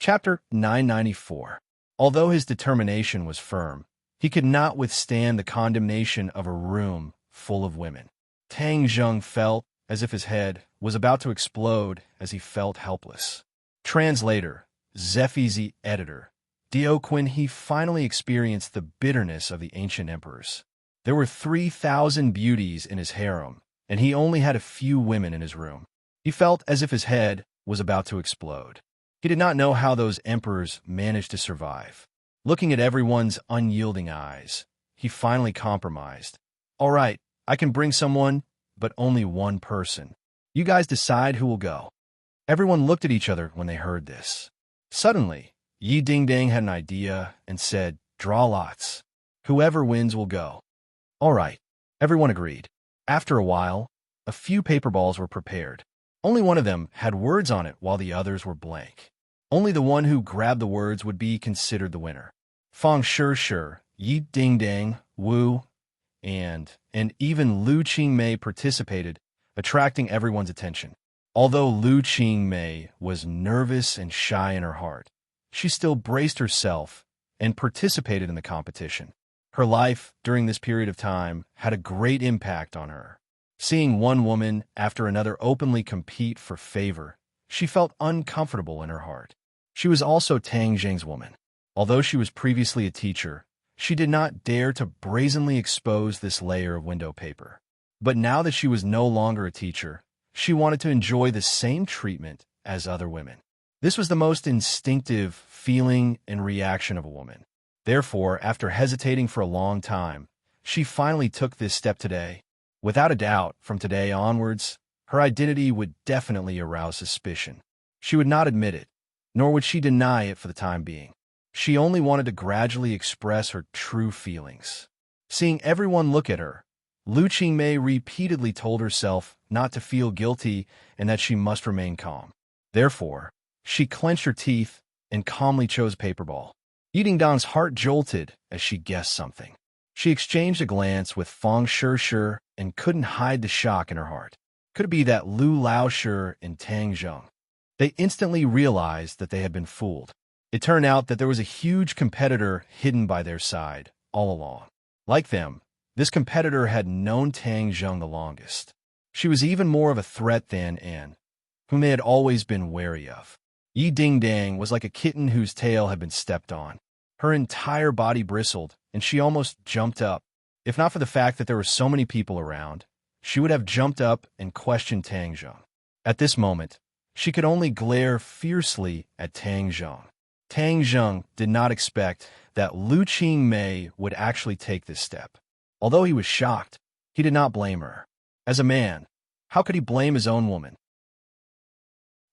Chapter 994. Although his determination was firm, he could not withstand the condemnation of a room full of women. Tang Zheng felt as if his head was about to explode as he felt helpless. Translator, Zephizi editor, Dioquin, he finally experienced the bitterness of the ancient emperors. There were 3,000 beauties in his harem, and he only had a few women in his room. He felt as if his head was about to explode. He did not know how those emperors managed to survive. Looking at everyone's unyielding eyes, he finally compromised. "All right, I can bring someone, but only one person. You guys decide who will go." Everyone looked at each other when they heard this. Suddenly, Yi Dingdang had an idea and said, "Draw lots. Whoever wins will go." "All right," everyone agreed. After a while, a few paper balls were prepared. Only one of them had words on it while the others were blank. Only the one who grabbed the words would be considered the winner. Fang Shi, Yi Dingdang, Wu, and even Lu Qingmei participated, attracting everyone's attention. Although Lu Qingmei was nervous and shy in her heart, she still braced herself and participated in the competition. Her life during this period of time had a great impact on her. Seeing one woman after another openly compete for favor, she felt uncomfortable in her heart. She was also Tang Zheng's woman. Although she was previously a teacher, she did not dare to brazenly expose this layer of window paper. But now that she was no longer a teacher, she wanted to enjoy the same treatment as other women. This was the most instinctive feeling and reaction of a woman. Therefore, after hesitating for a long time, she finally took this step today. Without a doubt, from today onwards, her identity would definitely arouse suspicion. She would not admit it, nor would she deny it for the time being. She only wanted to gradually express her true feelings. Seeing everyone look at her, Lu Qingmei repeatedly told herself not to feel guilty and that she must remain calm. Therefore, she clenched her teeth and calmly chose paperball. Yi Dingdang's heart jolted as she guessed something. She exchanged a glance with Fang Shi and couldn't hide the shock in her heart. Could it be that Lu Laoshi and Tang Zheng? They instantly realized that they had been fooled. It turned out that there was a huge competitor hidden by their side all along. Like them, this competitor had known Tang Zheng the longest. She was even more of a threat than An, whom they had always been wary of. Yi Dingdang was like a kitten whose tail had been stepped on. Her entire body bristled, and she almost jumped up. If not for the fact that there were so many people around, she would have jumped up and questioned Tang Zheng. At this moment, she could only glare fiercely at Tang Zheng. Tang Zheng did not expect that Lu Qingmei would actually take this step. Although he was shocked, he did not blame her. As a man, how could he blame his own woman?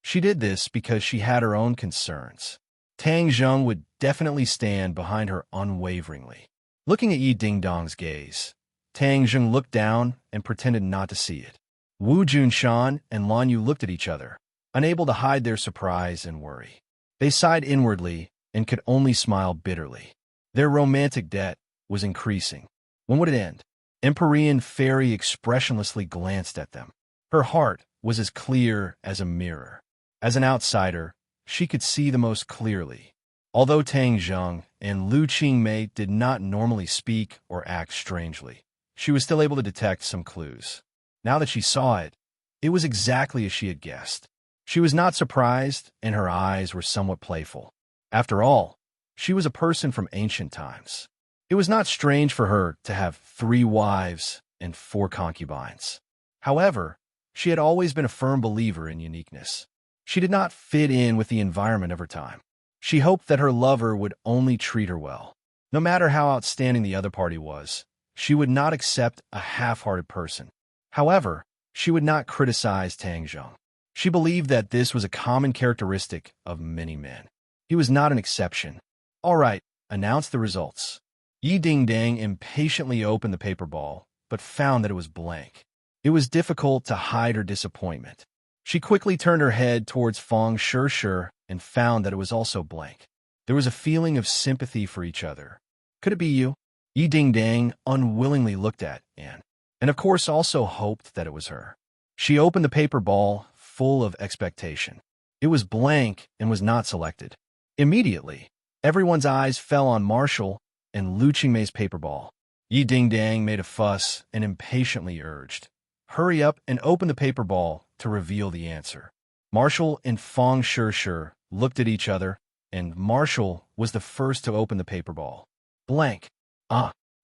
She did this because she had her own concerns. Tang Zheng would definitely stand behind her unwaveringly. Looking at Yi Dingdang's gaze, Tang Zheng looked down and pretended not to see it. Wu Junshan and Lan Yu looked at each other, unable to hide their surprise and worry. They sighed inwardly and could only smile bitterly. Their romantic debt was increasing. When would it end? Empyrean Fairy expressionlessly glanced at them. Her heart was as clear as a mirror. As an outsider, she could see the most clearly. Although Tang Zheng and Lu Qingmei did not normally speak or act strangely, she was still able to detect some clues. Now that she saw it, it was exactly as she had guessed. She was not surprised, and her eyes were somewhat playful. After all, she was a person from ancient times. It was not strange for her to have 3 wives and 4 concubines. However, she had always been a firm believer in uniqueness. She did not fit in with the environment of her time. She hoped that her lover would only treat her well. No matter how outstanding the other party was, she would not accept a half-hearted person. However, she would not criticize Tang Zheng. She believed that this was a common characteristic of many men. He was not an exception. "All right, announce the results." Yi Dingdang impatiently opened the paper ball, but found that it was blank. It was difficult to hide her disappointment. She quickly turned her head towards Fang Shi and found that it was also blank. There was a feeling of sympathy for each other. Could it be you? Yi Dingdang unwillingly looked at Anne, and of course also hoped that it was her. She opened the paper ball, full of expectation. It was blank and was not selected. Immediately, everyone's eyes fell on Marshall and Lu Qingmei's paper ball. Yi Dingdang made a fuss and impatiently urged, "Hurry up and open the paper ball to reveal the answer." Marshall and Fong Shishir looked at each other, and Marshall was the first to open the paper ball. Blank.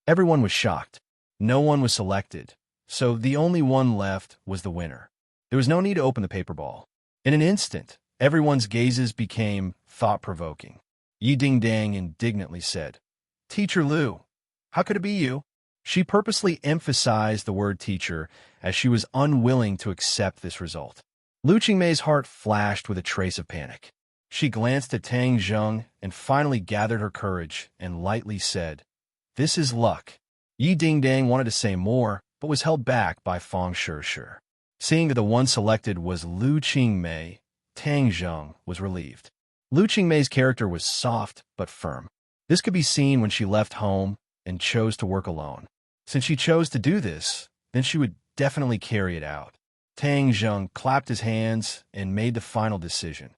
Everyone was shocked. No one was selected, so the only one left was the winner. There was no need to open the paper ball. In an instant, everyone's gazes became thought-provoking. Yi Dingdang indignantly said, "Teacher Lu, how could it be you?" She purposely emphasized the word teacher as she was unwilling to accept this result. Lu Qingmei's heart flashed with a trace of panic. She glanced at Tang Zheng and finally gathered her courage and lightly said, "This is luck." Yi Dingdang wanted to say more, but was held back by Fong Shishir. Seeing that the one selected was Lu Qingmei, Tang Zheng was relieved. Lu Qingmei's character was soft but firm. This could be seen when she left home and chose to work alone. Since she chose to do this, then she would definitely carry it out. Tang Zheng clapped his hands and made the final decision.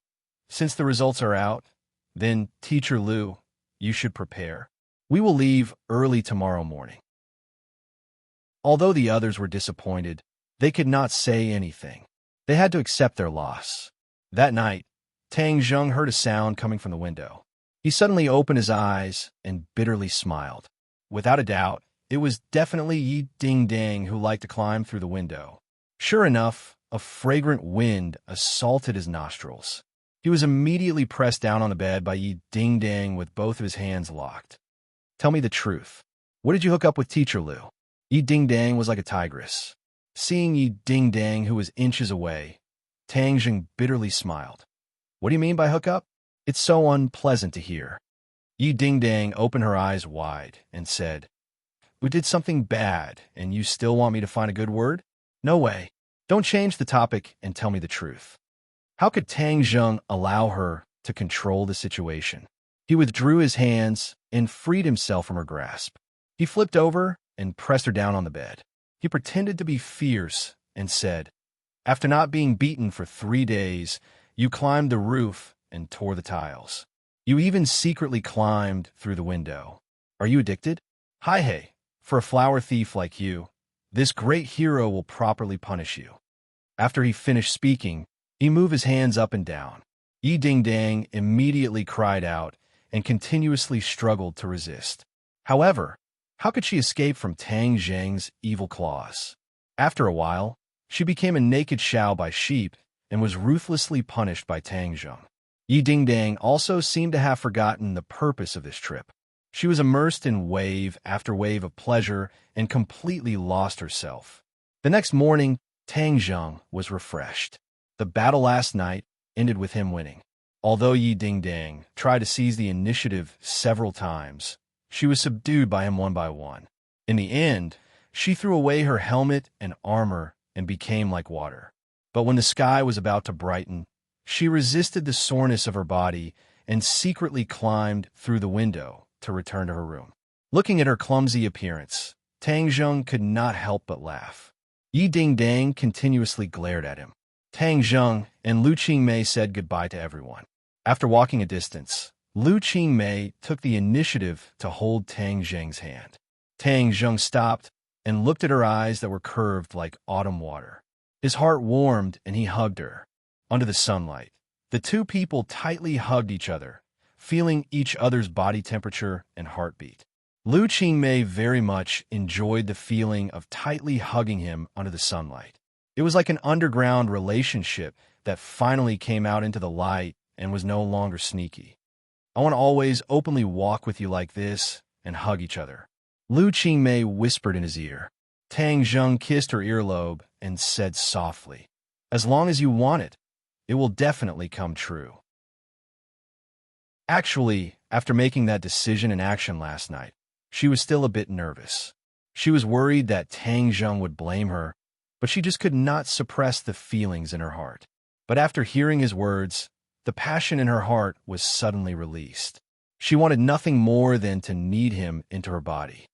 "Since the results are out, then, Teacher Lu, you should prepare. We will leave early tomorrow morning." Although the others were disappointed, they could not say anything. They had to accept their loss. That night, Tang Zheng heard a sound coming from the window. He suddenly opened his eyes and bitterly smiled. Without a doubt, it was definitely Yi Dingdang who liked to climb through the window. Sure enough, a fragrant wind assaulted his nostrils. He was immediately pressed down on the bed by Yi Dingdang with both of his hands locked. "Tell me the truth. What did you hook up with Teacher Lu?" Yi Dingdang was like a tigress. Seeing Yi Dingdang, who was inches away, Tang Zheng bitterly smiled. "What do you mean by hook up? It's so unpleasant to hear." Yi Dingdang opened her eyes wide and said, "We did something bad, and you still want me to find a good word? No way. Don't change the topic and tell me the truth." How could Tang Zheng allow her to control the situation? He withdrew his hands and freed himself from her grasp. He flipped over and pressed her down on the bed. He pretended to be fierce and said, "After not being beaten for 3 days, you climbed the roof and tore the tiles. You even secretly climbed through the window. Are you addicted? Hi hey, for a flower thief like you, this great hero will properly punish you." After he finished speaking, he moved his hands up and down. Yi Dingdang immediately cried out and continuously struggled to resist. However, how could she escape from Tang Zheng's evil claws? After a while, she became a naked Shao by sheep and was ruthlessly punished by Tang Zheng. Yi Dingdang also seemed to have forgotten the purpose of this trip. She was immersed in wave after wave of pleasure and completely lost herself. The next morning, Tang Zheng was refreshed. The battle last night ended with him winning. Although Yi Dingdang tried to seize the initiative several times, she was subdued by him one by one. In the end, she threw away her helmet and armor and became like water. But when the sky was about to brighten, she resisted the soreness of her body and secretly climbed through the window to return to her room. Looking at her clumsy appearance, Tang Zheng could not help but laugh. Yi Dingdang continuously glared at him. Tang Zheng and Lu Qingmei said goodbye to everyone. After walking a distance, Lu Qingmei took the initiative to hold Tang Zheng's hand. Tang Zheng stopped and looked at her eyes that were curved like autumn water. His heart warmed and he hugged her. Under the sunlight, the two people tightly hugged each other, feeling each other's body temperature and heartbeat. Lu Qingmei very much enjoyed the feeling of tightly hugging him under the sunlight. It was like an underground relationship that finally came out into the light and was no longer sneaky. "I want to always openly walk with you like this and hug each other," Lu Qingmei whispered in his ear. Tang Zheng kissed her earlobe and said softly, "As long as you want it, it will definitely come true." Actually, after making that decision and action last night, she was still a bit nervous. She was worried that Tang Zheng would blame her, but she just could not suppress the feelings in her heart. But after hearing his words, the passion in her heart was suddenly released. She wanted nothing more than to knead him into her body.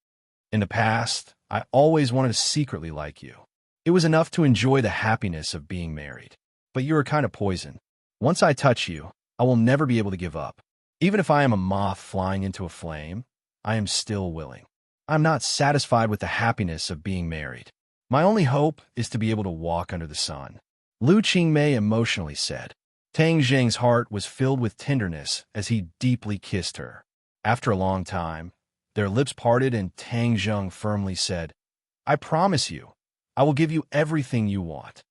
"In the past, I always wanted to secretly like you. It was enough to enjoy the happiness of being married. But you are kind of poison. Once I touch you, I will never be able to give up. Even if I am a moth flying into a flame, I am still willing. I'm not satisfied with the happiness of being married. My only hope is to be able to walk under the sun. Lu Qingmei emotionally said. Tang Zheng's heart was filled with tenderness as he deeply kissed her. After a long time, their lips parted and Tang Zheng firmly said, I promise you, I will give you everything you want.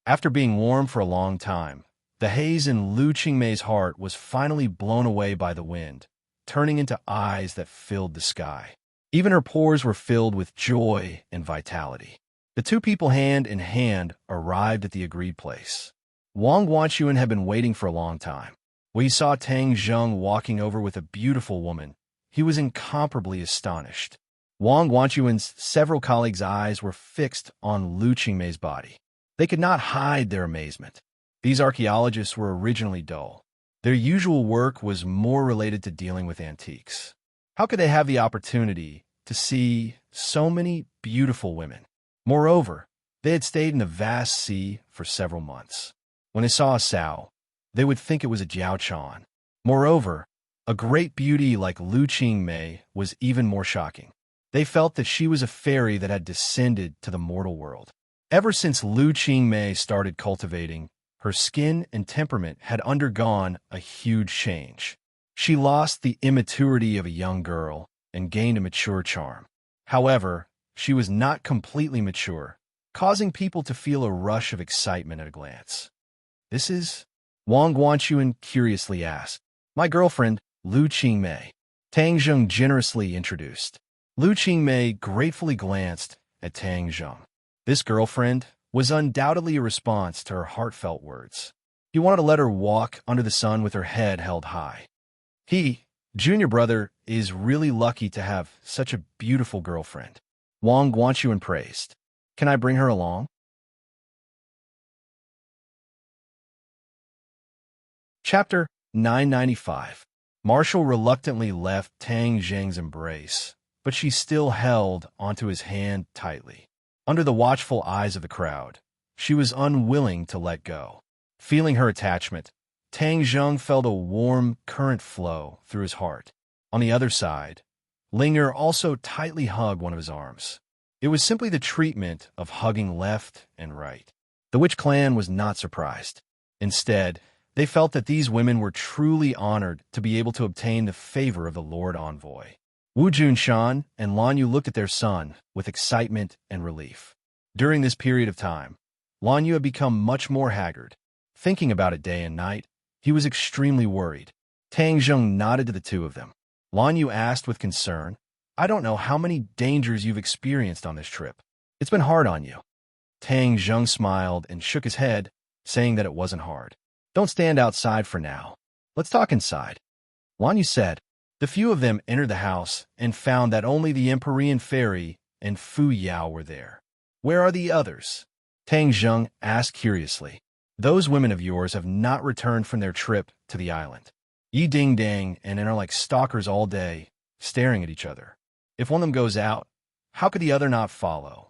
After being warm for a long time, the haze in Lu Qingmei's heart was finally blown away by the wind, turning into eyes that filled the sky. Even her pores were filled with joy and vitality. The two people hand in hand arrived at the agreed place. Wang Guanxuan had been waiting for a long time. When he saw Tang Zheng walking over with a beautiful woman, he was incomparably astonished. Wang Guanxuan's several colleagues' eyes were fixed on Lu Qingmei's body. They could not hide their amazement. These archaeologists were originally dull. Their usual work was more related to dealing with antiques. How could they have the opportunity to see so many beautiful women? Moreover, they had stayed in the vast sea for several months. When they saw a sow, they would think it was a jiaochuan. Moreover, a great beauty like Lu Qingmei was even more shocking. They felt that she was a fairy that had descended to the mortal world. Ever since Lu Qingmei started cultivating, her skin and temperament had undergone a huge change. She lost the immaturity of a young girl and gained a mature charm. However, she was not completely mature, causing people to feel a rush of excitement at a glance. This is? Wang Guanxuan curiously asked. My girlfriend, Lu Qingmei. Tang Zheng generously introduced. Lu Qingmei gratefully glanced at Tang Zheng. This girlfriend was undoubtedly a response to her heartfelt words. He wanted to let her walk under the sun with her head held high. He, junior brother, is really lucky to have such a beautiful girlfriend. Wang Guanxuan praised. Can I bring her along? Chapter 995. Marshall reluctantly left Tang Zheng's embrace, but she still held onto his hand tightly. Under the watchful eyes of the crowd, she was unwilling to let go. Feeling her attachment, Tang Zheng felt a warm current flow through his heart. On the other side, Linger also tightly hugged one of his arms. It was simply the treatment of hugging left and right. The Witch clan was not surprised. Instead, they felt that these women were truly honored to be able to obtain the favor of the Lord Envoy. Wu Junshan and Lan Yu looked at their son with excitement and relief. During this period of time, Lan Yu had become much more haggard. Thinking about it day and night, he was extremely worried. Tang Zheng nodded to the two of them. Lan Yu asked with concern, I don't know how many dangers you've experienced on this trip. It's been hard on you. Tang Zheng smiled and shook his head, saying that it wasn't hard. Don't stand outside for now. Let's talk inside. Lan Yu said. The few of them entered the house and found that only the Empyrean Fairy and Fu Yao were there. Where are the others? Tang Zheng asked curiously. Those women of yours have not returned from their trip to the island. Yi ding dang and are like stalkers all day, staring at each other. If one of them goes out, how could the other not follow?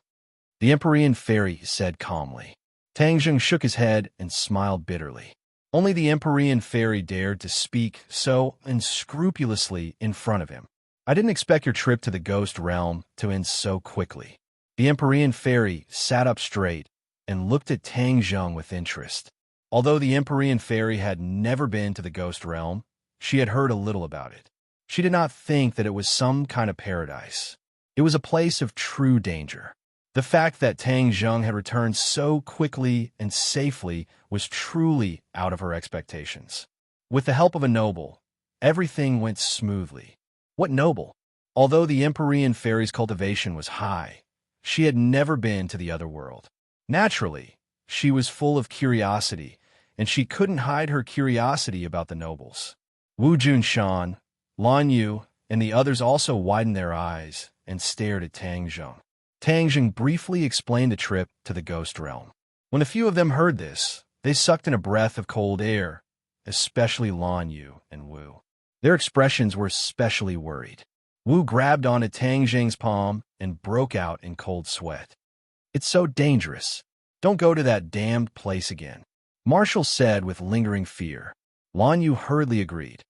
The Empyrean Fairy said calmly. Tang Zheng shook his head and smiled bitterly. Only the Empyrean Fairy dared to speak so unscrupulously in front of him. I didn't expect your trip to the Ghost Realm to end so quickly. The Empyrean Fairy sat up straight and looked at Tang Zheng with interest. Although the Empyrean Fairy had never been to the Ghost Realm, she had heard a little about it. She did not think that it was some kind of paradise. It was a place of true danger. The fact that Tang Zheng had returned so quickly and safely was truly out of her expectations. With the help of a noble, everything went smoothly. What noble? Although the Empyrean Fairy's cultivation was high, she had never been to the other world. Naturally, she was full of curiosity, and she couldn't hide her curiosity about the nobles. Wu Junshan, Lan Yu, and the others also widened their eyes and stared at Tang Zheng. Tang Zheng briefly explained the trip to the Ghost Realm. When a few of them heard this, they sucked in a breath of cold air, especially Lan Yu and Wu. Their expressions were especially worried. Wu grabbed onto Tang Zheng's palm and broke out in cold sweat. It's so dangerous. Don't go to that damned place again, Marshall said with lingering fear. Lan Yu hurriedly agreed.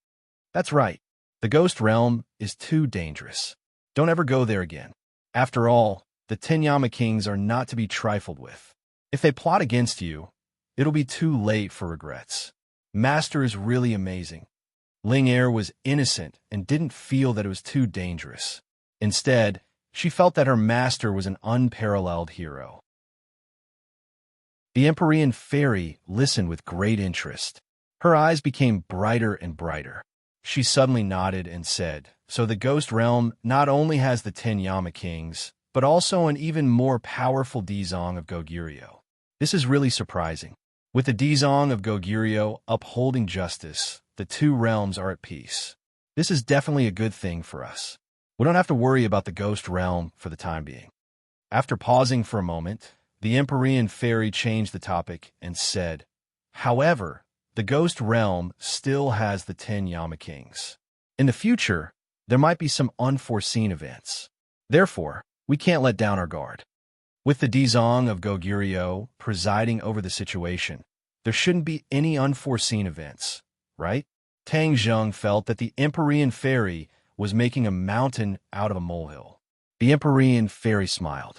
That's right. The ghost realm is too dangerous. Don't ever go there again. After all, the Tenyama Kings are not to be trifled with. If they plot against you, it'll be too late for regrets. Master is really amazing. Ling Er was innocent and didn't feel that it was too dangerous. Instead, she felt that her master was an unparalleled hero. The Empyrean fairy listened with great interest. Her eyes became brighter and brighter. She suddenly nodded and said, "So the ghost realm not only has the 10 Yama Kings, but also an even more powerful Dizong of Goguryeo. This is really surprising. With the Dizong of Goguryeo upholding justice, the two realms are at peace. This is definitely a good thing for us. We don't have to worry about the ghost realm for the time being." After pausing for a moment, the Empyrean fairy changed the topic and said, "However, the ghost realm still has the 10 Yama Kings. In the future, there might be some unforeseen events. Therefore, we can't let down our guard. With the Dizong of Goguryeo presiding over the situation, there shouldn't be any unforeseen events, right?" Tang Zheng felt that the Empyrean fairy was making a mountain out of a molehill. The Empyrean fairy smiled.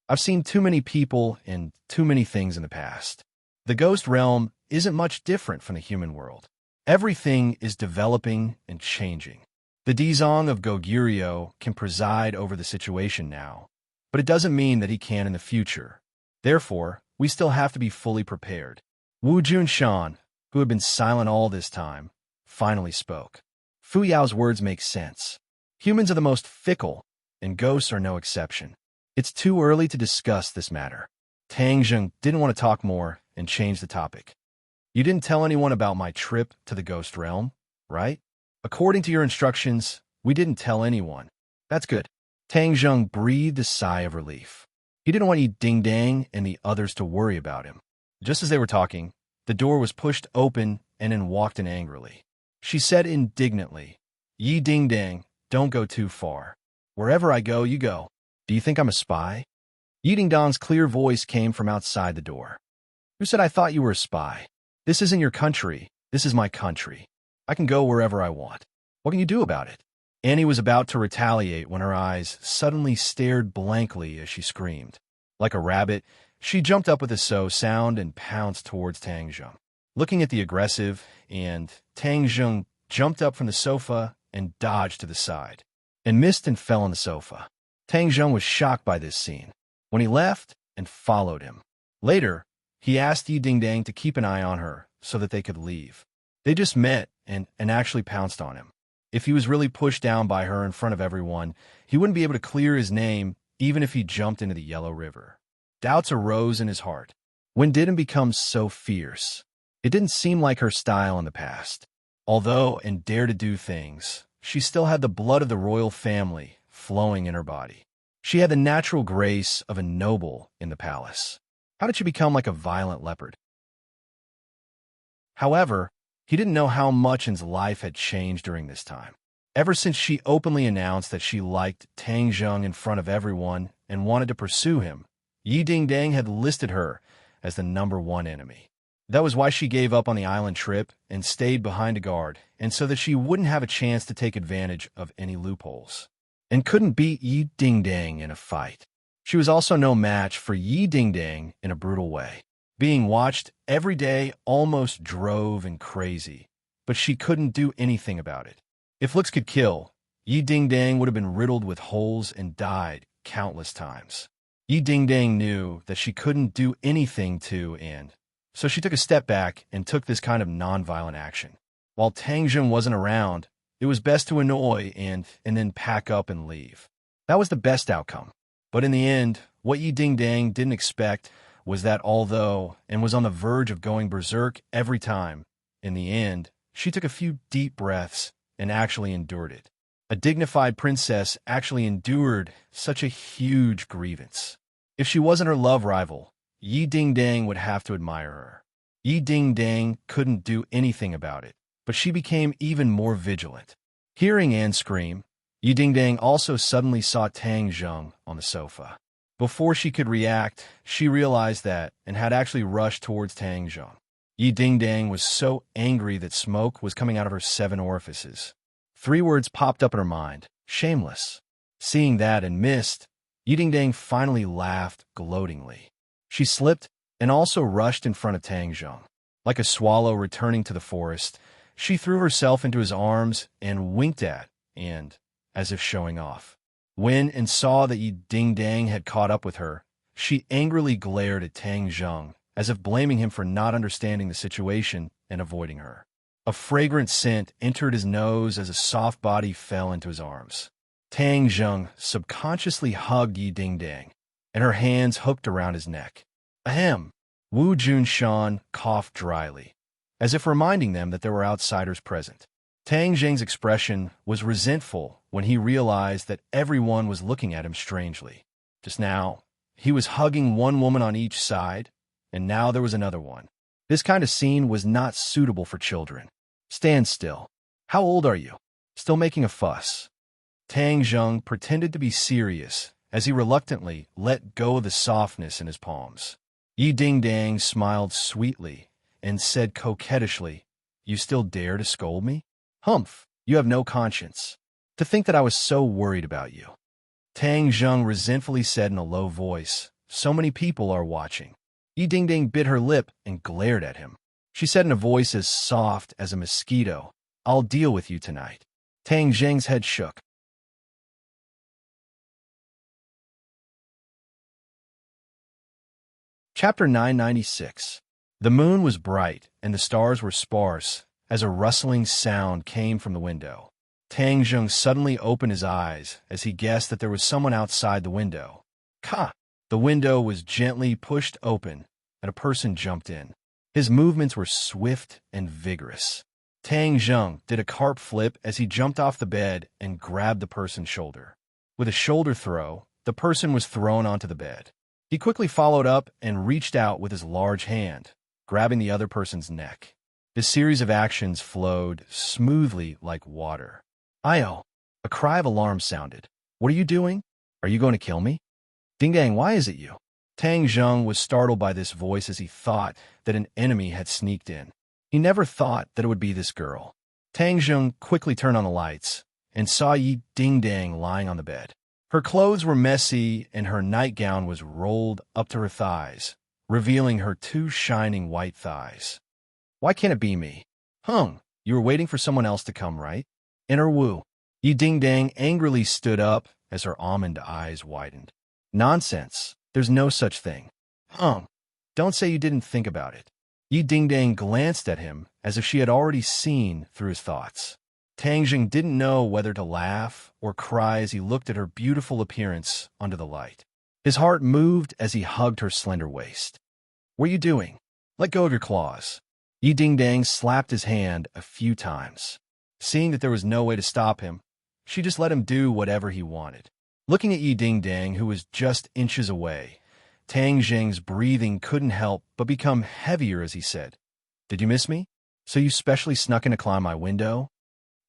"I've seen too many people and too many things in the past. The ghost realm isn't much different from the human world. Everything is developing and changing. The Dizong of Goguryeo can preside over the situation now, but it doesn't mean that he can in the future. Therefore, we still have to be fully prepared." Wu Junshan, who had been silent all this time, finally spoke. Fu Yao's words make sense. Humans are the most fickle, and ghosts are no exception. It's too early to discuss this matter. Tang Zheng didn't want to talk more and changed the topic. "You didn't tell anyone about my trip to the ghost realm, right?" "According to your instructions, we didn't tell anyone." "That's good." Tang Zheng breathed a sigh of relief. He didn't want Yi Ding Dang and the others to worry about him. Just as they were talking, the door was pushed open and in walked in angrily. She said indignantly, "Yi Ding Dang, don't go too far. Wherever I go, you go. Do you think I'm a spy?" Yi Ding Dang's clear voice came from outside the door. "Who said I thought you were a spy? This isn't your country. This is my country. I can go wherever I want. What can you do about it?" Annie was about to retaliate when her eyes suddenly stared blankly as she screamed. Like a rabbit, she jumped up with a so sound and pounced towards Tang Zheng. Looking at the aggressive, and Tang Zheng jumped up from the sofa and dodged to the side, and missed and fell on the sofa. Tang Zheng was shocked by this scene. When he left and followed him. Later, he asked Yi Ding Dang to keep an eye on her so that they could leave. They just met and actually pounced on him. If he was really pushed down by her in front of everyone, he wouldn't be able to clear his name even if he jumped into the Yellow River. Doubts arose in his heart. When did it become so fierce? It didn't seem like her style in the past. Although and dare to do things, she still had the blood of the royal family flowing in her body. She had the natural grace of a noble in the palace. How did she become like a violent leopard? However, he didn't know how much his life had changed during this time. Ever since she openly announced that she liked Tang Zheng in front of everyone and wanted to pursue him, Yi Ding Dang had listed her as the #1 enemy. That was why she gave up on the island trip and stayed behind a guard, and so that she wouldn't have a chance to take advantage of any loopholes. And couldn't beat Yi Ding Dang in a fight. She was also no match for Yi Ding Dang in a brutal way. Being watched every day almost drove him crazy, but she couldn't do anything about it. If looks could kill, Yi Ding Dang would have been riddled with holes and died countless times. Yi Ding Dang knew that she couldn't do anything to and so she took a step back and took this kind of non-violent action. While Tang Zheng wasn't around, it was best to annoy and then pack up and leave. That was the best outcome. But in the end, what Yi Ding Dang didn't expect was that although and was on the verge of going berserk every time, in the end, she took a few deep breaths and actually endured it. A dignified princess actually endured such a huge grievance. If she wasn't her love rival, Yi Ding Dang would have to admire her. Yi Ding Dang couldn't do anything about it, but she became even more vigilant. Hearing Anne scream, Yi Ding Dang also suddenly saw Tang Zheng on the sofa. Before she could react, she realized that and had actually rushed towards Tang Zheng. Yi Ding-dang was so angry that smoke was coming out of her 7 orifices. 3 words popped up in her mind: shameless. Seeing that and missed, Yi Ding-dang finally laughed gloatingly. She slipped and also rushed in front of Tang Zheng. Like a swallow returning to the forest, she threw herself into his arms and winked at, and, as if showing off. When and saw that Yi Ding-dang had caught up with her, she angrily glared at Tang Zheng, as if blaming him for not understanding the situation and avoiding her. A fragrant scent entered his nose as a soft body fell into his arms. Tang Zheng subconsciously hugged Yi Ding-dang, and her hands hooked around his neck. Ahem! Wu Junshan coughed dryly, as if reminding them that there were outsiders present. Tang Zheng's expression was resentful when he realized that everyone was looking at him strangely. Just now, he was hugging one woman on each side, and now there was another one. This kind of scene was not suitable for children. Stand still. How old are you? Still making a fuss. Tang Zheng pretended to be serious as he reluctantly let go of the softness in his palms. Yi Ding-dang smiled sweetly and said coquettishly, "You still dare to scold me? Humph, you have no conscience. To think that I was so worried about you." Tang Zheng resentfully said in a low voice, "So many people are watching." Yi Ding-dang bit her lip and glared at him. She said in a voice as soft as a mosquito, "I'll deal with you tonight." Tang Zheng's head shook. Chapter 996. The moon was bright and the stars were sparse as a rustling sound came from the window. Tang Zheng suddenly opened his eyes as he guessed that there was someone outside the window. Ka! The window was gently pushed open and a person jumped in. His movements were swift and vigorous. Tang Zheng did a carp flip as he jumped off the bed and grabbed the person's shoulder. With a shoulder throw, the person was thrown onto the bed. He quickly followed up and reached out with his large hand, grabbing the other person's neck. The series of actions flowed smoothly like water. "Io!" A cry of alarm sounded. "What are you doing? Are you going to kill me?" "Ding-dang, why is it you?" Tang Zheng was startled by this voice as he thought that an enemy had sneaked in. He never thought that it would be this girl. Tang Zheng quickly turned on the lights and saw Yi Ding-dang lying on the bed. Her clothes were messy and her nightgown was rolled up to her thighs, revealing her 2 shining white thighs. "Why can't it be me?" "Hung, you were waiting for someone else to come, right?" "Enter Wu." Yi Ding-dang angrily stood up as her almond eyes widened. "Nonsense. There's no such thing." "Hung, don't say you didn't think about it." Yi Ding-dang glanced at him as if she had already seen through his thoughts. Tang Zheng didn't know whether to laugh or cry as he looked at her beautiful appearance under the light. His heart moved as he hugged her slender waist. "What are you doing? Let go of your claws." Yi Ding-dang slapped his hand a few times. Seeing that there was no way to stop him, she just let him do whatever he wanted. Looking at Yi Ding-dang, who was just inches away, Tang Zheng's breathing couldn't help but become heavier as he said, "Did you miss me? So you specially snuck in to climb my window?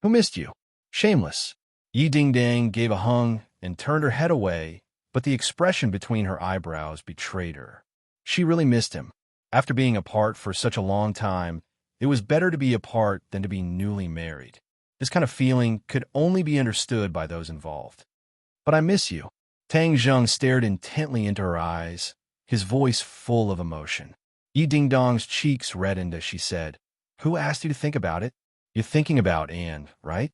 Who missed you? Shameless." Yi Ding-dang gave a hung and turned her head away, but the expression between her eyebrows betrayed her. She really missed him. After being apart for such a long time, it was better to be apart than to be newly married. This kind of feeling could only be understood by those involved. "But I miss you." Tang Zheng stared intently into her eyes, his voice full of emotion. Yi Ding-dong's cheeks reddened as she said, "Who asked you to think about it? You're thinking about Anne, right?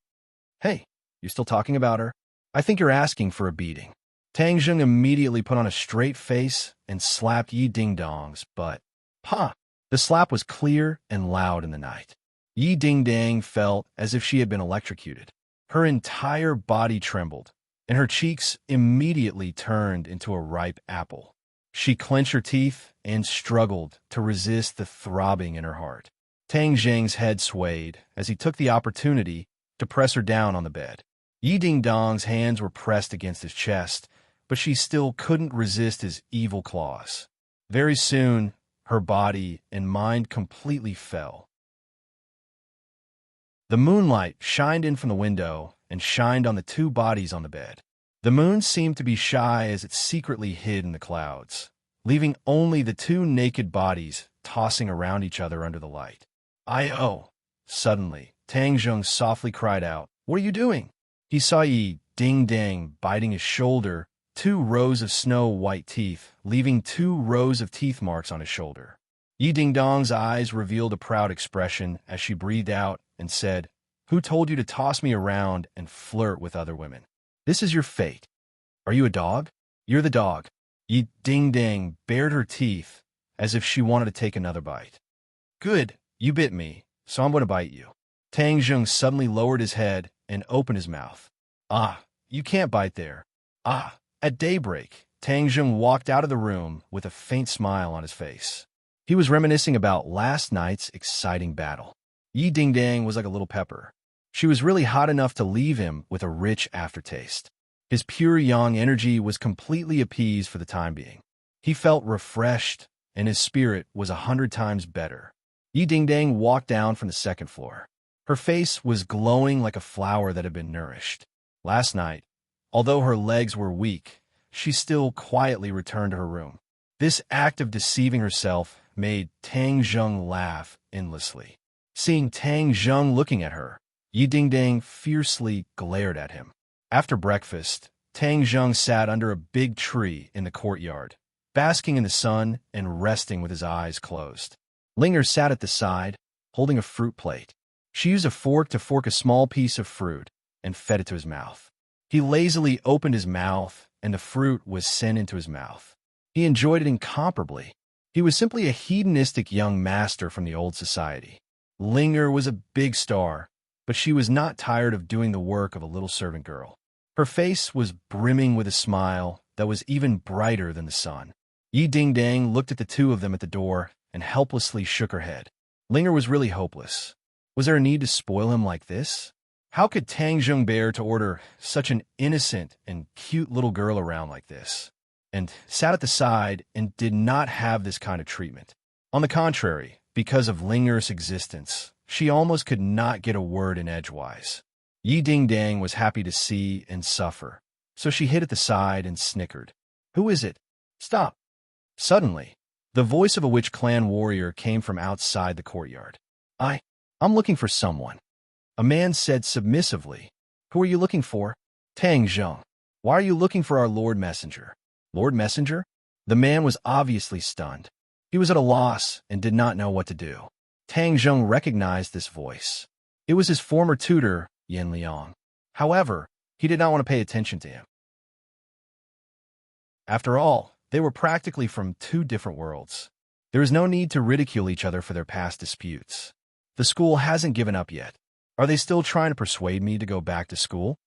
Hey, you still talking about her? I think you're asking for a beating." Tang Zheng immediately put on a straight face and slapped Yi Ding-dong's butt. Pa! The slap was clear and loud in the night. Yi Ding-dang felt as if she had been electrocuted. Her entire body trembled, and her cheeks immediately turned into a ripe apple. She clenched her teeth and struggled to resist the throbbing in her heart. Tang Zheng's head swayed as he took the opportunity to press her down on the bed. Yi Ding-dong's hands were pressed against his chest, but she still couldn't resist his evil claws. Very soon, her body and mind completely fell. The moonlight shined in from the window and shined on the 2 bodies on the bed. The moon seemed to be shy as it secretly hid in the clouds, leaving only the two naked bodies tossing around each other under the light. "I-oh!" Suddenly, Tang Zheng softly cried out, "What are you doing?" He saw Yi Ding-dang biting his shoulder, 2 rows of snow-white teeth, leaving 2 rows of teeth marks on his shoulder. Yi Ding-dong's eyes revealed a proud expression as she breathed out and said, "Who told you to toss me around and flirt with other women? This is your fate. Are you a dog? You're the dog." Yi Ding-dang bared her teeth as if she wanted to take another bite. "Good, you bit me, so I'm going to bite you." Tang Zheng suddenly lowered his head and opened his mouth. "Ah, you can't bite there. Ah." At daybreak, Tang Zheng walked out of the room with a faint smile on his face. He was reminiscing about last night's exciting battle. Yi Ding-dang was like a little pepper. She was really hot enough to leave him with a rich aftertaste. His pure yang energy was completely appeased for the time being. He felt refreshed, and his spirit was 100 times better. Yi Ding-dang walked down from the 2nd floor. Her face was glowing like a flower that had been nourished. Last night, although her legs were weak, she still quietly returned to her room. This act of deceiving herself made Tang Zheng laugh endlessly. Seeing Tang Zheng looking at her, Yi Ding-dang fiercely glared at him. After breakfast, Tang Zheng sat under a big tree in the courtyard, basking in the sun and resting with his eyes closed. Linger sat at the side, holding a fruit plate. She used a fork to fork a small piece of fruit and fed it to his mouth. He lazily opened his mouth, and the fruit was sent into his mouth. He enjoyed it incomparably. He was simply a hedonistic young master from the old society. Linger was a big star, but she was not tired of doing the work of a little servant girl. Her face was brimming with a smile that was even brighter than the sun. Yi Ding-dang looked at the two of them at the door and helplessly shook her head. Linger was really hopeless. Was there a need to spoil him like this? How could Tang Zheng bear to order such an innocent and cute little girl around like this? And sat at the side and did not have this kind of treatment. On the contrary, because of Linger's existence, she almost could not get a word in edgewise. Yi Ding-dang was happy to see and suffer, so she hid at the side and snickered. "Who is it? Stop!" Suddenly, the voice of a witch clan warrior came from outside the courtyard. I'm looking for someone." A man said submissively. "Who are you looking for?" "Tang Zheng." "Why are you looking for our Lord Messenger?" "Lord Messenger?" The man was obviously stunned. He was at a loss and did not know what to do. Tang Zheng recognized this voice. It was his former tutor, Yin Liang. However, he did not want to pay attention to him. After all, they were practically from 2 different worlds. There is no need to ridicule each other for their past disputes. The school hasn't given up yet. Are they still trying to persuade me to go back to school?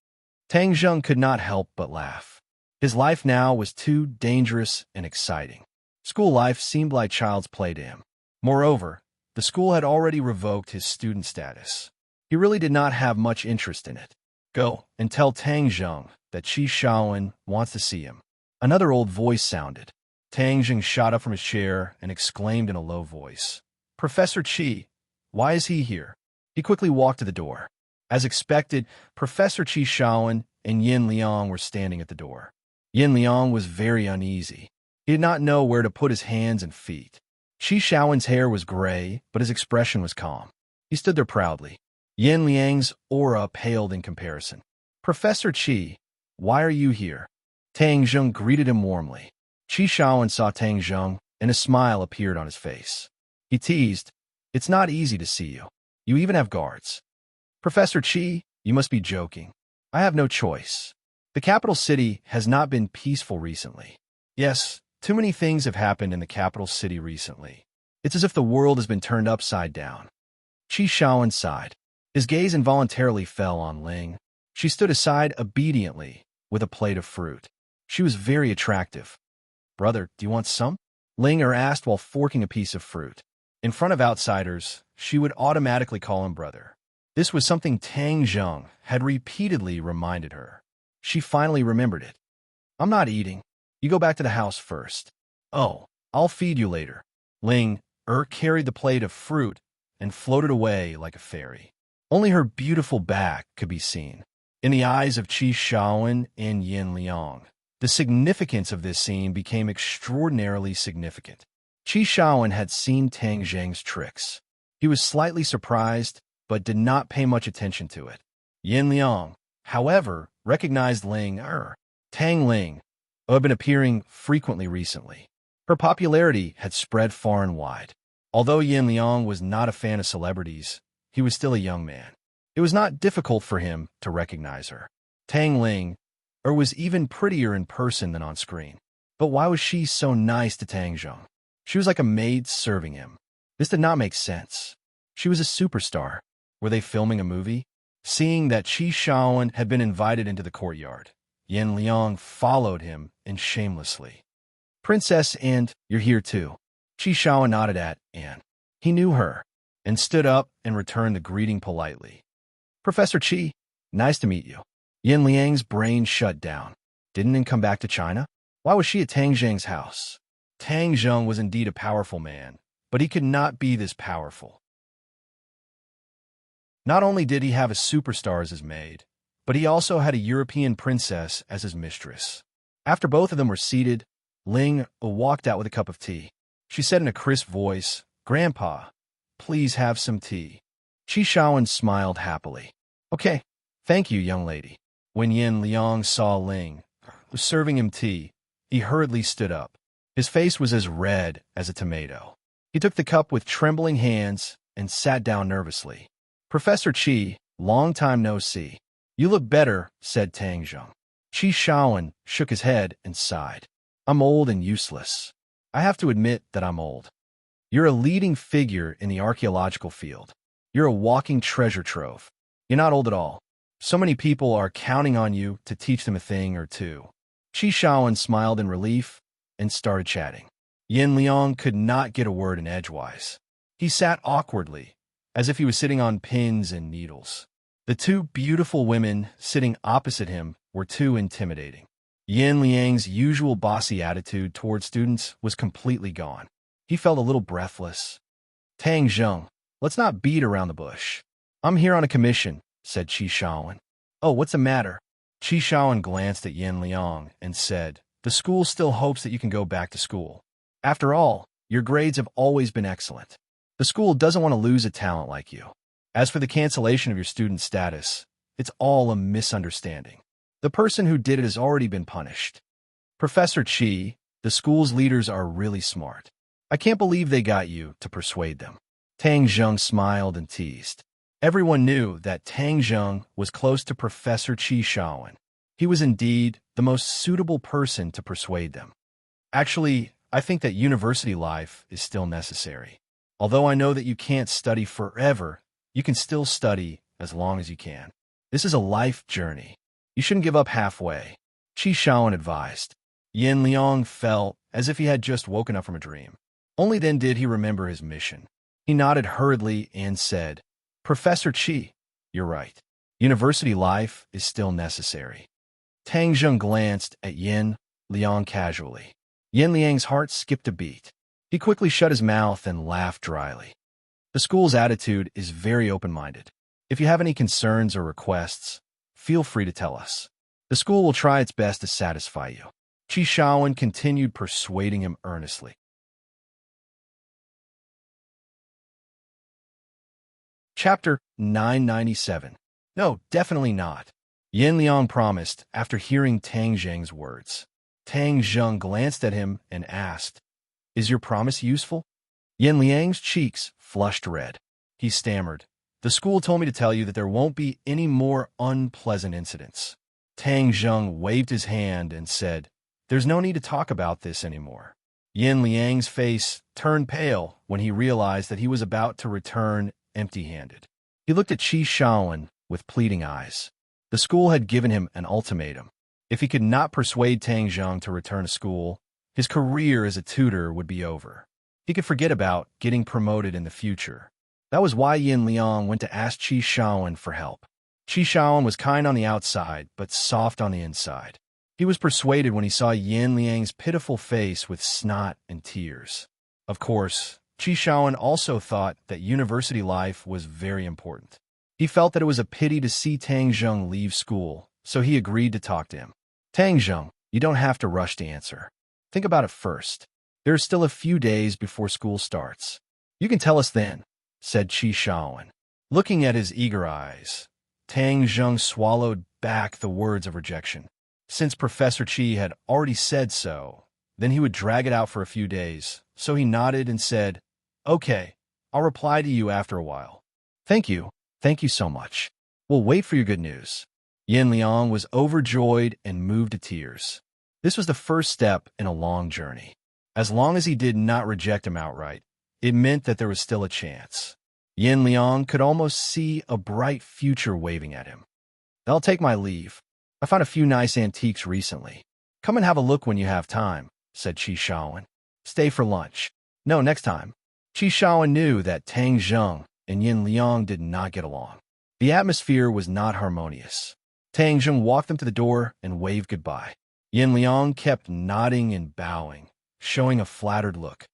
Tang Zheng could not help but laugh. His life now was too dangerous and exciting. School life seemed like child's play to him. Moreover, the school had already revoked his student status. He really did not have much interest in it. "Go and tell Tang Zheng that Qi Shaowen wants to see him." Another old voice sounded. Tang Zheng shot up from his chair and exclaimed in a low voice, "Professor Qi, why is he here?" He quickly walked to the door. As expected, Professor Qi Shaowen and Yin Liang were standing at the door. Yin Liang was very uneasy. He did not know where to put his hands and feet. Qi Shaowen's hair was gray, but his expression was calm. He stood there proudly. Yin Liang's aura paled in comparison. "Professor Qi, why are you here?" Tang Zheng greeted him warmly. Qi Shaowen saw Tang Zheng, and a smile appeared on his face. He teased, "It's not easy to see you. You even have guards." "Professor Qi, you must be joking. I have no choice. The capital city has not been peaceful recently." "Yes, too many things have happened in the capital city recently. It's as if the world has been turned upside down." Qi Shaowen sighed. His gaze involuntarily fell on Ling. She stood aside obediently with a plate of fruit. She was very attractive. "Brother, do you want some?" Linger asked while forking a piece of fruit. In front of outsiders, she would automatically call him brother. This was something Tang Zheng had repeatedly reminded her. She finally remembered it. "I'm not eating. You go back to the house first." "Oh, I'll feed you later." Ling carried the plate of fruit and floated away like a fairy. Only her beautiful back could be seen. In the eyes of Qi Shaowen and Yin Liang, The significance of this scene became extraordinarily significant. Qi Shaoan had seen Tang Zheng's tricks. He was slightly surprised, but did not pay much attention to it. Yin Liang, however, recognized Tang Ling, who had been appearing frequently recently. Her popularity had spread far and wide. Although Yin Liang was not a fan of celebrities, he was still a young man. It was not difficult for him to recognize her. Tang Ling, was even prettier in person than on screen. But why was she so nice to Tang Zheng? She was like a maid serving him. This did not make sense. She was a superstar. Were they filming a movie? Seeing that Qi Shaoan had been invited into the courtyard, Yin Liang followed him in shamelessly. Princess, and you're here too. Qi Shaoan nodded at Anne. He knew her, and stood up and returned the greeting politely. Professor Qi, nice to meet you. Yin Liang's brain shut down. Didn't Yin come back to China? Why was she at Tang Zheng's house? Tang Zheng was indeed a powerful man, but he could not be this powerful. Not only did he have a superstar as his maid, but he also had a European princess as his mistress. After both of them were seated, Ling walked out with a cup of tea. She said in a crisp voice, Grandpa, please have some tea. Qi Shaoan smiled happily. Okay, thank you, young lady. When Yin Liang saw Ling was serving him tea, he hurriedly stood up. His face was as red as a tomato. He took the cup with trembling hands and sat down nervously. Professor Qi, long time no see. You look better, said Tang Zheng. Qi Shaoan shook his head and sighed. I'm old and useless. I have to admit that I'm old. You're a leading figure in the archaeological field. You're a walking treasure trove. You're not old at all. So many people are counting on you to teach them a thing or two. Qi Shaoan smiled in relief and started chatting. Yin Liang could not get a word in edgewise. He sat awkwardly, as if he was sitting on pins and needles. The two beautiful women sitting opposite him were too intimidating. Yin Liang's usual bossy attitude toward students was completely gone. He felt a little breathless. Tang Zheng, let's not beat around the bush. I'm here on a commission, said Qi Shaoan. Oh, what's the matter? Qi Shaoan glanced at Yin Liang and said, the school still hopes that you can go back to school. After all, your grades have always been excellent. The school doesn't want to lose a talent like you. As for the cancellation of your student status, it's all a misunderstanding. The person who did it has already been punished. Professor Qi, the school's leaders are really smart. I can't believe they got you to persuade them. Tang Zheng smiled and teased. Everyone knew that Tang Zheng was close to Professor Qi Shaoan. He was indeed the most suitable person to persuade them. Actually, I think that university life is still necessary. Although I know that you can't study forever, you can still study as long as you can. This is a life journey. You shouldn't give up halfway, Qi Shaoan advised. Yin Liang felt as if he had just woken up from a dream. Only then did he remember his mission. He nodded hurriedly and said, Professor Qi, you're right. University life is still necessary. Tang Zheng glanced at Yin Liang casually. Yin Liang's heart skipped a beat. He quickly shut his mouth and laughed dryly. The school's attitude is very open-minded. If you have any concerns or requests, feel free to tell us. The school will try its best to satisfy you. Qi Shaoan continued persuading him earnestly. Chapter 997. No, definitely not. Yin Liang promised after hearing Tang Zheng's words. Tang Zheng glanced at him and asked, Is your promise useful? Yin Liang's cheeks flushed red. He stammered, The school told me to tell you that there won't be any more unpleasant incidents. Tang Zheng waved his hand and said, There's no need to talk about this anymore. Yin Liang's face turned pale when he realized that he was about to return empty-handed. He looked at Qi Shaoan with pleading eyes. The school had given him an ultimatum. If he could not persuade Tang Zheng to return to school, his career as a tutor would be over. He could forget about getting promoted in the future. That was why Yin Liang went to ask Qi Shaoan for help. Qi Shaoan was kind on the outside, but soft on the inside. He was persuaded when he saw Yin Liang's pitiful face with snot and tears. Of course, Qi Shaoan also thought that university life was very important. He felt that it was a pity to see Tang Zheng leave school, so he agreed to talk to him. Tang Zheng, You don't have to rush to answer. Think about it first. There are still a few days before school starts. You can tell us then, said Qi Shaoan. Looking at his eager eyes, Tang Zheng swallowed back the words of rejection. Since Professor Qi had already said so, then he would drag it out for a few days, so he nodded and said, "Okay, I'll reply to you after a while." Thank you so much. We'll wait for your good news." Yin Liang was overjoyed and moved to tears. This was the first step in a long journey. As long as he did not reject him outright, it meant that there was still a chance. Yin Liang could almost see a bright future waving at him. "I'll take my leave. I found a few nice antiques recently. Come and have a look when you have time," said Qi Shaoan. "Stay for lunch." "No, next time." Qi Shaoan knew that Tang Zheng and Yin Liang did not get along. The atmosphere was not harmonious. Tang Zheng walked them to the door and waved goodbye. Yin Liang kept nodding and bowing, showing a flattered look.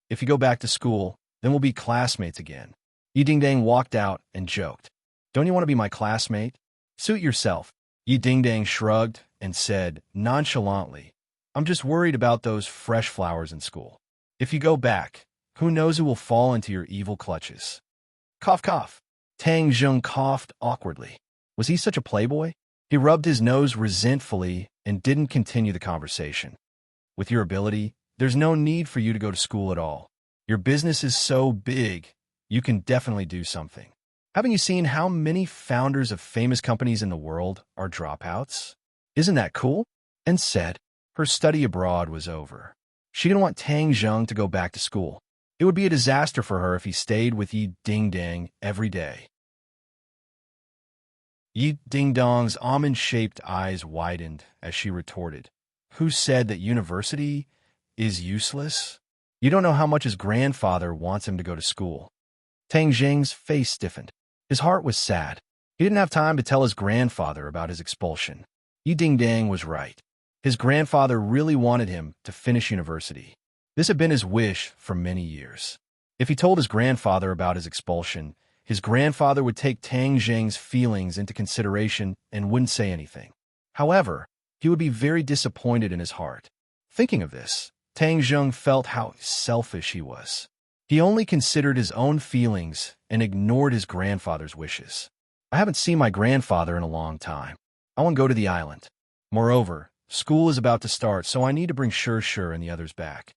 "If you go back to school, then we'll be classmates again." Yi Dingdang walked out and joked, "Don't you want to be my classmate? Suit yourself." Yi Dingdang shrugged and said nonchalantly, "I'm just worried about those fresh flowers in school. If you go back, who knows who will fall into your evil clutches." Cough, cough. Tang Zheng coughed awkwardly. Was he such a playboy? He rubbed his nose resentfully and didn't continue the conversation. "With your ability, there's no need for you to go to school at all. Your business is so big, you can definitely do something. Haven't you seen how many founders of famous companies in the world are dropouts? Isn't that cool?" And said her study abroad was over. She didn't want Tang Zheng to go back to school. It would be a disaster for her if he stayed with Yi Dingdang every day. Yi Dingdong's almond-shaped eyes widened as she retorted, "Who said that university is useless? You don't know how much his grandfather wants him to go to school." Tang Zheng's face stiffened. His heart was sad. He didn't have time to tell his grandfather about his expulsion. Yi Dingdang was right. His grandfather really wanted him to finish university. This had been his wish for many years. If he told his grandfather about his expulsion, his grandfather would take Tang Zheng's feelings into consideration and wouldn't say anything. However, he would be very disappointed in his heart. Thinking of this, Tang Zheng felt how selfish he was. He only considered his own feelings and ignored his grandfather's wishes. "I haven't seen my grandfather in a long time. I want to go to the island. Moreover, school is about to start, so I need to bring Shur and the others back."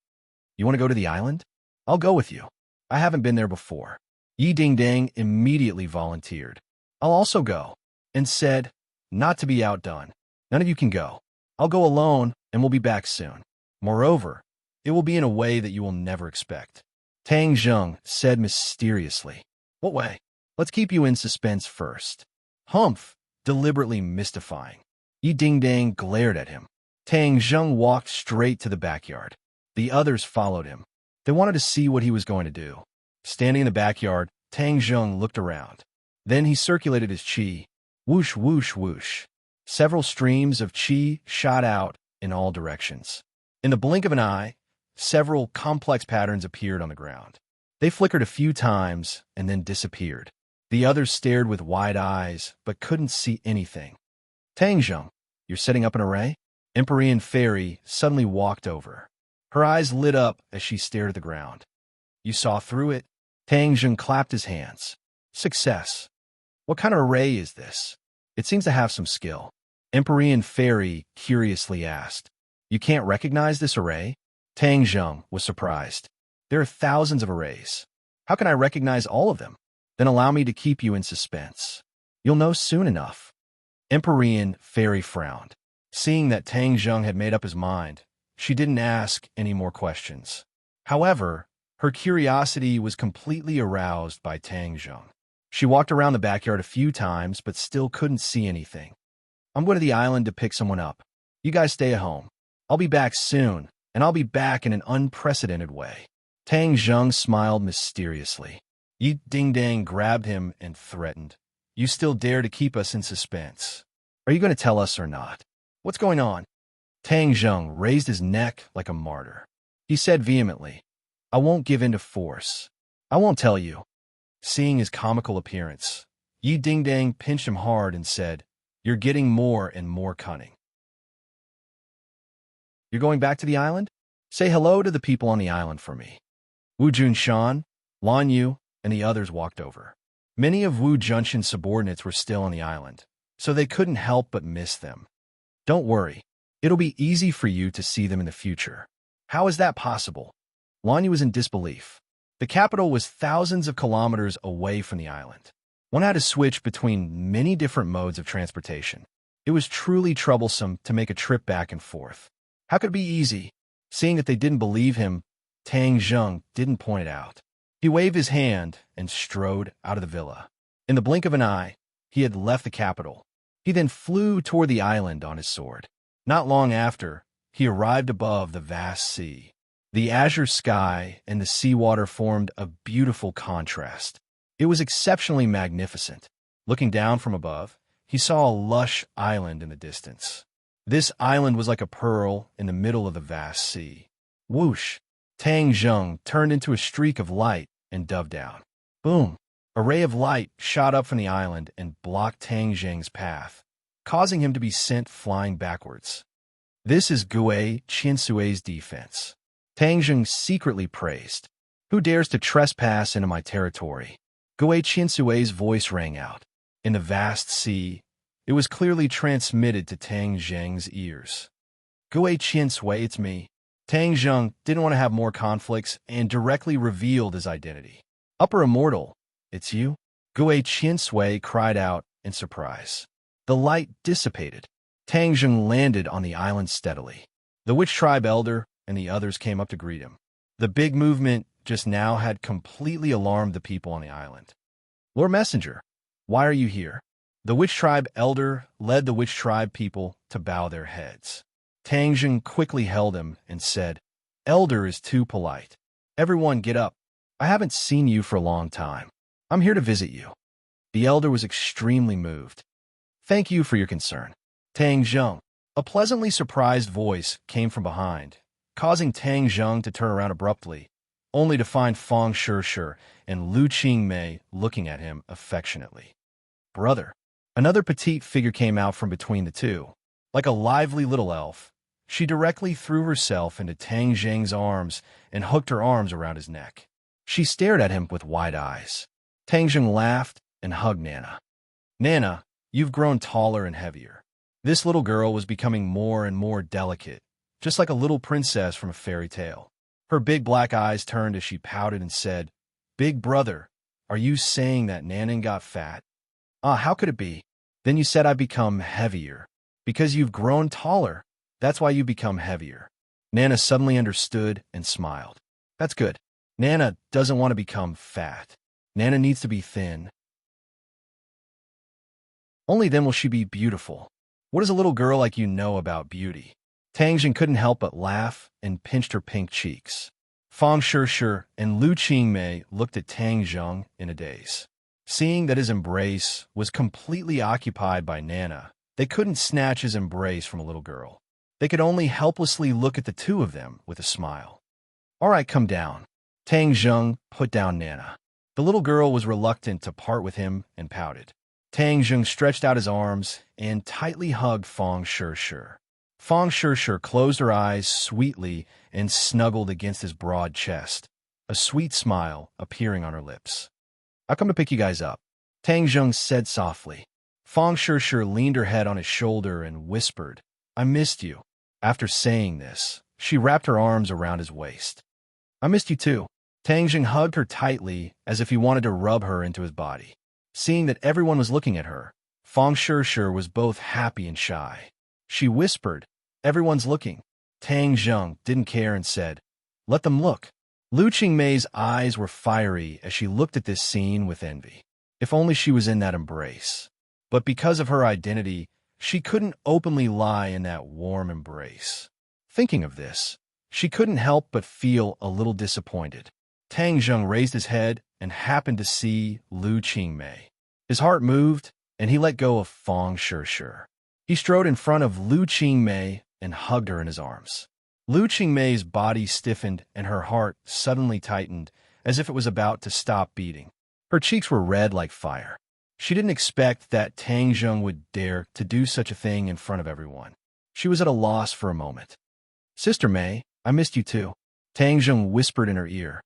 "You want to go to the island? I'll go with you. I haven't been there before." Yi Dingdang immediately volunteered. "I'll also go," and said, not to be outdone, "None of you can go. I'll go alone, and we'll be back soon. Moreover, it will be in a way that you will never expect." Tang Zheng said mysteriously, "What way?" "Let's keep you in suspense first." "Humph," deliberately mystifying. Yi Dingdang glared at him. Tang Zheng walked straight to the backyard. The others followed him. They wanted to see what he was going to do. Standing in the backyard, Tang Zheng looked around. Then he circulated his qi. Whoosh, whoosh, whoosh. Several streams of qi shot out in all directions. In the blink of an eye, several complex patterns appeared on the ground. They flickered a few times and then disappeared. The others stared with wide eyes, but couldn't see anything. "Tang Zheng, you're setting up an array?" Empyrean Fairy suddenly walked over. Her eyes lit up as she stared at the ground. "You saw through it?" Tang Zheng clapped his hands. "Success. What kind of array is this? It seems to have some skill." Empyrean Fairy curiously asked, "You can't recognize this array?" Tang Zheng was surprised. "There are thousands of arrays. How can I recognize all of them?" "Then allow me to keep you in suspense. You'll know soon enough." Empyrean Fairy frowned. Seeing that Tang Zheng had made up his mind, she didn't ask any more questions. However, her curiosity was completely aroused by Tang Zheng. She walked around the backyard a few times, but still couldn't see anything. "I'm going to the island to pick someone up. You guys stay at home. I'll be back soon, and I'll be back in an unprecedented way." Tang Zheng smiled mysteriously. Yi Dingdang grabbed him and threatened, "You still dare to keep us in suspense? Are you going to tell us or not? What's going on?" Tang Zheng raised his neck like a martyr. He said vehemently, "I won't give in to force. I won't tell you." Seeing his comical appearance, Yi Dingdang pinched him hard and said, "You're getting more and more cunning." You're going back to the island? Say hello to the people on the island for me. Wu Junshan, Lan Yu, and the others walked over. Many of Wu Junshan's subordinates were still on the island, so they couldn't help but miss them. Don't worry. It'll be easy for you to see them in the future. How is that possible? Lan Yu was in disbelief. The capital was thousands of kilometers away from the island. One had to switch between many different modes of transportation. It was truly troublesome to make a trip back and forth. How could it be easy? Seeing that they didn't believe him, Tang Zheng didn't point it out. He waved his hand and strode out of the villa. In the blink of an eye, he had left the capital. He then flew toward the island on his sword. Not long after, he arrived above the vast sea. The azure sky and the seawater formed a beautiful contrast. It was exceptionally magnificent. Looking down from above, he saw a lush island in the distance. This island was like a pearl in the middle of the vast sea. Whoosh! Tang Zheng turned into a streak of light and dove down. Boom! A ray of light shot up from the island and blocked Tang Zheng's path, causing him to be sent flying backwards. This is Gue Qinsui's defense. Tang Zheng secretly praised. Who dares to trespass into my territory? Gue Qinsui's voice rang out. In the vast sea, it was clearly transmitted to Tang Zheng's ears. Gue Qinsui, it's me. Tang Zheng didn't want to have more conflicts and directly revealed his identity. Upper Immortal, it's you? Gue Qinsui cried out in surprise. The light dissipated. Tang Zheng landed on the island steadily. The Witch Tribe Elder and the others came up to greet him. The big movement just now had completely alarmed the people on the island. Lord Messenger, why are you here? The Witch Tribe Elder led the Witch Tribe people to bow their heads. Tang Zheng quickly held him and said, Elder is too polite. Everyone get up. I haven't seen you for a long time. I'm here to visit you. The Elder was extremely moved. Thank you for your concern. Tang Zheng. A pleasantly surprised voice came from behind, causing Tang Zheng to turn around abruptly, only to find Fang Shishir and Lu Qingmei looking at him affectionately. Brother. Another petite figure came out from between the two. Like a lively little elf, she directly threw herself into Tang Zheng's arms and hooked her arms around his neck. She stared at him with wide eyes. Tang Zheng laughed and hugged Nana. Nana, you've grown taller and heavier. This little girl was becoming more and more delicate, just like a little princess from a fairy tale. Her big black eyes turned as she pouted and said, Big brother, are you saying that Nanan got fat? How could it be? Then you said I've become heavier. Because you've grown taller, that's why you become heavier. Nana suddenly understood and smiled. That's good. Nana doesn't want to become fat. Nana needs to be thin. Only then will she be beautiful. What does a little girl like you know about beauty? Tang Zheng couldn't help but laugh and pinched her pink cheeks. Fang Shishir and Lu Qingmei looked at Tang Zheng in a daze. Seeing that his embrace was completely occupied by Nana, they couldn't snatch his embrace from a little girl. They could only helplessly look at the two of them with a smile. All right, come down. Tang Zheng put down Nana. The little girl was reluctant to part with him and pouted. Tang Zheng stretched out his arms and tightly hugged Fang Shishir. Fang Shishir closed her eyes sweetly and snuggled against his broad chest, a sweet smile appearing on her lips. I'll come to pick you guys up, Tang Zheng said softly. Fang Shishir leaned her head on his shoulder and whispered, I missed you. After saying this, she wrapped her arms around his waist. I missed you too. Tang Zheng hugged her tightly as if he wanted to rub her into his body. Seeing that everyone was looking at her, Fang Shishir was both happy and shy. She whispered, Everyone's looking. Tang Zheng didn't care and said, Let them look. Lu Qingmei's eyes were fiery as she looked at this scene with envy. If only she was in that embrace. But because of her identity, she couldn't openly lie in that warm embrace. Thinking of this, she couldn't help but feel a little disappointed. Tang Zheng raised his head and happened to see Lu Qingmei. His heart moved, and he let go of Fang Shishir. He strode in front of Lu Qingmei and hugged her in his arms. Lu Qingmei's body stiffened and her heart suddenly tightened, as if it was about to stop beating. Her cheeks were red like fire. She didn't expect that Tang Zheng would dare to do such a thing in front of everyone. She was at a loss for a moment. Sister May, I missed you too, Tang Zheng whispered in her ear.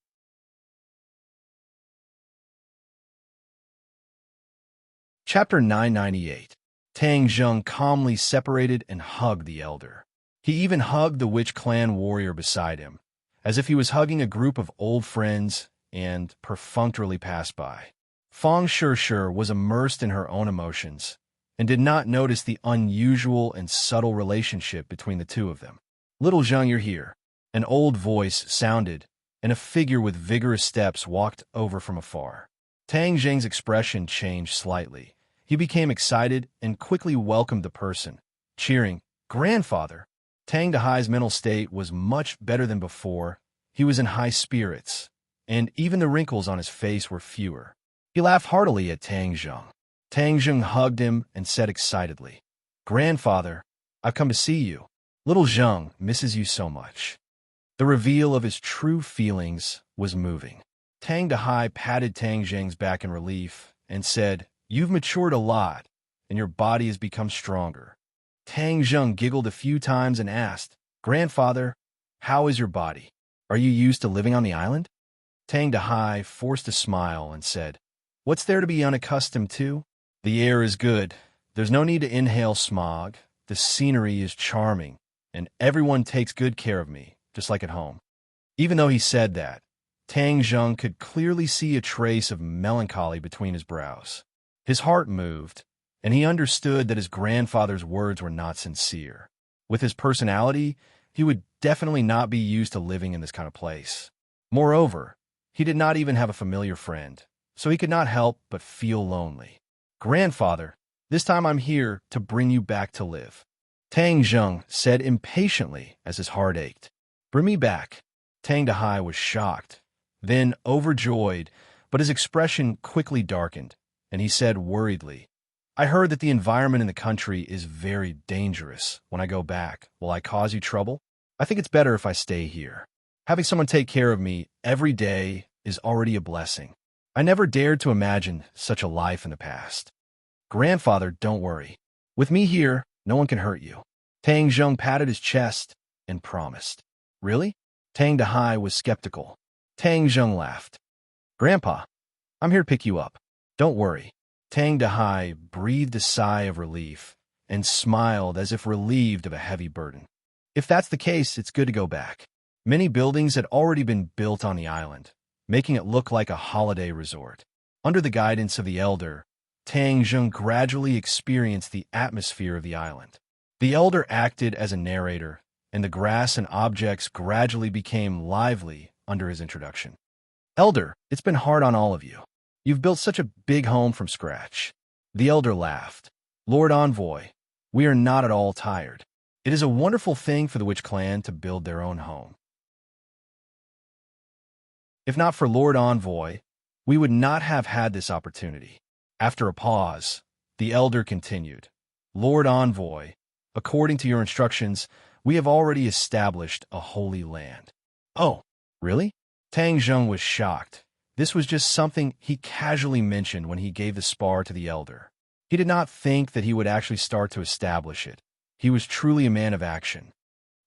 Chapter 998. Tang Zheng calmly separated and hugged the elder. He even hugged the witch clan warrior beside him, as if he was hugging a group of old friends, and perfunctorily passed by. Fang Shishir was immersed in her own emotions, and did not notice the unusual and subtle relationship between the two of them. Little Zheng, you're here. An old voice sounded, and a figure with vigorous steps walked over from afar. Tang Zheng's expression changed slightly. He became excited and quickly welcomed the person, cheering, "Grandfather!" Tang Dahai's mental state was much better than before. He was in high spirits, and even the wrinkles on his face were fewer. He laughed heartily at Tang Zheng. Tang Zheng hugged him and said excitedly, "Grandfather, I've come to see you. Little Zheng misses you so much." The reveal of his true feelings was moving. Tang Dahai patted Tang Zheng's back in relief and said, "You've matured a lot, and your body has become stronger." Tang Zheng giggled a few times and asked, "Grandfather, how is your body? Are you used to living on the island?" Tang Dahai forced a smile and said, "What's there to be unaccustomed to? The air is good. There's no need to inhale smog. The scenery is charming, and everyone takes good care of me, just like at home." Even though he said that, Tang Zheng could clearly see a trace of melancholy between his brows. His heart moved, and he understood that his grandfather's words were not sincere. With his personality, he would definitely not be used to living in this kind of place. Moreover, he did not even have a familiar friend, so he could not help but feel lonely. "Grandfather, this time I'm here to bring you back to live," Tang Zheng said impatiently as his heart ached. "Bring me back." Tang Dahai was shocked, then overjoyed, but his expression quickly darkened, and he said worriedly, "I heard that the environment in the country is very dangerous. When I go back, will I cause you trouble? I think it's better if I stay here. Having someone take care of me every day is already a blessing. I never dared to imagine such a life in the past." "Grandfather, don't worry. With me here, no one can hurt you." Tang Zheng patted his chest and promised. "Really?" Tang Dahai was skeptical. Tang Zheng laughed. "Grandpa, I'm here to pick you up. Don't worry." Tang Dahai breathed a sigh of relief and smiled as if relieved of a heavy burden. If that's the case, it's good to go back. Many buildings had already been built on the island, making it look like a holiday resort. Under the guidance of the elder, Tang Zheng gradually experienced the atmosphere of the island. The elder acted as a narrator, and the grass and objects gradually became lively under his introduction. "Elder, it's been hard on all of you. You've built such a big home from scratch." The elder laughed. "Lord Envoy, we are not at all tired. It is a wonderful thing for the witch clan to build their own home. If not for Lord Envoy, we would not have had this opportunity." After a pause, the elder continued, "Lord Envoy, according to your instructions, we have already established a holy land." "Oh, really?" Tang Zheng was shocked. This was just something he casually mentioned when he gave the spar to the elder. He did not think that he would actually start to establish it. He was truly a man of action.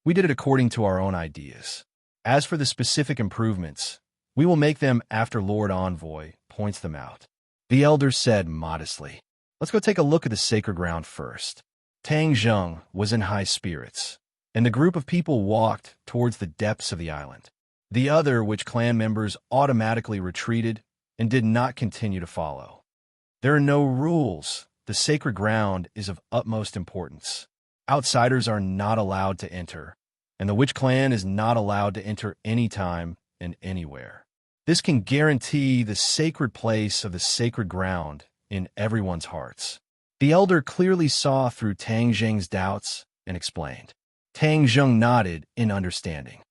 "We did it according to our own ideas. As for the specific improvements, we will make them after Lord Envoy points them out." The elder said modestly, "Let's go take a look at the sacred ground first." Tang Zheng was in high spirits, and the group of people walked towards the depths of the island. The other witch clan members automatically retreated and did not continue to follow. There are no rules. The sacred ground is of utmost importance. Outsiders are not allowed to enter, and the witch clan is not allowed to enter anytime and anywhere. This can guarantee the sacred place of the sacred ground in everyone's hearts. The elder clearly saw through Tang Zheng's doubts and explained. Tang Zheng nodded in understanding.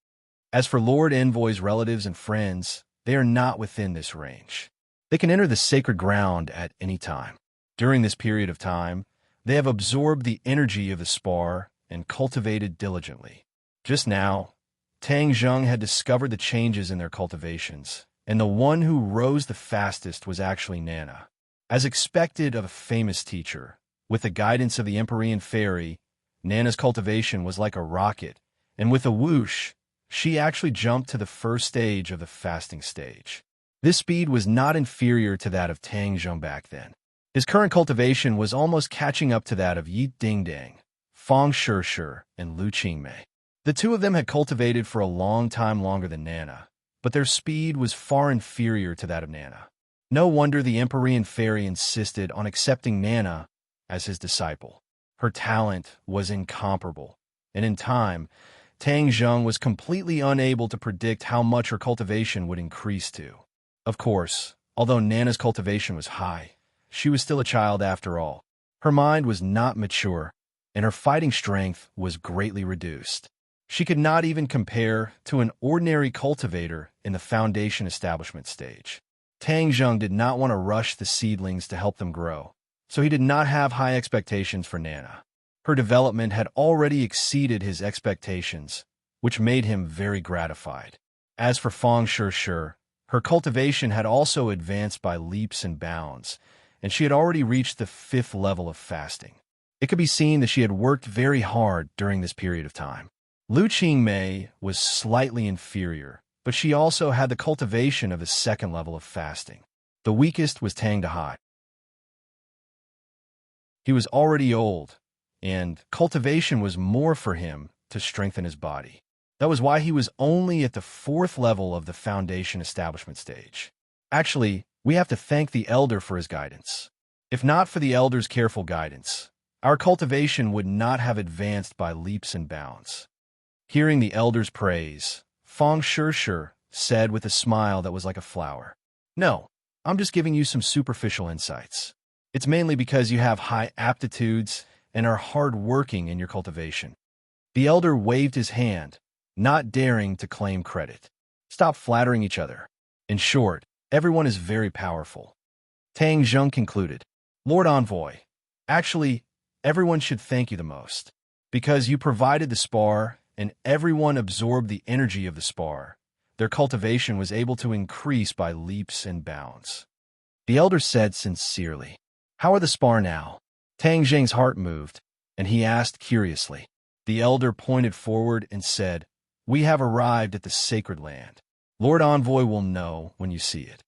As for Lord Envoy's relatives and friends, they are not within this range. They can enter the sacred ground at any time. During this period of time, they have absorbed the energy of the spar and cultivated diligently. Just now, Tang Zheng had discovered the changes in their cultivations, and the one who rose the fastest was actually Nana. As expected of a famous teacher, with the guidance of the Empyrean Fairy, Nana's cultivation was like a rocket and with a whoosh, she actually jumped to the first stage of the fasting stage. This speed was not inferior to that of Tang Zheng back then. His current cultivation was almost catching up to that of Yi Dingdang, Fang Shishir, and Lu Qingmei. The two of them had cultivated for a long time longer than Nana, but their speed was far inferior to that of Nana. No wonder the Empyrean Fairy insisted on accepting Nana as his disciple. Her talent was incomparable, and in time, Tang Zheng was completely unable to predict how much her cultivation would increase to. Of course, although Nana's cultivation was high, she was still a child after all. Her mind was not mature, and her fighting strength was greatly reduced. She could not even compare to an ordinary cultivator in the foundation establishment stage. Tang Zheng did not want to rush the seedlings to help them grow, so he did not have high expectations for Nana. Her development had already exceeded his expectations, which made him very gratified. As for Fang Shishir, her cultivation had also advanced by leaps and bounds, and she had already reached the 5th level of fasting. It could be seen that she had worked very hard during this period of time. Lu Qingmei was slightly inferior, but she also had the cultivation of the 2nd level of fasting. The weakest was Tang Dahai. He was already old, and cultivation was more for him to strengthen his body. That was why he was only at the 4th level of the foundation establishment stage. Actually, we have to thank the elder for his guidance. If not for the elder's careful guidance, our cultivation would not have advanced by leaps and bounds. Hearing the elder's praise, Fang Shishir said with a smile that was like a flower, "No, I'm just giving you some superficial insights. It's mainly because you have high aptitudes and are hard-working in your cultivation." The elder waved his hand, not daring to claim credit. Stop flattering each other. In short, everyone is very powerful. Tang Zheng concluded. Lord Envoy, actually, everyone should thank you the most. Because you provided the spar and everyone absorbed the energy of the spar, their cultivation was able to increase by leaps and bounds. The elder said sincerely, "How are the spar now?" Tang Zheng's heart moved, and he asked curiously. The elder pointed forward and said, "We have arrived at the sacred land. Lord Envoy will know when you see it."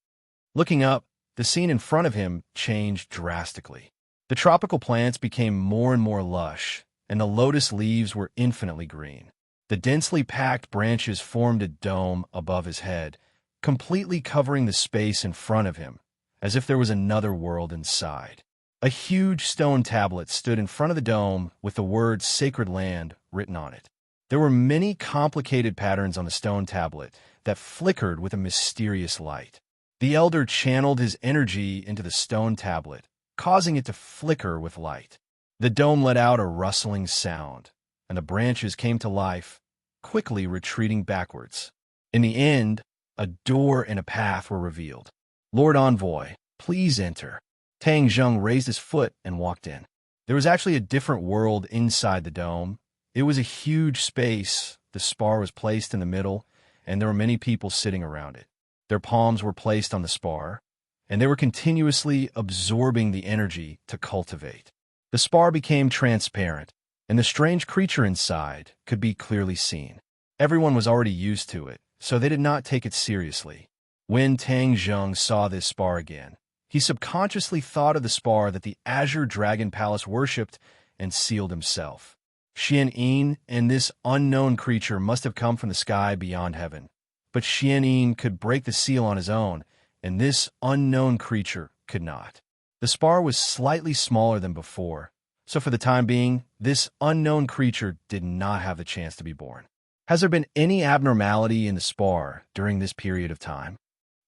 Looking up, the scene in front of him changed drastically. The tropical plants became more and more lush, and the lotus leaves were infinitely green. The densely packed branches formed a dome above his head, completely covering the space in front of him, as if there was another world inside. A huge stone tablet stood in front of the dome with the words "Sacred Land" written on it. There were many complicated patterns on the stone tablet that flickered with a mysterious light. The elder channeled his energy into the stone tablet, causing it to flicker with light. The dome let out a rustling sound, and the branches came to life, quickly retreating backwards. In the end, a door and a path were revealed. "Lord Envoy, please enter." Tang Zheng raised his foot and walked in. There was actually a different world inside the dome. It was a huge space. The spar was placed in the middle, and there were many people sitting around it. Their palms were placed on the spar, and they were continuously absorbing the energy to cultivate. The spar became transparent, and the strange creature inside could be clearly seen. Everyone was already used to it, so they did not take it seriously. When Tang Zheng saw this spar again, he subconsciously thought of the spar that the Azure Dragon Palace worshipped and sealed himself. Xian Yin and this unknown creature must have come from the sky beyond heaven. But Xian Yin could break the seal on his own, and this unknown creature could not. The spar was slightly smaller than before, so for the time being, this unknown creature did not have the chance to be born. Has there been any abnormality in the spar during this period of time?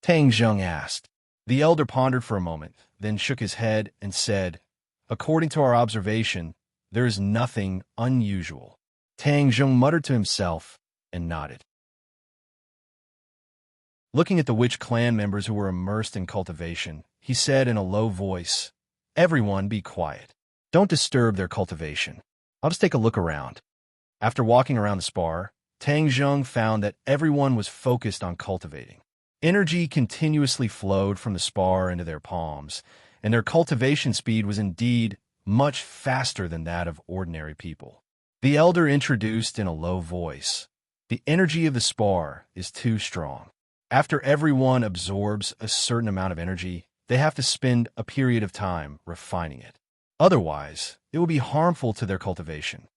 Tang Zheng asked. The elder pondered for a moment, then shook his head and said, "According to our observation, there is nothing unusual." Tang Zheng muttered to himself and nodded. Looking at the witch clan members who were immersed in cultivation, he said in a low voice, "Everyone be quiet. Don't disturb their cultivation. I'll just take a look around." After walking around the spar, Tang Zheng found that everyone was focused on cultivating. Energy continuously flowed from the spar into their palms, and their cultivation speed was indeed much faster than that of ordinary people. The elder introduced in a low voice. The energy of the spar is too strong. After everyone absorbs a certain amount of energy, they have to spend a period of time refining it. Otherwise, it will be harmful to their cultivation.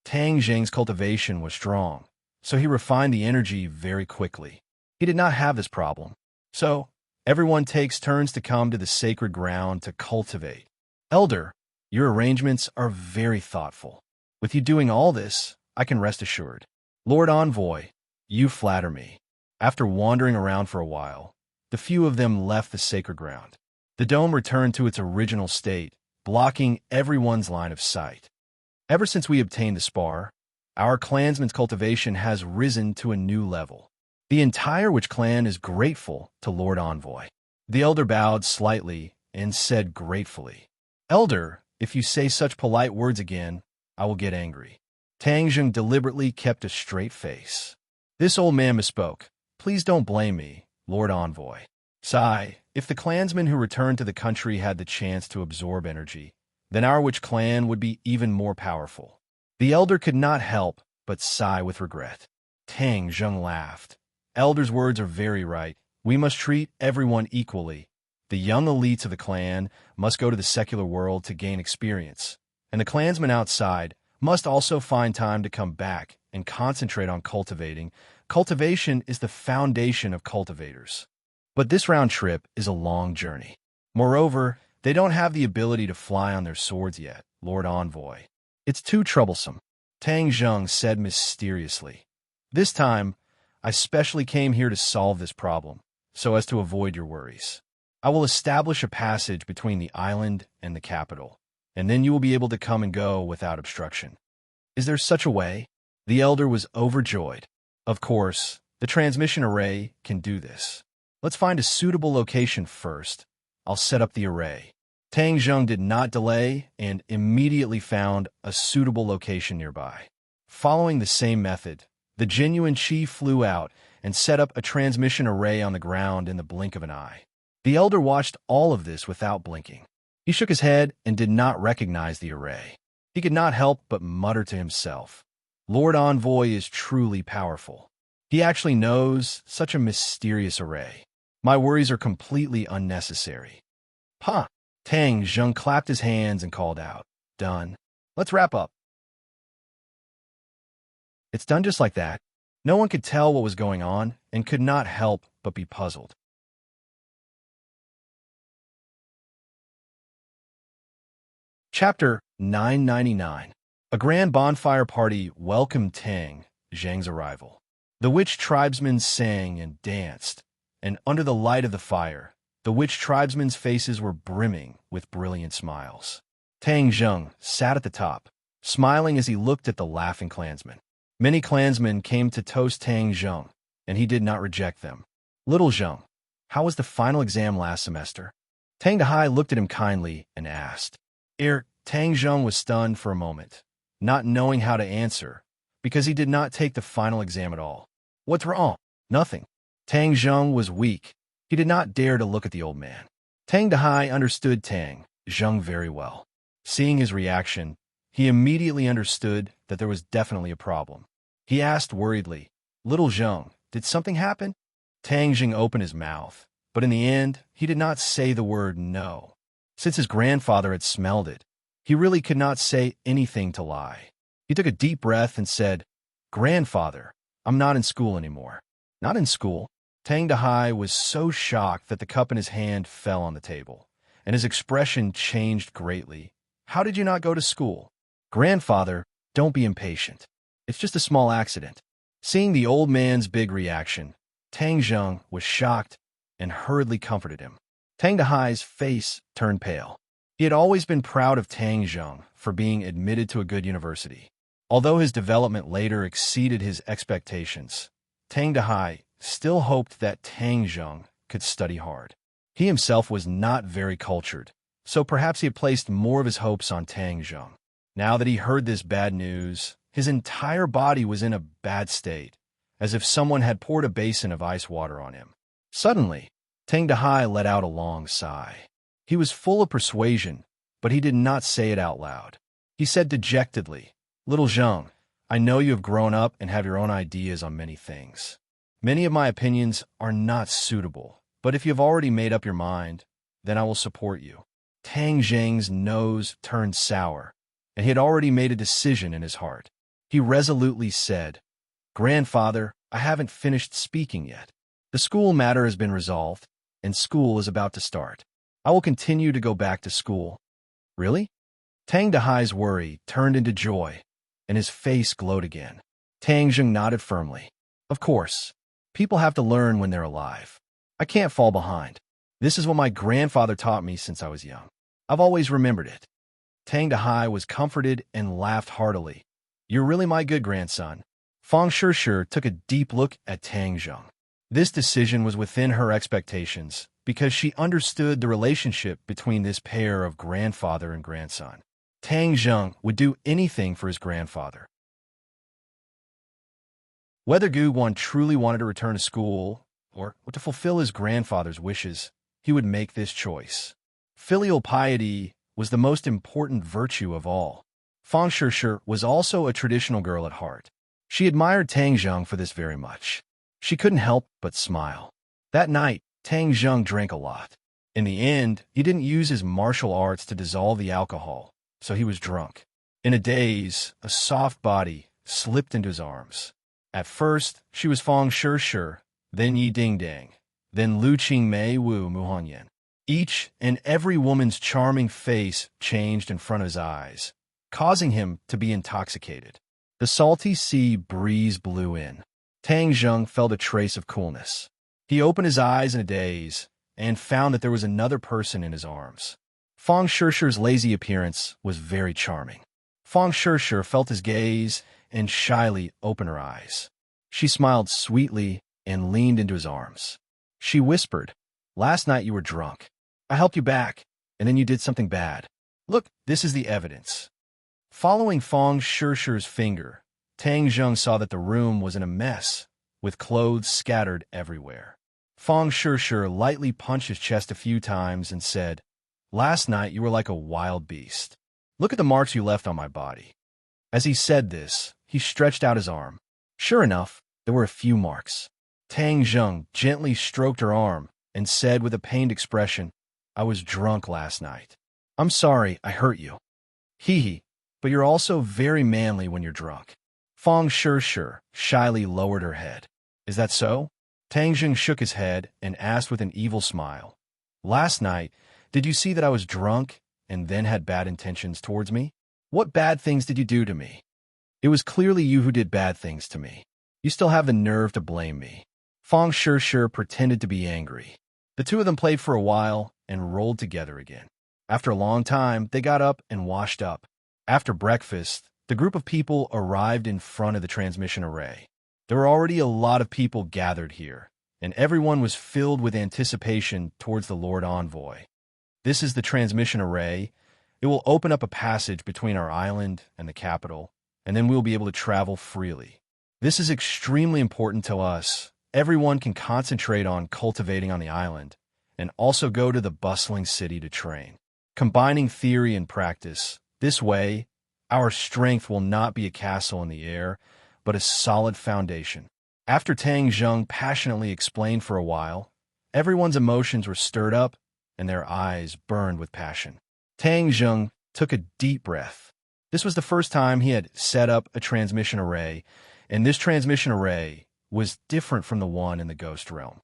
Tang Zheng's cultivation was strong, so he refined the energy very quickly. He did not have this problem. So, everyone takes turns to come to the sacred ground to cultivate. Elder, your arrangements are very thoughtful. With you doing all this, I can rest assured. Lord Envoy, you flatter me. After wandering around for a while, the few of them left the sacred ground. The dome returned to its original state, blocking everyone's line of sight. Ever since we obtained the spar, our clansman's cultivation has risen to a new level. The entire Witch clan is grateful to Lord Envoy. The elder bowed slightly and said gratefully, Elder, if you say such polite words again, I will get angry. Tang Zheng deliberately kept a straight face. This old man misspoke. Please don't blame me, Lord Envoy. Sigh, if the clansmen who returned to the country had the chance to absorb energy, then our Witch clan would be even more powerful. The elder could not help but sigh with regret. Tang Zheng laughed. Elder's words are very right. We must treat everyone equally. The young elites of the clan must go to the secular world to gain experience, and the clansmen outside must also find time to come back and concentrate on cultivating. Cultivation is the foundation of cultivators. But this round trip is a long journey. Moreover, they don't have the ability to fly on their swords yet, Lord Envoy. It's too troublesome, Tang Zheng said mysteriously. This time, I specially came here to solve this problem, so as to avoid your worries. I will establish a passage between the island and the capital, and then you will be able to come and go without obstruction. Is there such a way? The elder was overjoyed. Of course, the transmission array can do this. Let's find a suitable location first. I'll set up the array. Tang Zheng did not delay and immediately found a suitable location nearby. Following the same method, the genuine Qi flew out and set up a transmission array on the ground in the blink of an eye. The elder watched all of this without blinking. He shook his head and did not recognize the array. He could not help but mutter to himself, Lord Envoy is truly powerful. He actually knows such a mysterious array. My worries are completely unnecessary. Ha! Tang Zheng clapped his hands and called out, Done. Let's wrap up. It's done just like that. No one could tell what was going on and could not help but be puzzled. Chapter 999. A grand bonfire party welcomed Tang Zheng's arrival. The witch tribesmen sang and danced, and under the light of the fire, the witch tribesmen's faces were brimming with brilliant smiles. Tang Zheng sat at the top, smiling as he looked at the laughing clansmen. Many clansmen came to toast Tang Zheng, and he did not reject them. Little Zheng, how was the final exam last semester? Tang Dahai looked at him kindly and asked. Tang Zheng was stunned for a moment, not knowing how to answer, because he did not take the final exam at all. What's wrong? Nothing. Tang Zheng was weak. He did not dare to look at the old man. Tang Dahai understood Tang Zheng very well. Seeing his reaction, he immediately understood that there was definitely a problem. He asked worriedly, Little Zheng, did something happen? Tang Zheng opened his mouth, but in the end, he did not say the word no. Since his grandfather had smelled it, he really could not say anything to lie. He took a deep breath and said, Grandfather, I'm not in school anymore. Not in school? Tang Dahai was so shocked that the cup in his hand fell on the table, and his expression changed greatly. How did you not go to school? Grandfather, don't be impatient. It's just a small accident. Seeing the old man's big reaction, Tang Zheng was shocked and hurriedly comforted him. Tang Dahai's face turned pale. He had always been proud of Tang Zheng for being admitted to a good university. Although his development later exceeded his expectations, Tang Dahai still hoped that Tang Zheng could study hard. He himself was not very cultured, so perhaps he had placed more of his hopes on Tang Zheng. Now that he heard this bad news, his entire body was in a bad state, as if someone had poured a basin of ice water on him. Suddenly, Tang Dahai let out a long sigh. He was full of persuasion, but he did not say it out loud. He said dejectedly, Little Zheng, I know you have grown up and have your own ideas on many things. Many of my opinions are not suitable, but if you have already made up your mind, then I will support you. Tang Zheng's nose turned sour, and he had already made a decision in his heart. He resolutely said, "Grandfather, I haven't finished speaking yet. The school matter has been resolved, and school is about to start. I will continue to go back to school." Really? Tang Dahai's worry turned into joy, and his face glowed again. Tang Zheng nodded firmly. Of course. People have to learn when they're alive. I can't fall behind. This is what my grandfather taught me since I was young. I've always remembered it. Tang Dahai was comforted and laughed heartily. You're really my good grandson. Fang Shishir took a deep look at Tang Zheng. This decision was within her expectations because she understood the relationship between this pair of grandfather and grandson. Tang Zheng would do anything for his grandfather. Whether Gu Guan truly wanted to return to school or to fulfill his grandfather's wishes, he would make this choice. Filial piety was the most important virtue of all. Fang Shishir was also a traditional girl at heart. She admired Tang Zheng for this very much. She couldn't help but smile. That night, Tang Zheng drank a lot. In the end, he didn't use his martial arts to dissolve the alcohol, so he was drunk. In a daze, a soft body slipped into his arms. At first, she was Fang Shishir, then Yi Dingdang, then Lu Qingmei Wu Muhanyan. Each and every woman's charming face changed in front of his eyes, causing him to be intoxicated. The salty sea breeze blew in. Tang Zheng felt a trace of coolness. He opened his eyes in a daze and found that there was another person in his arms. Fang Shishir's lazy appearance was very charming. Fang Shishir felt his gaze and shyly opened her eyes. She smiled sweetly and leaned into his arms. She whispered, "Last night you were drunk. I helped you back, and then you did something bad. Look, this is the evidence." Following Fang Shishir's finger, Tang Zheng saw that the room was in a mess, with clothes scattered everywhere. Fang Shishir lightly punched his chest a few times and said, "Last night you were like a wild beast. Look at the marks you left on my body." As he said this, he stretched out his arm. Sure enough, there were a few marks. Tang Zheng gently stroked her arm and said with a pained expression, "I was drunk last night. I'm sorry I hurt you." Hee, but you're also very manly when you're drunk." Fang Shishir shyly lowered her head. "Is that so?" Tang Zheng shook his head and asked with an evil smile, "Last night, did you see that I was drunk and then had bad intentions towards me? What bad things did you do to me?" "It was clearly you who did bad things to me. You still have the nerve to blame me." Fang Shishir pretended to be angry. The two of them played for a while and rolled together again. After a long time, they got up and washed up. After breakfast, the group of people arrived in front of the transmission array. There were already a lot of people gathered here, and everyone was filled with anticipation towards the Lord Envoy. This is the transmission array. It will open up a passage between our island and the capital, and then we'll be able to travel freely. This is extremely important to us. Everyone can concentrate on cultivating on the island, and also go to the bustling city to train. Combining theory and practice, this way, our strength will not be a castle in the air, but a solid foundation. After Tang Zheng passionately explained for a while, everyone's emotions were stirred up, and their eyes burned with passion. Tang Zheng took a deep breath. This was the first time he had set up a transmission array, and this transmission array was different from the one in the Ghost Realm.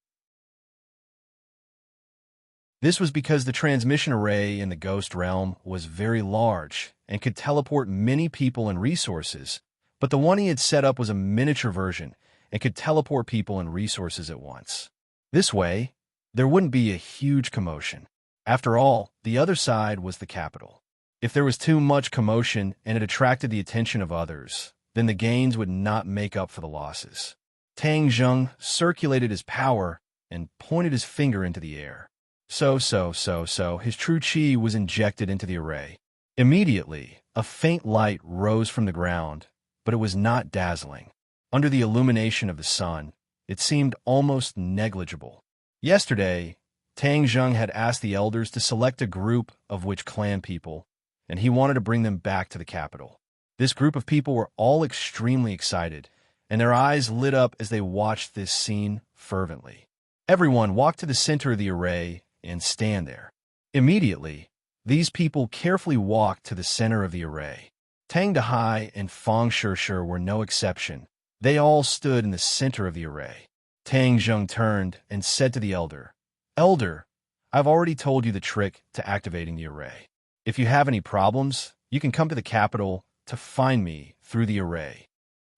This was because the transmission array in the Ghost Realm was very large and could teleport many people and resources, but the one he had set up was a miniature version and could teleport people and resources at once. This way, there wouldn't be a huge commotion. After all, the other side was the capital. If there was too much commotion and it attracted the attention of others, then the gains would not make up for the losses. Tang Zheng circulated his power and pointed his finger into the air. His true chi was injected into the array. Immediately, a faint light rose from the ground, but it was not dazzling. Under the illumination of the sun, it seemed almost negligible. Yesterday, Tang Zheng had asked the elders to select a group of which clan people, and he wanted to bring them back to the capital. This group of people were all extremely excited, and their eyes lit up as they watched this scene fervently. Everyone walked to the center of the array and stand there. Immediately, these people carefully walked to the center of the array. Tang Dahai and Fang Shishir were no exception. They all stood in the center of the array. Tang Zheng turned and said to the elder, "Elder, I've already told you the trick to activating the array. If you have any problems, you can come to the capital to find me through the array."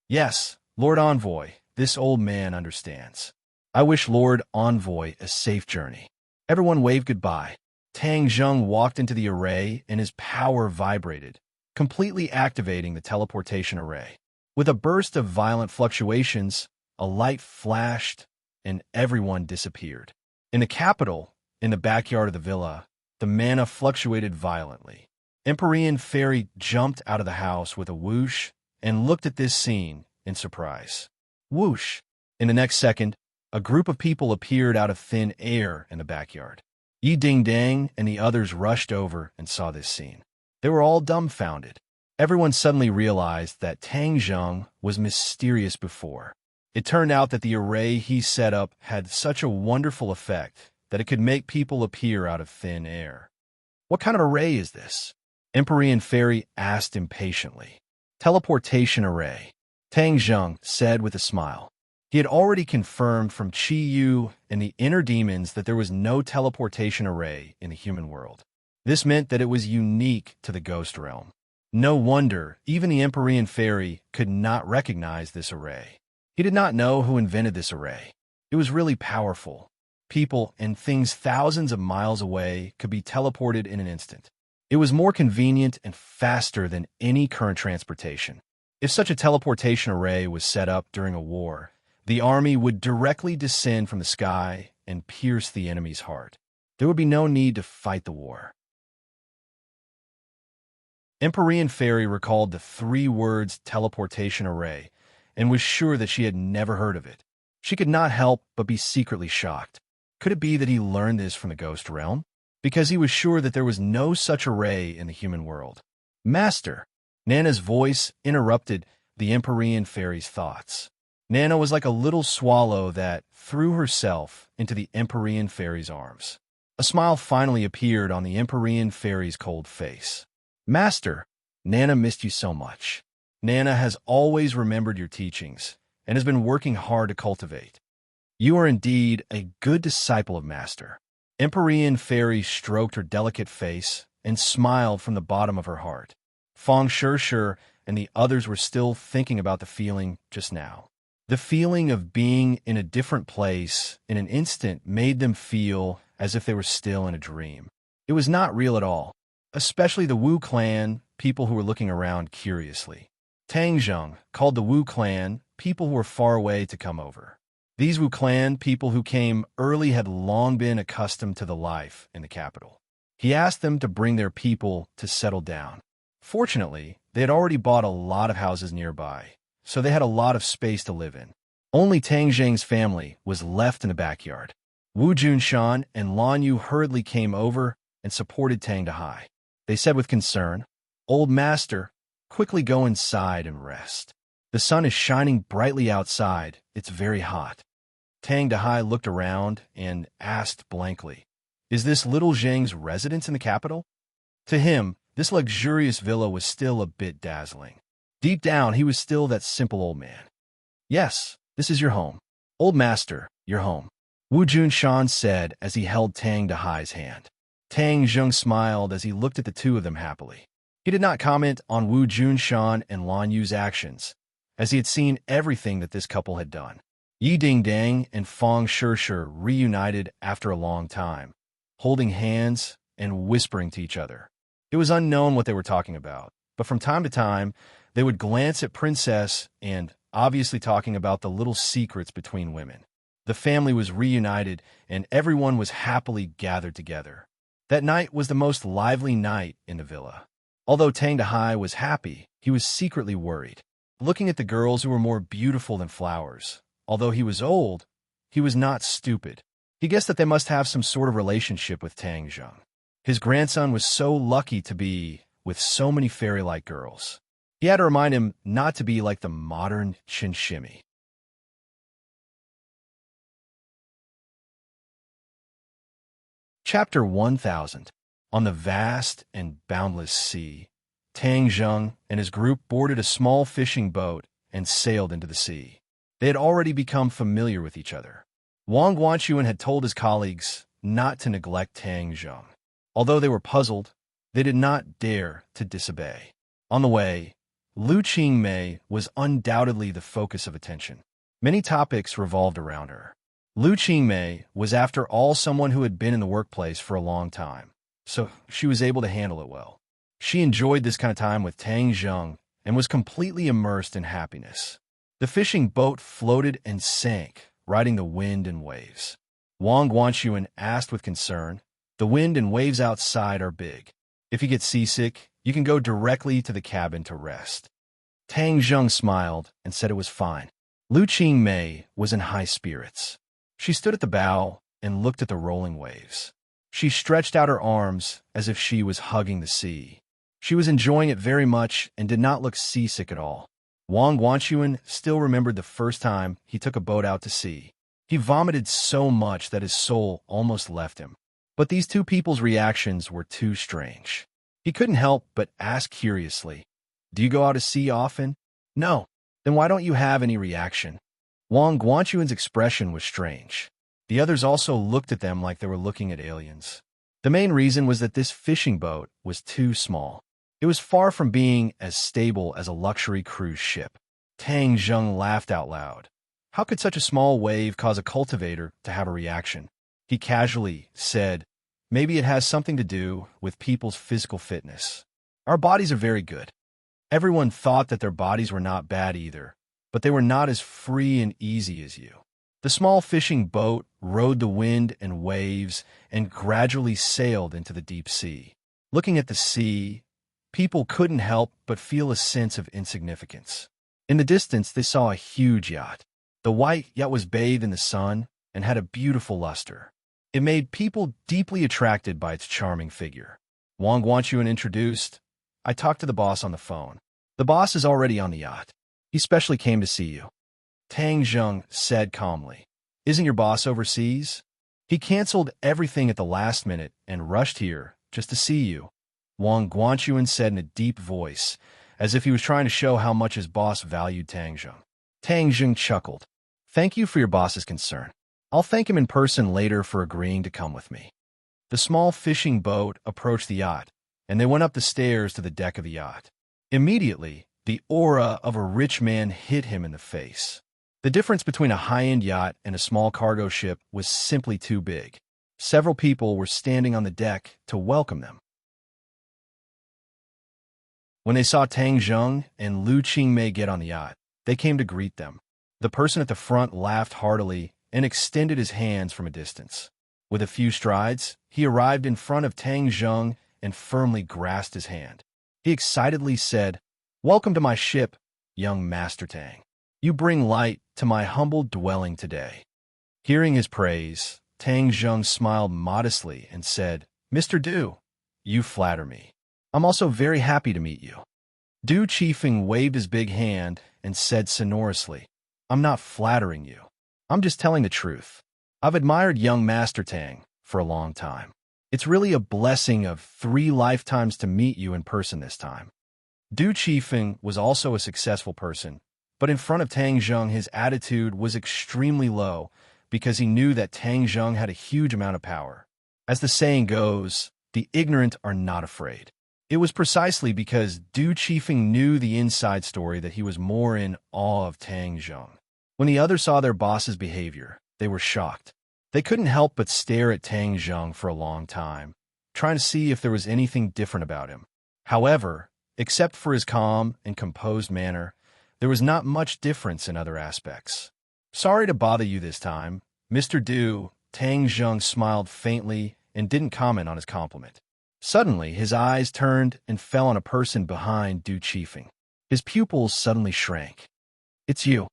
"Yes, Lord Envoy, this old man understands. I wish Lord Envoy a safe journey." Everyone waved goodbye. Tang Zheng walked into the array and his power vibrated, completely activating the teleportation array. With a burst of violent fluctuations, a light flashed and everyone disappeared. In the capital, in the backyard of the villa, the mana fluctuated violently. Empyrean Fairy jumped out of the house with a whoosh and looked at this scene in surprise. Whoosh! In the next second, a group of people appeared out of thin air in the backyard. Yi Ding Dang and the others rushed over and saw this scene. They were all dumbfounded. Everyone suddenly realized that Tang Zheng was mysterious before. It turned out that the array he set up had such a wonderful effect that it could make people appear out of thin air. "What kind of array is this?" Empyrean Fairy asked impatiently. "Teleportation array," Tang Zheng said with a smile. He had already confirmed from Qi Yu and the inner demons that there was no teleportation array in the human world. This meant that it was unique to the ghost realm. No wonder even the Empyrean Fairy could not recognize this array. He did not know who invented this array. It was really powerful. People and things thousands of miles away could be teleported in an instant. It was more convenient and faster than any current transportation. If such a teleportation array was set up during a war, the army would directly descend from the sky and pierce the enemy's heart. There would be no need to fight the war. Empyrean Fairy recalled the 3 words teleportation array and was sure that she had never heard of it. She could not help but be secretly shocked. Could it be that he learned this from the ghost realm? Because he was sure that there was no such array in the human world. "Master!" Nana's voice interrupted the Empyrean Fairy's thoughts. Nana was like a little swallow that threw herself into the Empyrean Fairy's arms. A smile finally appeared on the Empyrean Fairy's cold face. "Master, Nana missed you so much. Nana has always remembered your teachings and has been working hard to cultivate. You are indeed a good disciple of Master." Empyrean Fairy stroked her delicate face and smiled from the bottom of her heart. Fang Shishir and the others were still thinking about the feeling just now. The feeling of being in a different place in an instant made them feel as if they were still in a dream. It was not real at all, especially the Wu clan people who were looking around curiously. Tang Zheng called the Wu clan people who were far away to come over. These Wu clan people who came early had long been accustomed to the life in the capital. He asked them to bring their people to settle down. Fortunately, they had already bought a lot of houses nearby, so they had a lot of space to live in. Only Tang Zheng's family was left in the backyard. Wu Junshan and Lan Yu hurriedly came over and supported Tang Dahai. They said with concern, "Old Master, quickly go inside and rest. The sun is shining brightly outside. It's very hot." Tang Dahai looked around and asked blankly, "Is this little Zheng's residence in the capital?" To him, this luxurious villa was still a bit dazzling. Deep down, he was still that simple old man. "Yes, this is your home. Old Master, your home," Wu Junshan said as he held Tang Dahai's hand. Tang Zheng smiled as he looked at the two of them happily. He did not comment on Wu Junshan and Lan Yu's actions, as he had seen everything that this couple had done. Yi Ding Dang and Fang Shishir reunited after a long time, holding hands and whispering to each other. It was unknown what they were talking about, but from time to time, they would glance at Princess and, obviously talking about the little secrets between women. The family was reunited, and everyone was happily gathered together. That night was the most lively night in the villa. Although Tang Dahai was happy, he was secretly worried. Looking at the girls who were more beautiful than flowers, although he was old, he was not stupid. He guessed that they must have some sort of relationship with Tang Zheng. His grandson was so lucky to be with so many fairy-like girls. He had to remind him not to be like the modern chinchimmy. Chapter 1000. On the vast and boundless sea, Tang Zheng and his group boarded a small fishing boat and sailed into the sea. They had already become familiar with each other. Wang Guanchuan had told his colleagues not to neglect Tang Zheng. Although they were puzzled, they did not dare to disobey. On the way, Lu Qingmei was undoubtedly the focus of attention. Many topics revolved around her. Lu Qingmei was, after all, someone who had been in the workplace for a long time, so she was able to handle it well. She enjoyed this kind of time with Tang Zheng and was completely immersed in happiness. The fishing boat floated and sank, riding the wind and waves. Wang Guanchuan asked with concern, "The wind and waves outside are big. If you get seasick, you can go directly to the cabin to rest." Tang Zheng smiled and said it was fine. Lu Qingmei was in high spirits. She stood at the bow and looked at the rolling waves. She stretched out her arms as if she was hugging the sea. She was enjoying it very much and did not look seasick at all. Wang Guanchuan still remembered the first time he took a boat out to sea. He vomited so much that his soul almost left him. But these two people's reactions were too strange. He couldn't help but ask curiously, "Do you go out to sea often?" "No." "Then why don't you have any reaction?" Wang Guanchuan's expression was strange. The others also looked at them like they were looking at aliens. The main reason was that this fishing boat was too small. It was far from being as stable as a luxury cruise ship. Tang Zheng laughed out loud. How could such a small wave cause a cultivator to have a reaction? He casually said, "Maybe it has something to do with people's physical fitness. Our bodies are very good." Everyone thought that their bodies were not bad either, but they were not as free and easy as you. The small fishing boat rode the wind and waves and gradually sailed into the deep sea. Looking at the sea, people couldn't help but feel a sense of insignificance. In the distance, they saw a huge yacht. The white yacht was bathed in the sun and had a beautiful luster. It made people deeply attracted by its charming figure. Wang Guanchuan introduced, "I talked to the boss on the phone. The boss is already on the yacht. He specially came to see you." Tang Zheng said calmly, "Isn't your boss overseas? He canceled everything at the last minute and rushed here just to see you," Wang Guanchuan said in a deep voice, as if he was trying to show how much his boss valued Tang Zheng. Tang Zheng chuckled. "Thank you for your boss's concern. I'll thank him in person later for agreeing to come with me." The small fishing boat approached the yacht, and they went up the stairs to the deck of the yacht. Immediately, the aura of a rich man hit him in the face. The difference between a high-end yacht and a small cargo ship was simply too big. Several people were standing on the deck to welcome them. When they saw Tang Zheng and Lu Qingmei get on the yacht, they came to greet them. The person at the front laughed heartily and extended his hands from a distance. With a few strides, he arrived in front of Tang Zheng and firmly grasped his hand. He excitedly said, "Welcome to my ship, young Master Tang. You bring light to my humble dwelling today." Hearing his praise, Tang Zheng smiled modestly and said, "Mr. Du, you flatter me. I'm also very happy to meet you." Du Qifeng waved his big hand and said sonorously, "I'm not flattering you. I'm just telling the truth. I've admired young Master Tang for a long time. It's really a blessing of 3 lifetimes to meet you in person this time." Du Qifeng was also a successful person, but in front of Tang Zheng his attitude was extremely low because he knew that Tang Zheng had a huge amount of power. As the saying goes, the ignorant are not afraid. It was precisely because Du Qifeng knew the inside story that he was more in awe of Tang Zheng. When the others saw their boss's behavior, they were shocked. They couldn't help but stare at Tang Zheng for a long time, trying to see if there was anything different about him. However, except for his calm and composed manner, there was not much difference in other aspects. "Sorry to bother you this time, Mr. Du." Tang Zheng smiled faintly and didn't comment on his compliment. Suddenly, his eyes turned and fell on a person behind Du Qifeng. His pupils suddenly shrank. "It's you."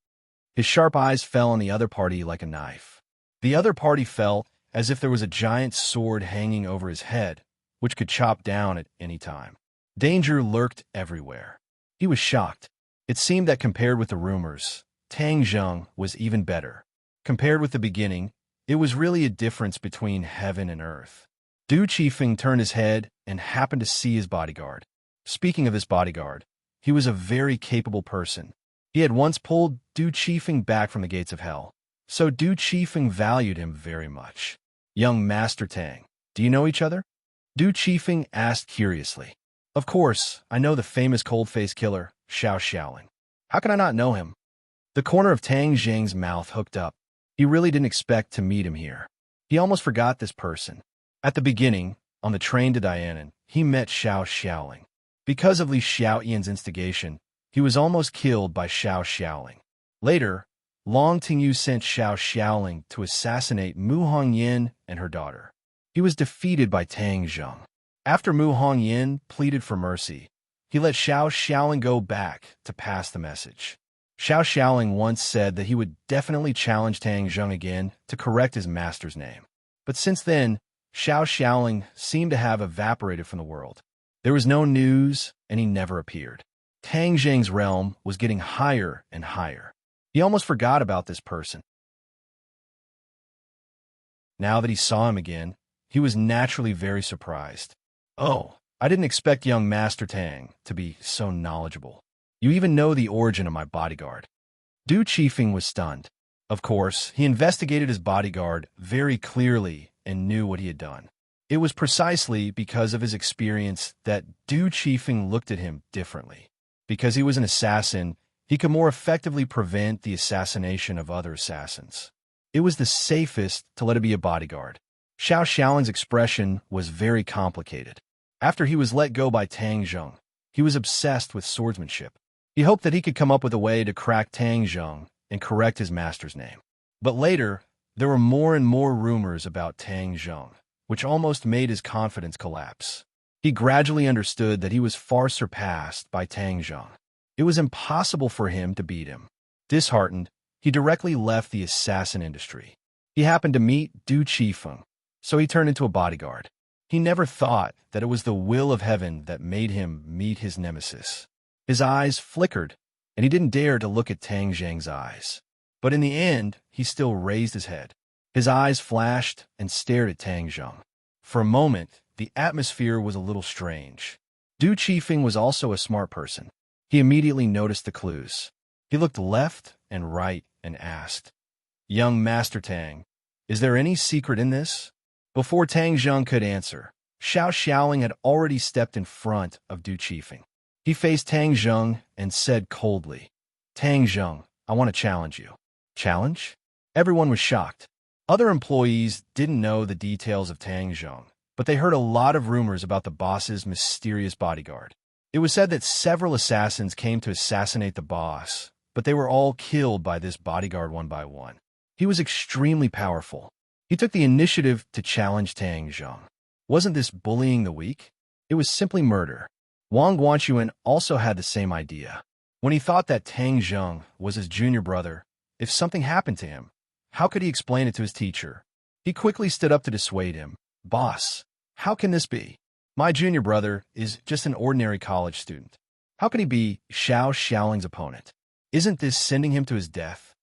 His sharp eyes fell on the other party like a knife. The other party felt as if there was a giant sword hanging over his head, which could chop down at any time. Danger lurked everywhere. He was shocked. It seemed that compared with the rumors, Tang Zheng was even better. Compared with the beginning, it was really a difference between heaven and earth. Du Qifeng turned his head and happened to see his bodyguard. Speaking of his bodyguard, he was a very capable person. He had once pulled Du Qifeng back from the gates of hell, so Du Qifeng valued him very much. Young Master Tang, do you know each other? Du Qifeng asked curiously. Of course, I know the famous cold-faced killer, Xiao Xiaoling. How can I not know him? The corner of Tang Zheng's mouth hooked up. He really didn't expect to meet him here. He almost forgot this person. At the beginning, on the train to Dianan, he met Xiao Xiaoling. Because of Li Xiaoyan's instigation, he was almost killed by Xiao Xiaoling. Later, Long Tingyu sent Xiao Xiaoling to assassinate Mu Hongyan and her daughter. He was defeated by Tang Zheng. After Mu Hongyan pleaded for mercy, he let Xiao Xiaoling go back to pass the message. Xiao Xiaoling once said that he would definitely challenge Tang Zheng again to correct his master's name. But since then, Xiao Xiaoling seemed to have evaporated from the world. There was no news, and he never appeared. Tang Zheng's realm was getting higher and higher. He almost forgot about this person. Now that he saw him again, he was naturally very surprised. Oh, I didn't expect young Master Tang to be so knowledgeable. You even know the origin of my bodyguard. Du Qifeng was stunned. Of course, he investigated his bodyguard very clearly and knew what he had done. It was precisely because of his experience that Du Qifeng looked at him differently. Because he was an assassin, he could more effectively prevent the assassination of other assassins. It was the safest to let it be a bodyguard. Xiao Xiaoling's expression was very complicated. After he was let go by Tang Zheng, he was obsessed with swordsmanship. He hoped that he could come up with a way to crack Tang Zheng and correct his master's name. But later, there were more and more rumors about Tang Zheng, which almost made his confidence collapse. He gradually understood that he was far surpassed by Tang Zheng. It was impossible for him to beat him. Disheartened, he directly left the assassin industry. He happened to meet Du Qifeng, so he turned into a bodyguard. He never thought that it was the will of heaven that made him meet his nemesis. His eyes flickered, and he didn't dare to look at Tang Zheng's eyes. But in the end, he still raised his head. His eyes flashed and stared at Tang Zheng. For a moment, the atmosphere was a little strange. Du Qifeng was also a smart person. He immediately noticed the clues. He looked left and right and asked, "Young Master Tang, is there any secret in this?" Before Tang Zheng could answer, Xiao Xiaoling had already stepped in front of Du Qifeng. He faced Tang Zheng and said coldly, "Tang Zheng, I want to challenge you." Challenge? Everyone was shocked. Other employees didn't know the details of Tang Zheng, but they heard a lot of rumors about the boss's mysterious bodyguard. It was said that several assassins came to assassinate the boss, but they were all killed by this bodyguard one by one. He was extremely powerful. He took the initiative to challenge Tang Zheng. Wasn't this bullying the weak? It was simply murder. Wang Guanchuan also had the same idea. When he thought that Tang Zheng was his junior brother, if something happened to him, how could he explain it to his teacher? He quickly stood up to dissuade him. "Boss, how can this be? My junior brother is just an ordinary college student. How can he be Xiao Xiaoling's opponent? Isn't this sending him to his death?"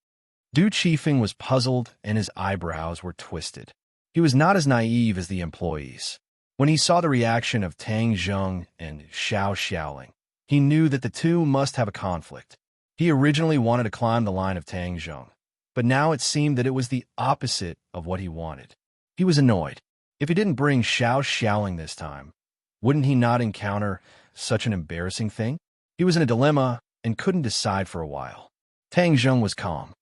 Du Qifeng was puzzled and his eyebrows were twisted. He was not as naive as the employees. When he saw the reaction of Tang Zheng and Xiao Xiaoling, he knew that the two must have a conflict. He originally wanted to climb the line of Tang Zheng, but now it seemed that it was the opposite of what he wanted. He was annoyed. If he didn't bring Xiao Xiaoling this time, wouldn't he not encounter such an embarrassing thing? He was in a dilemma and couldn't decide for a while. Tang Zheng was calm.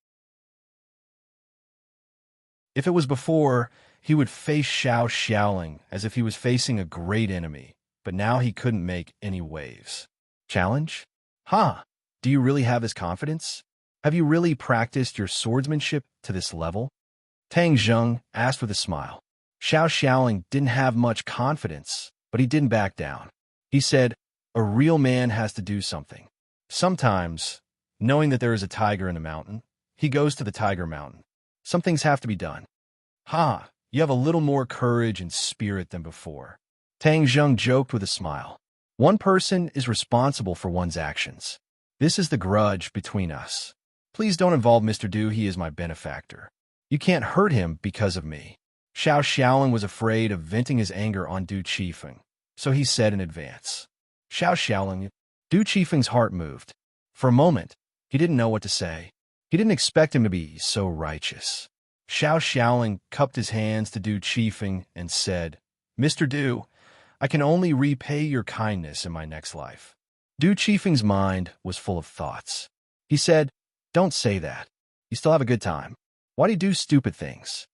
If it was before, he would face Xiao Xiaoling as if he was facing a great enemy, but now he couldn't make any waves. Challenge? Huh, do you really have this confidence? Have you really practiced your swordsmanship to this level? Tang Zheng asked with a smile. Xiao Xiaoling didn't have much confidence, but he didn't back down. He said, "A real man has to do something. Sometimes, knowing that there is a tiger in the mountain, he goes to the tiger mountain. Some things have to be done." "Ha, you have a little more courage and spirit than before." Tang Zheng joked with a smile. One person is responsible for one's actions. This is the grudge between us. Please don't involve Mr. Du, he is my benefactor. You can't hurt him because of me. Xiao Xiaolin was afraid of venting his anger on Du Qifeng, so he said in advance. Xiao Xiaolin, Du Qifeng's heart moved. For a moment, he didn't know what to say. He didn't expect him to be so righteous. Xiao Xiaolin cupped his hands to Du Qifeng and said, Mr. Du, I can only repay your kindness in my next life. Du Qifeng's mind was full of thoughts. He said, Don't say that. You still have a good time. Why do you do stupid things?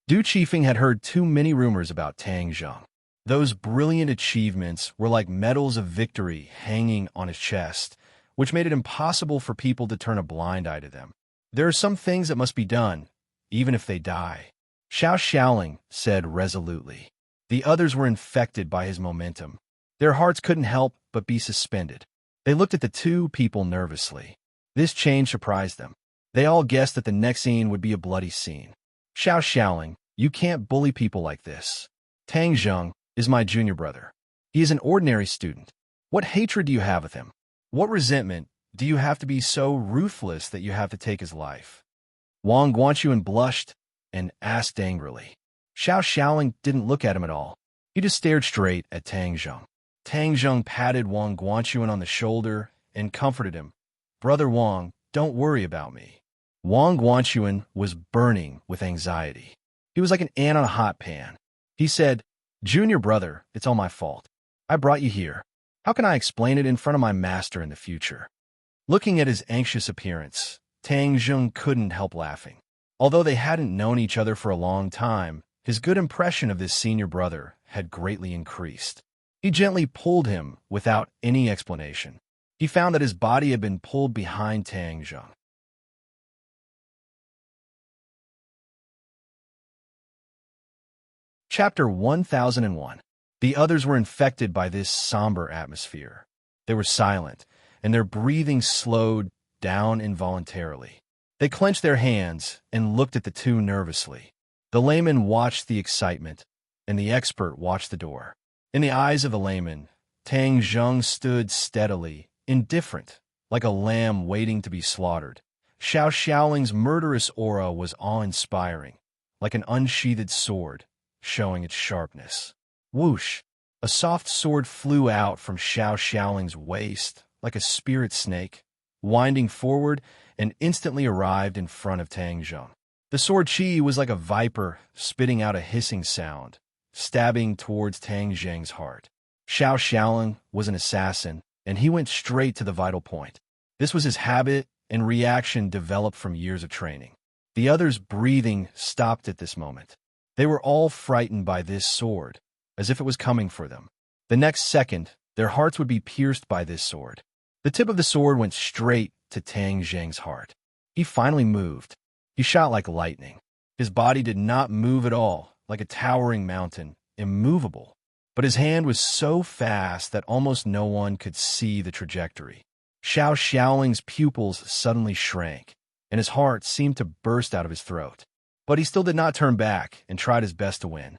Du Qifeng had heard too many rumors about Tang Zheng. Those brilliant achievements were like medals of victory hanging on his chest, which made it impossible for people to turn a blind eye to them. There are some things that must be done, even if they die. Xiao Xiaolin said resolutely. The others were infected by his momentum. Their hearts couldn't help but be suspended. They looked at the two people nervously. This change surprised them. They all guessed that the next scene would be a bloody scene. Xiao Xiaolin, you can't bully people like this. Tang Zheng is my junior brother. He is an ordinary student. What hatred do you have with him? What resentment do you have to be so ruthless that you have to take his life? Wang Guanchuan blushed and asked angrily. Xiao Xiaolin didn't look at him at all. He just stared straight at Tang Zheng. Tang Zheng patted Wang Guanchuan on the shoulder and comforted him. Brother Wang, don't worry about me. Wang Guanchuan was burning with anxiety. He was like an ant on a hot pan. He said, Junior brother, it's all my fault. I brought you here. How can I explain it in front of my master in the future? Looking at his anxious appearance, Tang Zheng couldn't help laughing. Although they hadn't known each other for a long time, his good impression of this senior brother had greatly increased. He gently pulled him without any explanation. He found that his body had been pulled behind Tang Zheng. Chapter 1001. The others were infected by this somber atmosphere. They were silent, and their breathing slowed down involuntarily. They clenched their hands and looked at the two nervously. The layman watched the excitement, and the expert watched the door. In the eyes of the layman, Tang Zheng stood steadily, indifferent, like a lamb waiting to be slaughtered. Xiao Xiaoling's murderous aura was awe-inspiring, like an unsheathed sword, showing its sharpness. Whoosh! A soft sword flew out from Xiao Xiaoling's waist, like a spirit snake, winding forward and instantly arrived in front of Tang Zheng. The sword chi was like a viper spitting out a hissing sound, stabbing towards Tang Zheng's heart. Xiao Xiaoling was an assassin, and he went straight to the vital point. This was his habit and reaction developed from years of training. The others' breathing stopped at this moment. They were all frightened by this sword, as if it was coming for them. The next second, their hearts would be pierced by this sword. The tip of the sword went straight to Tang Zheng's heart. He finally moved. He shot like lightning. His body did not move at all, like a towering mountain, immovable. But his hand was so fast that almost no one could see the trajectory. Xiao Xiaoling's pupils suddenly shrank, and his heart seemed to burst out of his throat. But he still did not turn back and tried his best to win.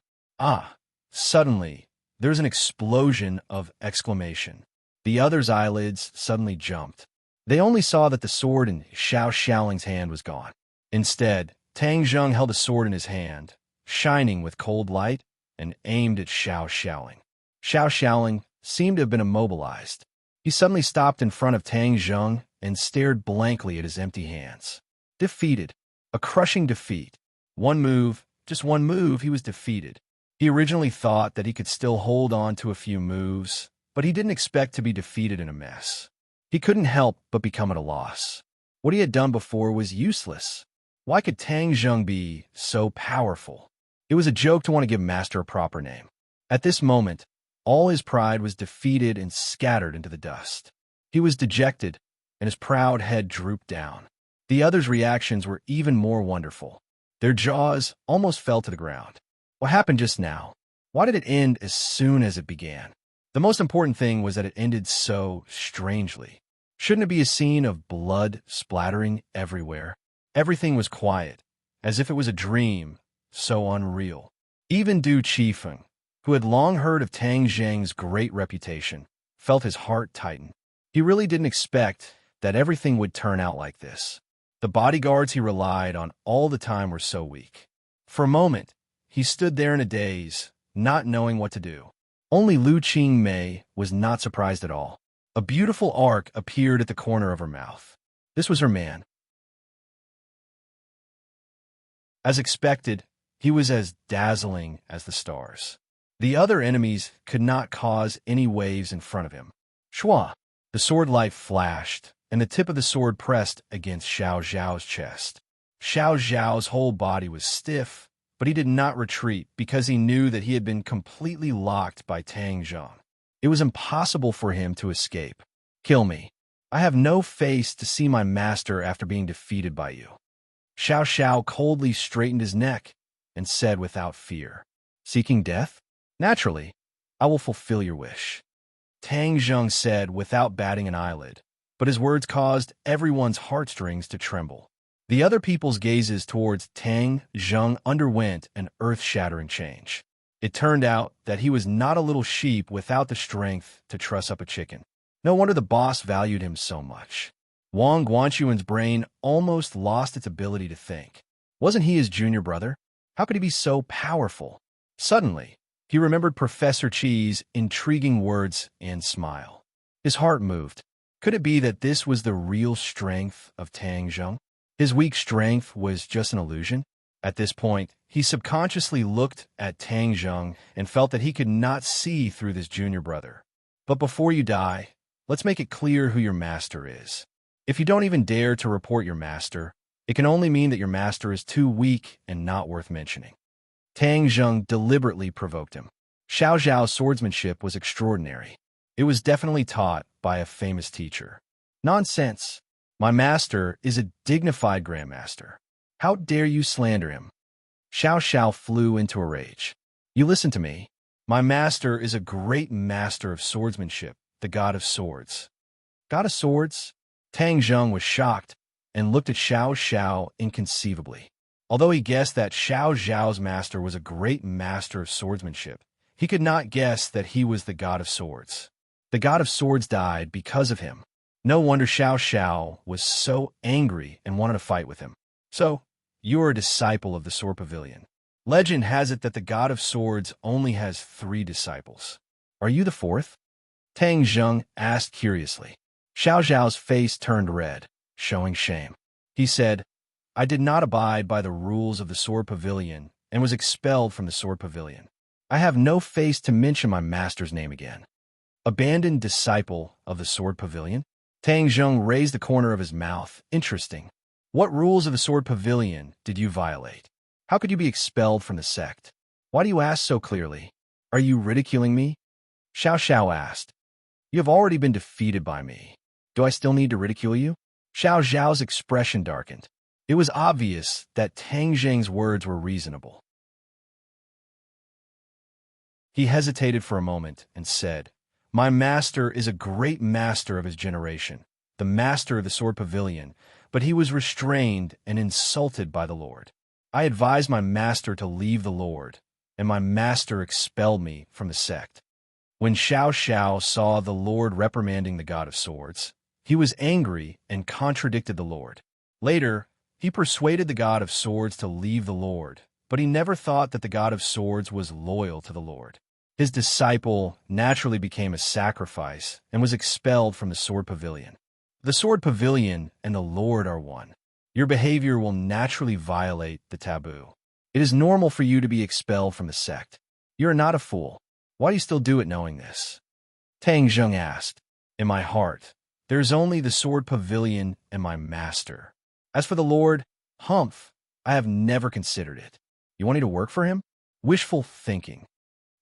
Suddenly, there was an explosion of exclamation. The others' eyelids suddenly jumped. They only saw that the sword in Xiao Xiaoling's hand was gone. Instead, Tang Zheng held a sword in his hand, shining with cold light, and aimed at Xiao Xiaoling. Xiao Xiaoling seemed to have been immobilized. He suddenly stopped in front of Tang Zheng and stared blankly at his empty hands. Defeated. A crushing defeat. One move, just one move, he was defeated. He originally thought that he could still hold on to a few moves, but he didn't expect to be defeated in a mess. He couldn't help but become at a loss. What he had done before was useless. Why could Tang Zheng be so powerful? It was a joke to want to give Master a proper name. At this moment, all his pride was defeated and scattered into the dust. He was dejected, and his proud head drooped down. The others' reactions were even more wonderful. Their jaws almost fell to the ground. What happened just now? Why did it end as soon as it began? The most important thing was that it ended so strangely. Shouldn't it be a scene of blood splattering everywhere? Everything was quiet, as if it was a dream, so unreal. Even Du Qifeng, who had long heard of Tang Zheng's great reputation, felt his heart tighten. He really didn't expect that everything would turn out like this. The bodyguards he relied on all the time were so weak. For a moment, he stood there in a daze, not knowing what to do. Only Lu Qingmei was not surprised at all. A beautiful arc appeared at the corner of her mouth. This was her man. As expected, he was as dazzling as the stars. The other enemies could not cause any waves in front of him. Shua! The sword light flashed, and the tip of the sword pressed against Xiao Zhao's chest. Xiao Zhao's whole body was stiff, but he did not retreat because he knew that he had been completely locked by Tang Zhang. It was impossible for him to escape. Kill me. I have no face to see my master after being defeated by you. Xiao Xiao coldly straightened his neck and said without fear, Seeking death? Naturally, I will fulfill your wish. Tang Zhang said without batting an eyelid, but his words caused everyone's heartstrings to tremble. The other people's gazes towards Tang Zhang underwent an earth-shattering change. It turned out that he was not a little sheep without the strength to truss up a chicken. No wonder the boss valued him so much. Wang Guanchuan's brain almost lost its ability to think. Wasn't he his junior brother? How could he be so powerful? Suddenly, he remembered Professor Qi's intriguing words and smile. His heart moved. Could it be that this was the real strength of Tang Zhang? His weak strength was just an illusion? At this point, he subconsciously looked at Tang Zhang and felt that he could not see through this junior brother. But before you die, let's make it clear who your master is. If you don't even dare to report your master, it can only mean that your master is too weak and not worth mentioning. Tang Zhang deliberately provoked him. Xiao Zhao's swordsmanship was extraordinary. It was definitely taught by a famous teacher. Nonsense. My master is a dignified grandmaster. How dare you slander him? Xiao Xiao flew into a rage. You listen to me. My master is a great master of swordsmanship, the god of swords. God of swords? Tang Zhang was shocked and looked at Xiao Xiao inconceivably. Although he guessed that Xiao Zhao's master was a great master of swordsmanship, he could not guess that he was the god of swords. The god of swords died because of him. No wonder Xiao Xiao was so angry and wanted to fight with him. So, you are a disciple of the Sword Pavilion. Legend has it that the god of swords only has 3 disciples. Are you the 4th? Tang Zhang asked curiously. Xiao Zhao's face turned red, showing shame. He said, I did not abide by the rules of the Sword Pavilion and was expelled from the Sword Pavilion. I have no face to mention my master's name again. Abandoned disciple of the Sword Pavilion? Tang Zhang raised the corner of his mouth. Interesting. What rules of the Sword Pavilion did you violate? How could you be expelled from the sect? Why do you ask so clearly? Are you ridiculing me? Xiao Xiao asked. You have already been defeated by me. Do I still need to ridicule you? Xiao Zhao's expression darkened. It was obvious that Tang Zhang's words were reasonable. He hesitated for a moment and said, My master is a great master of his generation, the master of the Sword Pavilion, but he was restrained and insulted by the Lord. I advised my master to leave the Lord, and my master expelled me from the sect. When Xiao Xiao saw the Lord reprimanding the god of swords, he was angry and contradicted the Lord. Later, he persuaded the god of swords to leave the Lord, but he never thought that the god of swords was loyal to the Lord. His disciple naturally became a sacrifice and was expelled from the Sword Pavilion. The Sword Pavilion and the Lord are one. Your behavior will naturally violate the taboo. It is normal for you to be expelled from the sect. You are not a fool. Why do you still do it knowing this? Tang Zhang asked. In my heart, there is only the Sword Pavilion and my master. As for the Lord, humph, I have never considered it. You want me to work for him? Wishful thinking.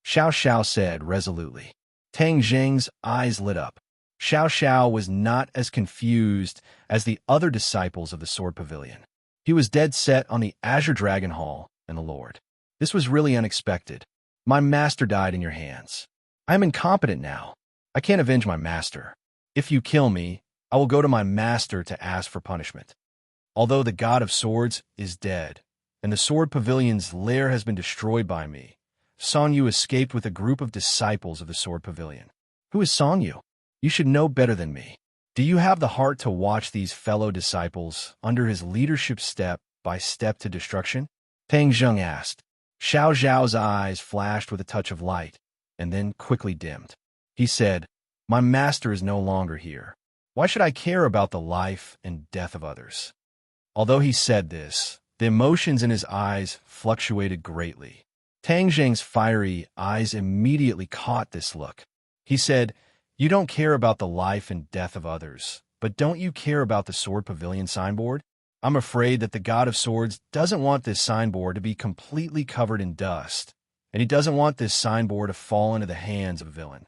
Xiao Xiao said resolutely. Tang Zhang's eyes lit up. Xiao Xiao was not as confused as the other disciples of the Sword Pavilion. He was dead set on the Azure Dragon Hall and the Lord. This was really unexpected. My master died in your hands. I am incompetent now. I can't avenge my master. If you kill me, I will go to my master to ask for punishment. Although the god of swords is dead, and the Sword Pavilion's lair has been destroyed by me, Song Yu escaped with a group of disciples of the Sword Pavilion. Who is Song Yu? You should know better than me. Do you have the heart to watch these fellow disciples under his leadership step by step to destruction? Tang Zheng asked. Xiao Zhao's eyes flashed with a touch of light, and then quickly dimmed. He said, My master is no longer here. Why should I care about the life and death of others? Although he said this, the emotions in his eyes fluctuated greatly. Tang Zheng's fiery eyes immediately caught this look. He said, You don't care about the life and death of others, but don't you care about the Sword Pavilion signboard? I'm afraid that the God of Swords doesn't want this signboard to be completely covered in dust, and he doesn't want this signboard to fall into the hands of a villain.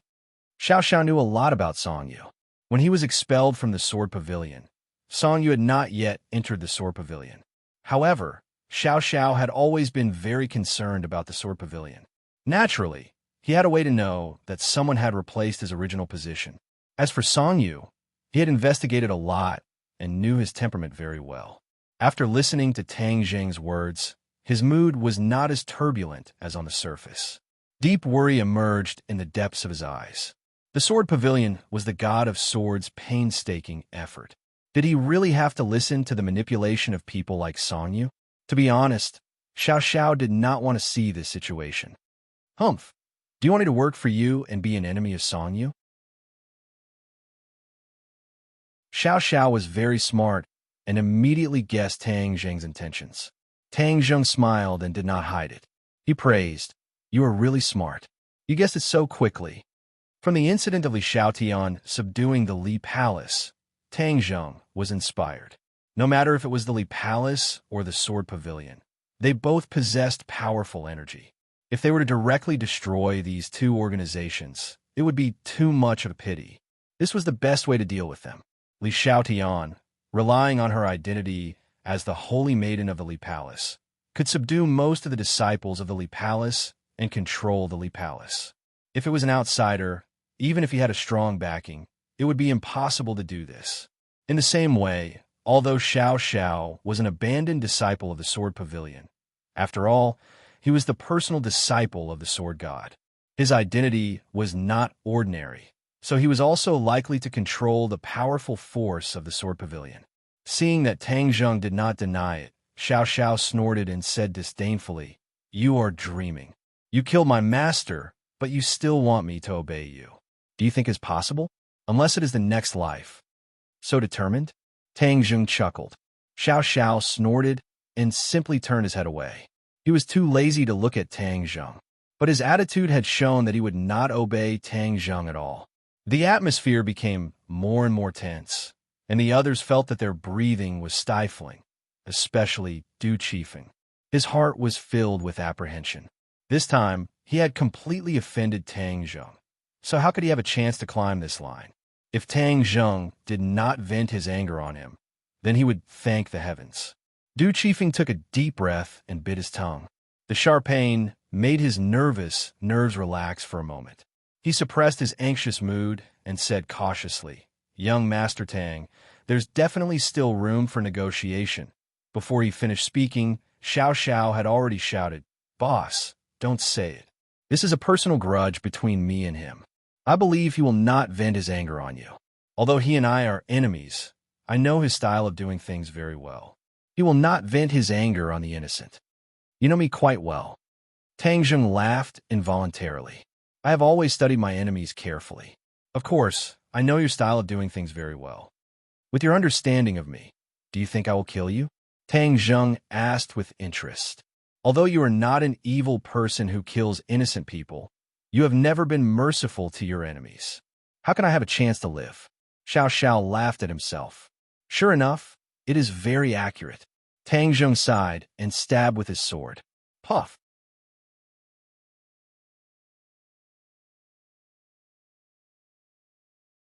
Xiao Xiao knew a lot about Song Yu. When he was expelled from the Sword Pavilion, Song Yu had not yet entered the Sword Pavilion. However, Xiao Xiao had always been very concerned about the Sword Pavilion. Naturally, he had a way to know that someone had replaced his original position. As for Song Yu, he had investigated a lot and knew his temperament very well. After listening to Tang Zheng's words, his mood was not as turbulent as on the surface. Deep worry emerged in the depths of his eyes. The Sword Pavilion was the God of Swords' painstaking effort. Did he really have to listen to the manipulation of people like Song Yu? To be honest, Xiao Xiao did not want to see this situation. Humph, do you want me to work for you and be an enemy of Song Yu? Xiao Xiao was very smart and immediately guessed Tang Zheng's intentions. Tang Zheng smiled and did not hide it. He praised, You are really smart. You guessed it so quickly. From the incident of Li Xiaotian subduing the Li Palace, Tang Zheng was inspired. No matter if it was the Li Palace or the Sword Pavilion, they both possessed powerful energy. If they were to directly destroy these two organizations, it would be too much of a pity. This was the best way to deal with them. Li Xiaotian, relying on her identity as the Holy Maiden of the Li Palace, could subdue most of the disciples of the Li Palace and control the Li Palace. If it was an outsider, even if he had a strong backing, it would be impossible to do this. In the same way, although Xiao Xiao was an abandoned disciple of the Sword Pavilion, after all, he was the personal disciple of the Sword God. His identity was not ordinary, so he was also likely to control the powerful force of the Sword Pavilion. Seeing that Tang Zheng did not deny it, Xiao Xiao snorted and said disdainfully, You are dreaming. You killed my master, but you still want me to obey you. Do you think it's possible? Unless it is the next life. So determined? Tang Zheng chuckled. Xiao Xiao snorted and simply turned his head away. He was too lazy to look at Tang Zheng, but his attitude had shown that he would not obey Tang Zheng at all. The atmosphere became more and more tense, and the others felt that their breathing was stifling, especially Du Qifeng. His heart was filled with apprehension. This time, he had completely offended Tang Zheng, so how could he have a chance to climb this line? If Tang Zheng did not vent his anger on him, then he would thank the heavens. Du Qifeng took a deep breath and bit his tongue. The sharp pain made his nerves relax for a moment. He suppressed his anxious mood and said cautiously, Young Master Tang, there's definitely still room for negotiation. Before he finished speaking, Xiao Xiao had already shouted, Boss, don't say it. This is a personal grudge between me and him. I believe he will not vent his anger on you. Although he and I are enemies, I know his style of doing things very well. He will not vent his anger on the innocent. You know me quite well. Tang Zheng laughed involuntarily. I have always studied my enemies carefully. Of course, I know your style of doing things very well. With your understanding of me, do you think I will kill you? Tang Zheng asked with interest. Although you are not an evil person who kills innocent people, you have never been merciful to your enemies. How can I have a chance to live? Xiao Xiao laughed at himself. Sure enough, it is very accurate. Tang Zheng sighed and stabbed with his sword. Puff.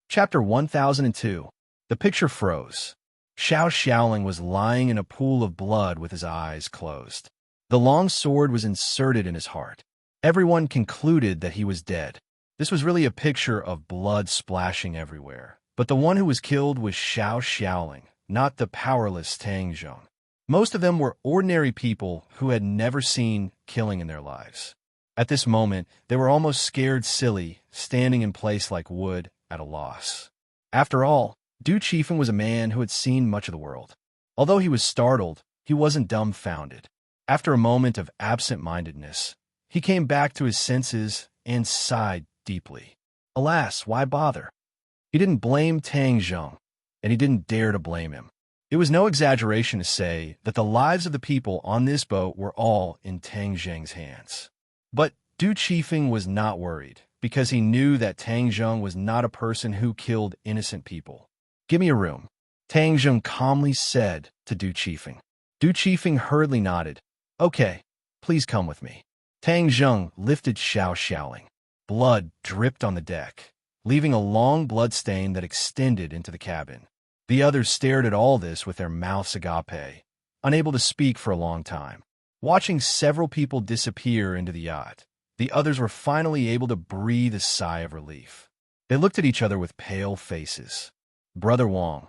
Chapter 1002. The picture froze. Xiao Xiaoling was lying in a pool of blood with his eyes closed. The long sword was inserted in his heart. Everyone concluded that he was dead. This was really a picture of blood splashing everywhere. But the one who was killed was Xiao Xiaoling, not the powerless Tang Zheng. Most of them were ordinary people who had never seen killing in their lives. At this moment, they were almost scared silly, standing in place like wood at a loss. After all, Du Chiefeng was a man who had seen much of the world. Although he was startled, he wasn't dumbfounded. After a moment of absent-mindedness, he came back to his senses and sighed deeply. Alas, why bother? He didn't blame Tang Zheng, and he didn't dare to blame him. It was no exaggeration to say that the lives of the people on this boat were all in Tang Zheng's hands. But Du Chiefeng was not worried, because he knew that Tang Zheng was not a person who killed innocent people. "Give me a room," Tang Zheng calmly said to Du Chiefeng. Du Chiefeng hurriedly nodded. "Okay, please come with me." Tang Zheng lifted Xiaoling. Blood dripped on the deck, leaving a long blood stain that extended into the cabin. The others stared at all this with their mouths agape, unable to speak for a long time. Watching several people disappear into the yacht, the others were finally able to breathe a sigh of relief. They looked at each other with pale faces. "Brother Wang,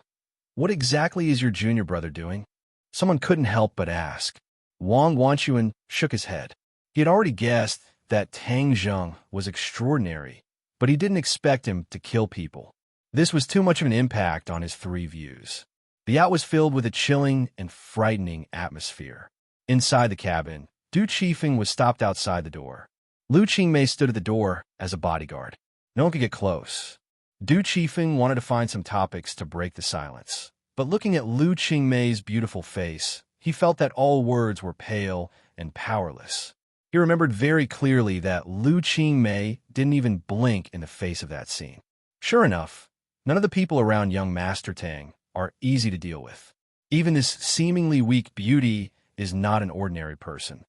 what exactly is your junior brother doing?" Someone couldn't help but ask. Wang Guanchuan shook his head. He had already guessed that Tang Zheng was extraordinary, but he didn't expect him to kill people. This was too much of an impact on his three views. The yacht was filled with a chilling and frightening atmosphere. Inside the cabin, Du Chiefeng was stopped outside the door. Lu Qingmei stood at the door as a bodyguard. No one could get close. Du Chiefeng wanted to find some topics to break the silence. But looking at Lu Qingmei's beautiful face, he felt that all words were pale and powerless. He remembered very clearly that Lu Qingmei didn't even blink in the face of that scene. Sure enough, none of the people around young Master Tang are easy to deal with. Even this seemingly weak beauty is not an ordinary person.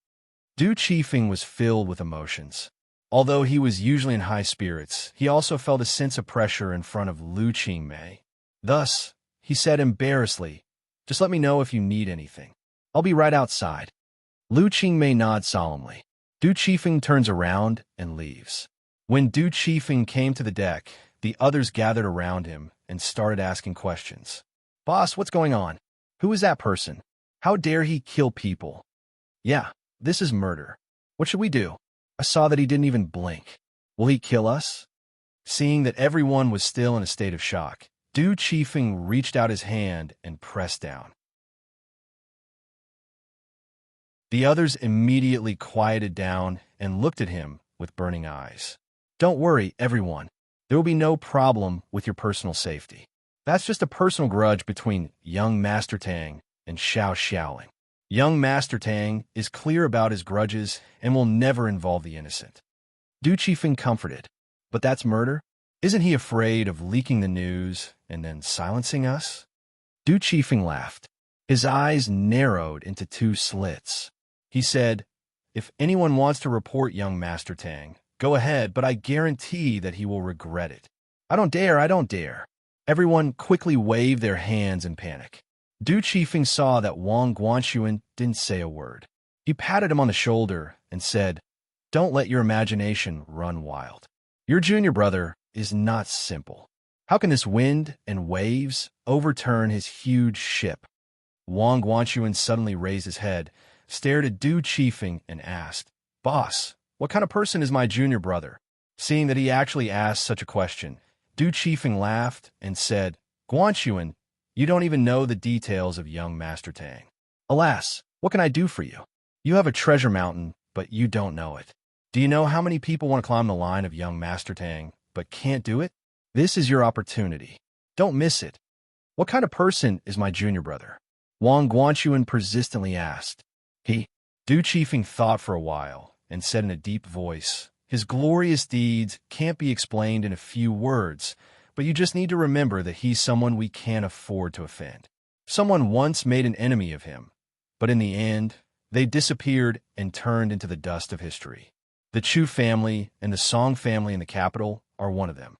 Du Chiefeng was filled with emotions. Although he was usually in high spirits, he also felt a sense of pressure in front of Lu Qingmei. Thus, he said embarrassedly, "Just let me know if you need anything. I'll be right outside." Lu Qingmei nods solemnly. Du Chiefeng turns around and leaves. When Du Chiefeng came to the deck, the others gathered around him and started asking questions. "Boss, what's going on? Who is that person? How dare he kill people?" "Yeah, this is murder. What should we do? I saw that he didn't even blink. Will he kill us?" Seeing that everyone was still in a state of shock, Du Chiefeng reached out his hand and pressed down. The others immediately quieted down and looked at him with burning eyes. "Don't worry, everyone. There will be no problem with your personal safety. That's just a personal grudge between young Master Tang and Xiaoling. Young Master Tang is clear about his grudges and will never involve the innocent." Du Chiefeng comforted. "But that's murder? Isn't he afraid of leaking the news and then silencing us?" Du Chiefeng laughed. His eyes narrowed into two slits. He said, "If anyone wants to report young Master Tang, go ahead, but I guarantee that he will regret it." I don't dare." Everyone quickly waved their hands in panic. Du Chiefeng saw that Wang Guanchuan didn't say a word. He patted him on the shoulder and said, "Don't let your imagination run wild. Your junior brother is not simple. How can this wind and waves overturn his huge ship?" Wang Guanchuan suddenly raised his head, stared at Du Chiefeng, and asked, "Boss, what kind of person is my junior brother?" Seeing that he actually asked such a question, Du Chiefeng laughed and said, "Guanchuan, you don't even know the details of young Master Tang. Alas, what can I do for you? You have a treasure mountain, but you don't know it. Do you know how many people want to climb the line of young Master Tang, but can't do it? This is your opportunity. Don't miss it." "What kind of person is my junior brother?" Wang Guanchuan persistently asked. Du Chiefeng thought for a while and said in a deep voice, "His glorious deeds can't be explained in a few words, but you just need to remember that he's someone we can't afford to offend. Someone once made an enemy of him, but in the end, they disappeared and turned into the dust of history. The Chu family and the Song family in the capital are one of them."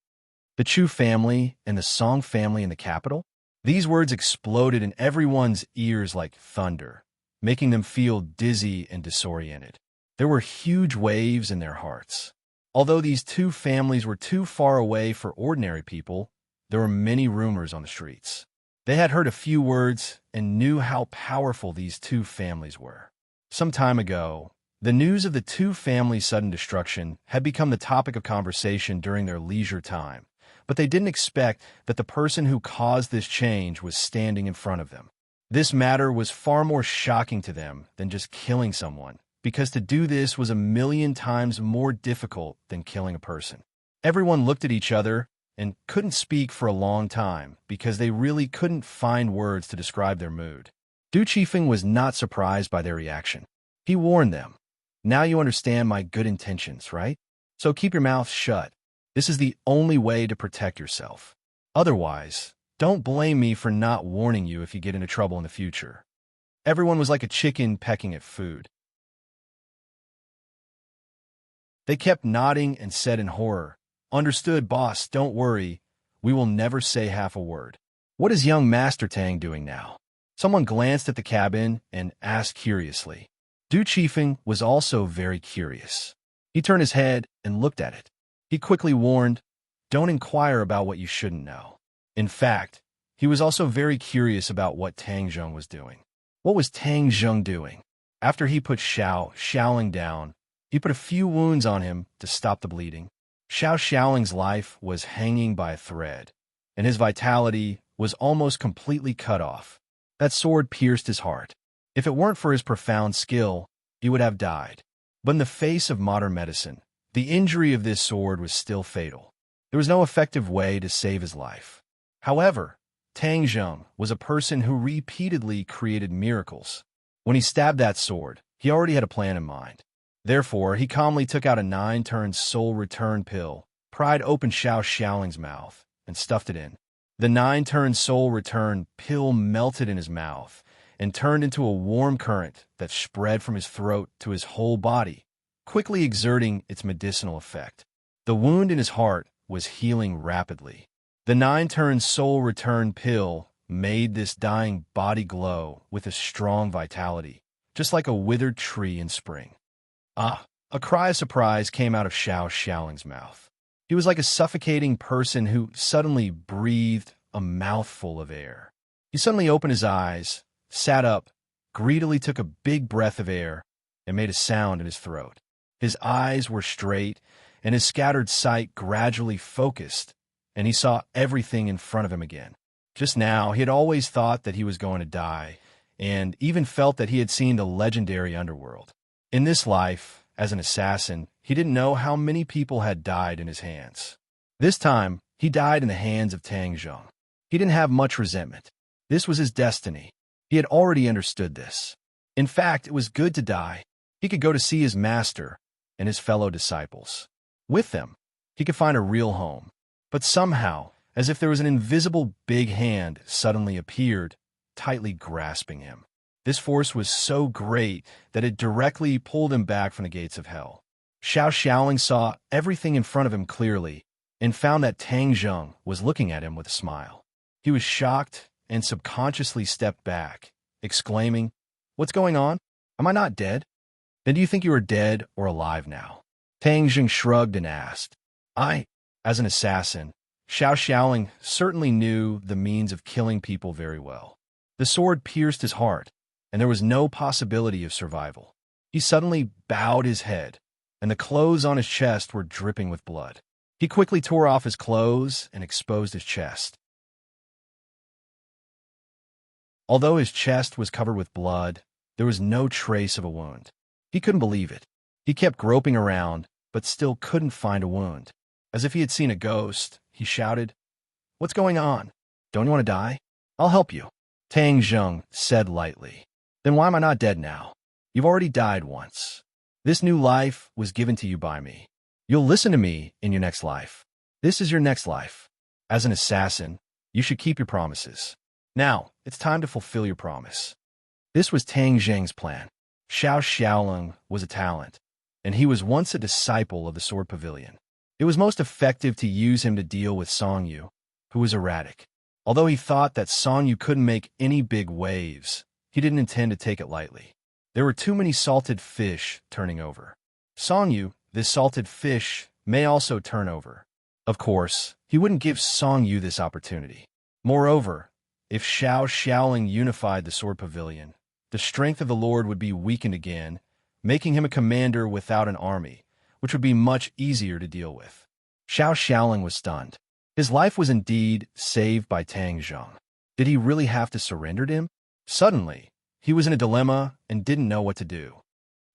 The Chu family and the Song family in the capital? These words exploded in everyone's ears like thunder, making them feel dizzy and disoriented. There were huge waves in their hearts. Although these two families were too far away for ordinary people, there were many rumors on the streets. They had heard a few words and knew how powerful these two families were. Some time ago, The news of the two families' sudden destruction had become the topic of conversation during their leisure time, but they didn't expect that the person who caused this change was standing in front of them. This matter was far more shocking to them than just killing someone, because to do this was 1,000,000 times more difficult than killing a person. Everyone looked at each other and couldn't speak for a long time because they really couldn't find words to describe their mood. Du Chifeng was not surprised by their reaction. He warned them, "Now you understand my good intentions, right? So keep your mouth shut. This is the only way to protect yourself. Otherwise, don't blame me for not warning you if you get into trouble in the future." Everyone was like a chicken pecking at food. They kept nodding and said in horror, "Understood, boss, don't worry. We will never say half a word." "What is young Master Tang doing now?" Someone glanced at the cabin and asked curiously. Du Chifeng was also very curious. He turned his head and looked at it. He quickly warned, "Don't inquire about what you shouldn't know." In fact, he was also very curious about what Tang Zheng was doing. What was Tang Zheng doing? After he put Xiaoling down, he put a few wounds on him to stop the bleeding. Xiaoling's life was hanging by a thread, and his vitality was almost completely cut off. That sword pierced his heart. If it weren't for his profound skill, he would have died. But in the face of modern medicine, the injury of this sword was still fatal. There was no effective way to save his life. However, Tang Zheng was a person who repeatedly created miracles. When he stabbed that sword, he already had a plan in mind. Therefore, he calmly took out a 9-turn soul return pill, pried open Xiaoling's mouth, and stuffed it in. The 9-turn soul return pill melted in his mouth and turned into a warm current that spread from his throat to his whole body, quickly exerting its medicinal effect. The wound in his heart was healing rapidly. The 9-turn soul return pill made this dying body glow with a strong vitality, just like a withered tree in spring. Ah! A cry of surprise came out of Xiaoling's mouth. He was like a suffocating person who suddenly breathed a mouthful of air. He suddenly opened his eyes, sat up, greedily took a big breath of air, and made a sound in his throat. His eyes were straight, and his scattered sight gradually focused, and he saw everything in front of him again. Just now, he had always thought that he was going to die, and even felt that he had seen the legendary underworld. In this life, as an assassin, he didn't know how many people had died in his hands. This time, he died in the hands of Tang Zheng. He didn't have much resentment. This was his destiny. He had already understood this. In fact, it was good to die. He could go to see his master and his fellow disciples. With them, he could find a real home. But somehow, as if there was an invisible big hand suddenly appeared, tightly grasping him. This force was so great that it directly pulled him back from the gates of hell. Xiaoling saw everything in front of him clearly and found that Tang Zheng was looking at him with a smile. He was shocked and subconsciously stepped back, exclaiming, "What's going on? Am I not dead?" "Then do you think you are dead or alive now?" Tang Zheng shrugged and asked. As an assassin, Xiaoling certainly knew the means of killing people very well. The sword pierced his heart, and there was no possibility of survival. He suddenly bowed his head, and the clothes on his chest were dripping with blood. He quickly tore off his clothes and exposed his chest. Although his chest was covered with blood, there was no trace of a wound. He couldn't believe it. He kept groping around, but still couldn't find a wound. As if he had seen a ghost, he shouted, "What's going on? Don't you want to die? I'll help you." Tang Zheng said lightly, "Then why am I not dead now? You've already died once. This new life was given to you by me. You'll listen to me in your next life. This is your next life. As an assassin, you should keep your promises. Now, it's time to fulfill your promise." This was Tang Zheng's plan. Xiaoling was a talent, and he was once a disciple of the Sword Pavilion. It was most effective to use him to deal with Song Yu, who was erratic. Although he thought that Song Yu couldn't make any big waves, he didn't intend to take it lightly. There were too many salted fish turning over. Song Yu, this salted fish, may also turn over. Of course, he wouldn't give Song Yu this opportunity. Moreover, if Xiaoling unified the Sword Pavilion, the strength of the Lord would be weakened again, making him a commander without an army, which would be much easier to deal with. Xiao Xiaoling was stunned. His life was indeed saved by Tang Zheng. Did he really have to surrender to him? Suddenly, he was in a dilemma and didn't know what to do.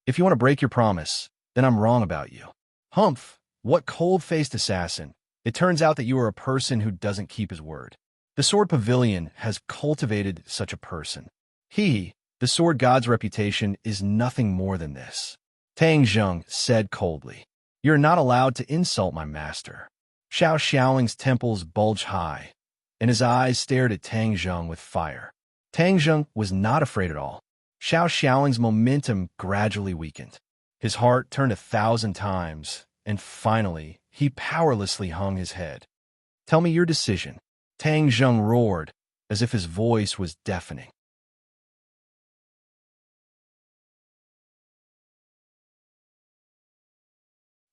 If you want to break your promise, then I'm wrong about you. Humph, what cold-faced assassin. It turns out that you are a person who doesn't keep his word. The Sword Pavilion has cultivated such a person. He, the Sword God's reputation, is nothing more than this. Tang Zheng said coldly, "You're not allowed to insult my master." Xiao Xiaoling's temples bulged high, and his eyes stared at Tang Zheng with fire. Tang Zheng was not afraid at all. Xiao Xiaoling's momentum gradually weakened. His heart turned 1,000 times, and finally, he powerlessly hung his head. "Tell me your decision." Tang Zheng roared, as if his voice was deafening.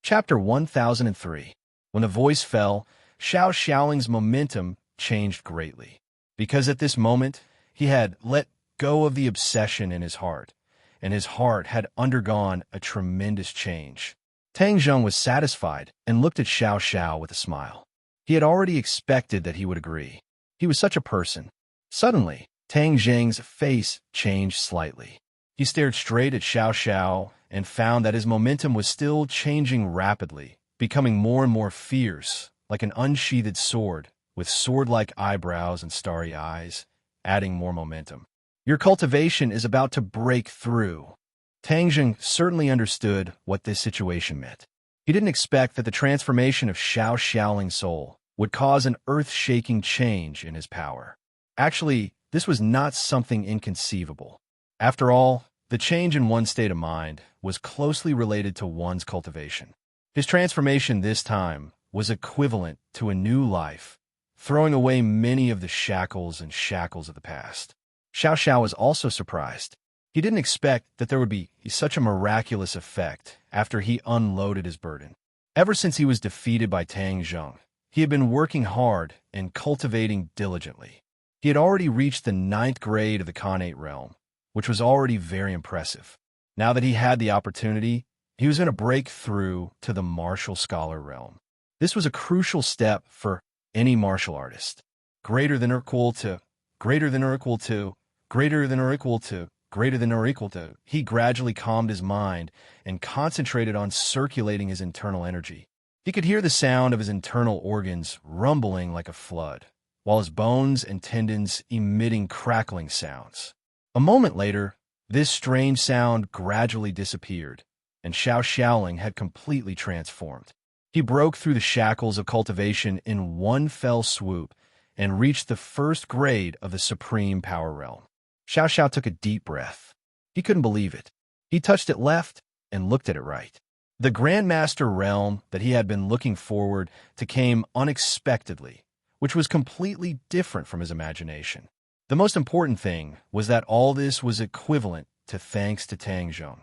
Chapter 1003. When the voice fell, Xiao Xiaoling's momentum changed greatly. Because at this moment, he had let go of the obsession in his heart, and his heart had undergone a tremendous change. Tang Zheng was satisfied and looked at Xiao Xiao with a smile. He had already expected that he would agree. He was such a person. Suddenly, Tang Zheng's face changed slightly. He stared straight at Xiao Xiao and found that his momentum was still changing rapidly, becoming more and more fierce, like an unsheathed sword, with sword-like eyebrows and starry eyes, adding more momentum. "Your cultivation is about to break through." Tang Zheng certainly understood what this situation meant. He didn't expect that the transformation of Xiao Xiaoling's soul would cause an earth-shaking change in his power. Actually, this was not something inconceivable. After all, the change in one's state of mind was closely related to one's cultivation. His transformation this time was equivalent to a new life, throwing away many of the shackles of the past. Xiao Xiao was also surprised. He didn't expect that there would be such a miraculous effect after he unloaded his burden. Ever since he was defeated by Tang Zheng, he had been working hard and cultivating diligently. He had already reached the 9th grade of the Khanate realm, which was already very impressive. Now that he had the opportunity, he was going to break through to the martial scholar realm. This was a crucial step for any martial artist. Greater than or equal to, greater than or equal to, greater than or equal to, greater than or equal to. He gradually calmed his mind and concentrated on circulating his internal energy. He could hear the sound of his internal organs rumbling like a flood, while his bones and tendons emitting crackling sounds. A moment later, this strange sound gradually disappeared, and Xiao Xiaoling had completely transformed. He broke through the shackles of cultivation in one fell swoop and reached the 1st grade of the Supreme Power Realm. Xiao Xiao took a deep breath. He couldn't believe it. He touched it left and looked at it right. The Grandmaster realm that he had been looking forward to came unexpectedly, which was completely different from his imagination. The most important thing was that all this was equivalent to thanks to Tang Zheng.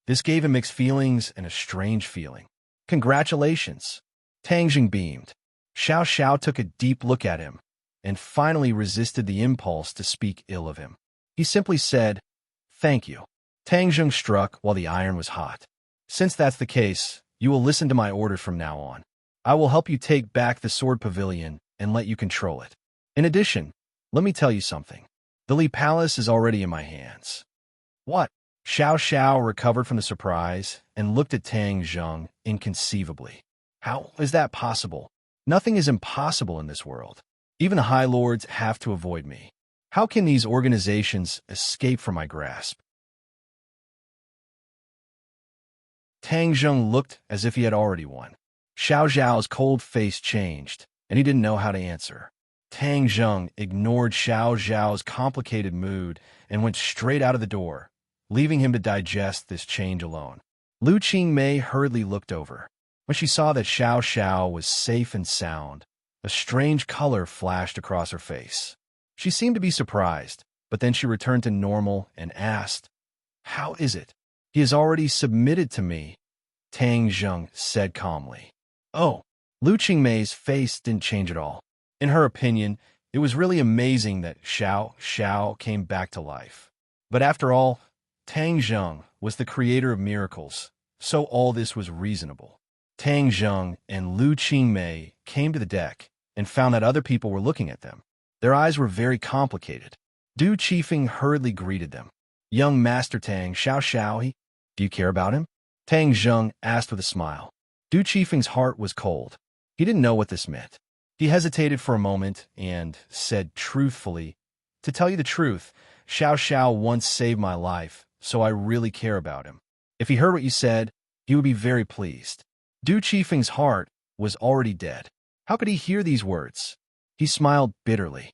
This gave him mixed feelings and a strange feeling. "Congratulations." Tang Zheng beamed. Xiao Xiao took a deep look at him and finally resisted the impulse to speak ill of him. He simply said, "Thank you." Tang Zheng struck while the iron was hot. "Since that's the case, you will listen to my orders from now on. I will help you take back the Sword Pavilion and let you control it. In addition, let me tell you something. The Li Palace is already in my hands." "What?" Xiao Xiao recovered from the surprise and looked at Tang Zheng inconceivably. "How is that possible? Nothing is impossible in this world. Even the High Lords have to avoid me. How can these organizations escape from my grasp?" Tang Zheng looked as if he had already won. Xiao Zhao's cold face changed, and he didn't know how to answer. Tang Zheng ignored Xiao Zhao's complicated mood and went straight out of the door, leaving him to digest this change alone. Lu Qingmei hurriedly looked over. When she saw that Xiao Xiao was safe and sound, a strange color flashed across her face. She seemed to be surprised, but then she returned to normal and asked, "How is it?" "He has already submitted to me," Tang Zheng said calmly. "Oh." Lu Qingmei's face didn't change at all. In her opinion, it was really amazing that Xiao Xiao came back to life. But after all, Tang Zheng was the creator of miracles, so all this was reasonable. Tang Zheng and Lu Qingmei came to the deck and found that other people were looking at them. Their eyes were very complicated. Du Qifeng hurriedly greeted them. Young Master Tang, Xiao Xiao, do you care about him? Tang Zheng asked with a smile. Du Qifeng's heart was cold. He didn't know what this meant. He hesitated for a moment and said truthfully, to tell you the truth, Xiao Xiao once saved my life, so I really care about him. If he heard what you said, he would be very pleased. Du Qifeng's heart was already dead. How could he hear these words? He smiled bitterly.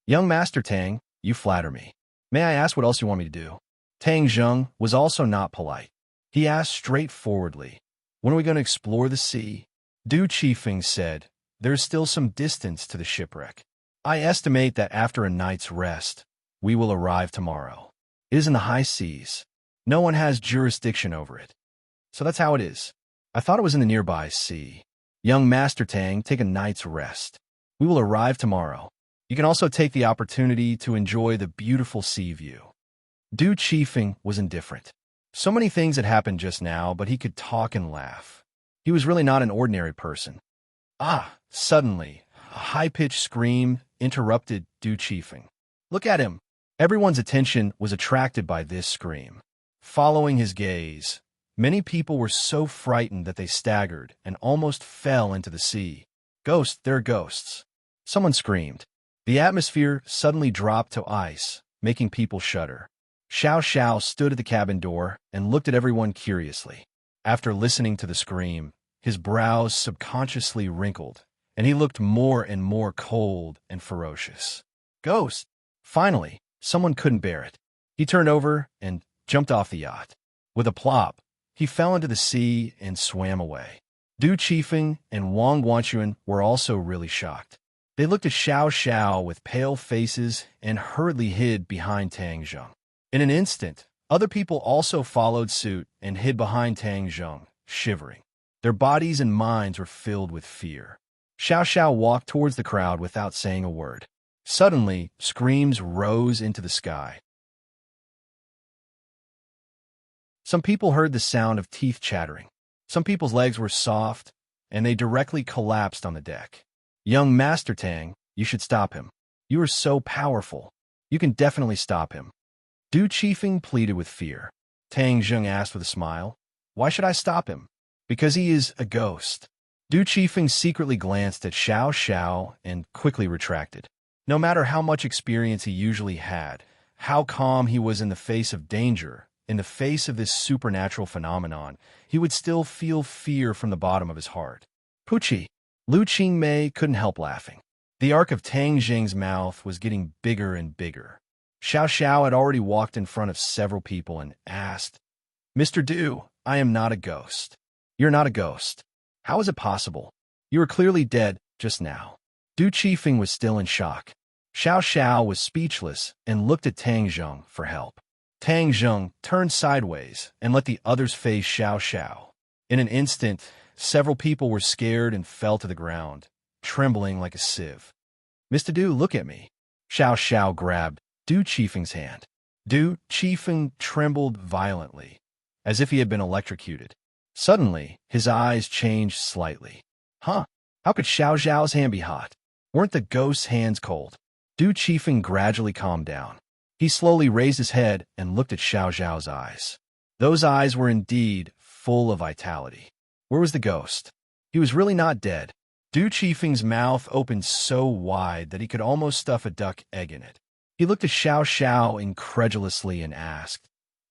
Young Master Tang, you flatter me. May I ask what else you want me to do? Tang Zheng was also not polite. He asked straightforwardly, when are we going to explore the sea? Du Qifeng said, there is still some distance to the shipwreck. I estimate that after a night's rest, we will arrive tomorrow. It is in the high seas. No one has jurisdiction over it. So that's how it is. I thought it was in the nearby sea. Young Master Tang, take a night's rest. We will arrive tomorrow. You can also take the opportunity to enjoy the beautiful sea view. Du Qifeng was indifferent. So many things had happened just now, but he could talk and laugh. He was really not an ordinary person. Suddenly, a high-pitched scream interrupted Du Qifeng. Look at him! Everyone's attention was attracted by this scream. Following his gaze, many people were so frightened that they staggered and almost fell into the sea. Ghosts, they're ghosts. Someone screamed. The atmosphere suddenly dropped to ice, making people shudder. Xiao Xiao stood at the cabin door and looked at everyone curiously. After listening to the scream, his brows subconsciously wrinkled, and he looked more and more cold and ferocious. Ghost! Finally, someone couldn't bear it. He turned over and jumped off the yacht. With a plop, he fell into the sea and swam away. Du Qifeng and Wang Guanchuan were also really shocked. They looked at Xiao Xiao with pale faces and hurriedly hid behind Tang Zheng. In an instant, other people also followed suit and hid behind Tang Zheng, shivering. Their bodies and minds were filled with fear. Xiao Xiao walked towards the crowd without saying a word. Suddenly, screams rose into the sky. Some people heard the sound of teeth chattering. Some people's legs were soft, and they directly collapsed on the deck. Young Master Tang, you should stop him. You are so powerful. You can definitely stop him. Du Qifeng pleaded with fear. Tang Zheng asked with a smile, why should I stop him? Because he is a ghost. Du Qifeng secretly glanced at Xiao Xiao and quickly retracted. No matter how much experience he usually had, how calm he was in the face of danger, in the face of this supernatural phenomenon, he would still feel fear from the bottom of his heart. Puchi! Lu Qingmei couldn't help laughing. The arc of Tang Zheng's mouth was getting bigger and bigger. Xiao Xiao had already walked in front of several people and asked, Mr. Du, I am not a ghost. You're not a ghost. How is it possible? You were clearly dead just now. Du Qifeng was still in shock. Xiao Xiao was speechless and looked at Tang Zheng for help. Tang Zheng turned sideways and let the others face Xiao Xiao. In an instant, several people were scared and fell to the ground, trembling like a sieve. Mr. Du, look at me. Xiao Xiao grabbed Du Qifeng's hand. Du Qifeng trembled violently, as if he had been electrocuted. Suddenly, his eyes changed slightly. How could Xiao Xiao's hand be hot? Weren't the ghost's hands cold? Du Qifeng gradually calmed down. He slowly raised his head and looked at Xiao Xiao's eyes. Those eyes were indeed full of vitality. Where was the ghost? He was really not dead. Du Qifeng's mouth opened so wide that he could almost stuff a duck egg in it. He looked at Xiao Xiao incredulously and asked,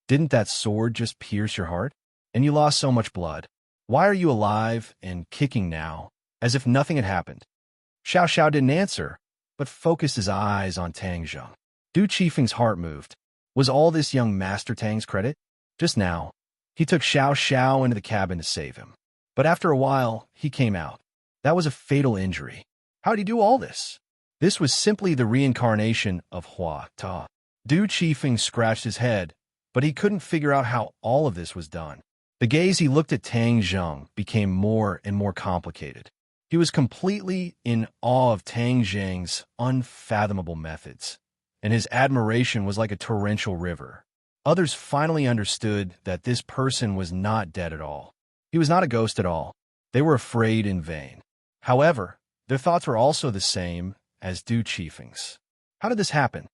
Didn't that sword just pierce your heart? And you lost so much blood. Why are you alive and kicking now, as if nothing had happened? Xiao Xiao didn't answer, but focused his eyes on Tang Zheng. Du Qifeng's heart moved. Was all this young Master Tang's credit? Just now, he took Xiao Xiao into the cabin to save him. But after a while, he came out. That was a fatal injury. How did he do all this? This was simply the reincarnation of Hua Ta. Du Qifeng scratched his head, but he couldn't figure out how all of this was done. The gaze he looked at Tang Zheng became more and more complicated. He was completely in awe of Tang Zheng's unfathomable methods, and his admiration was like a torrential river. Others finally understood that this person was not dead at all. He was not a ghost at all. They were afraid in vain. However, their thoughts were also the same as Du Chiefeng's. How did this happen?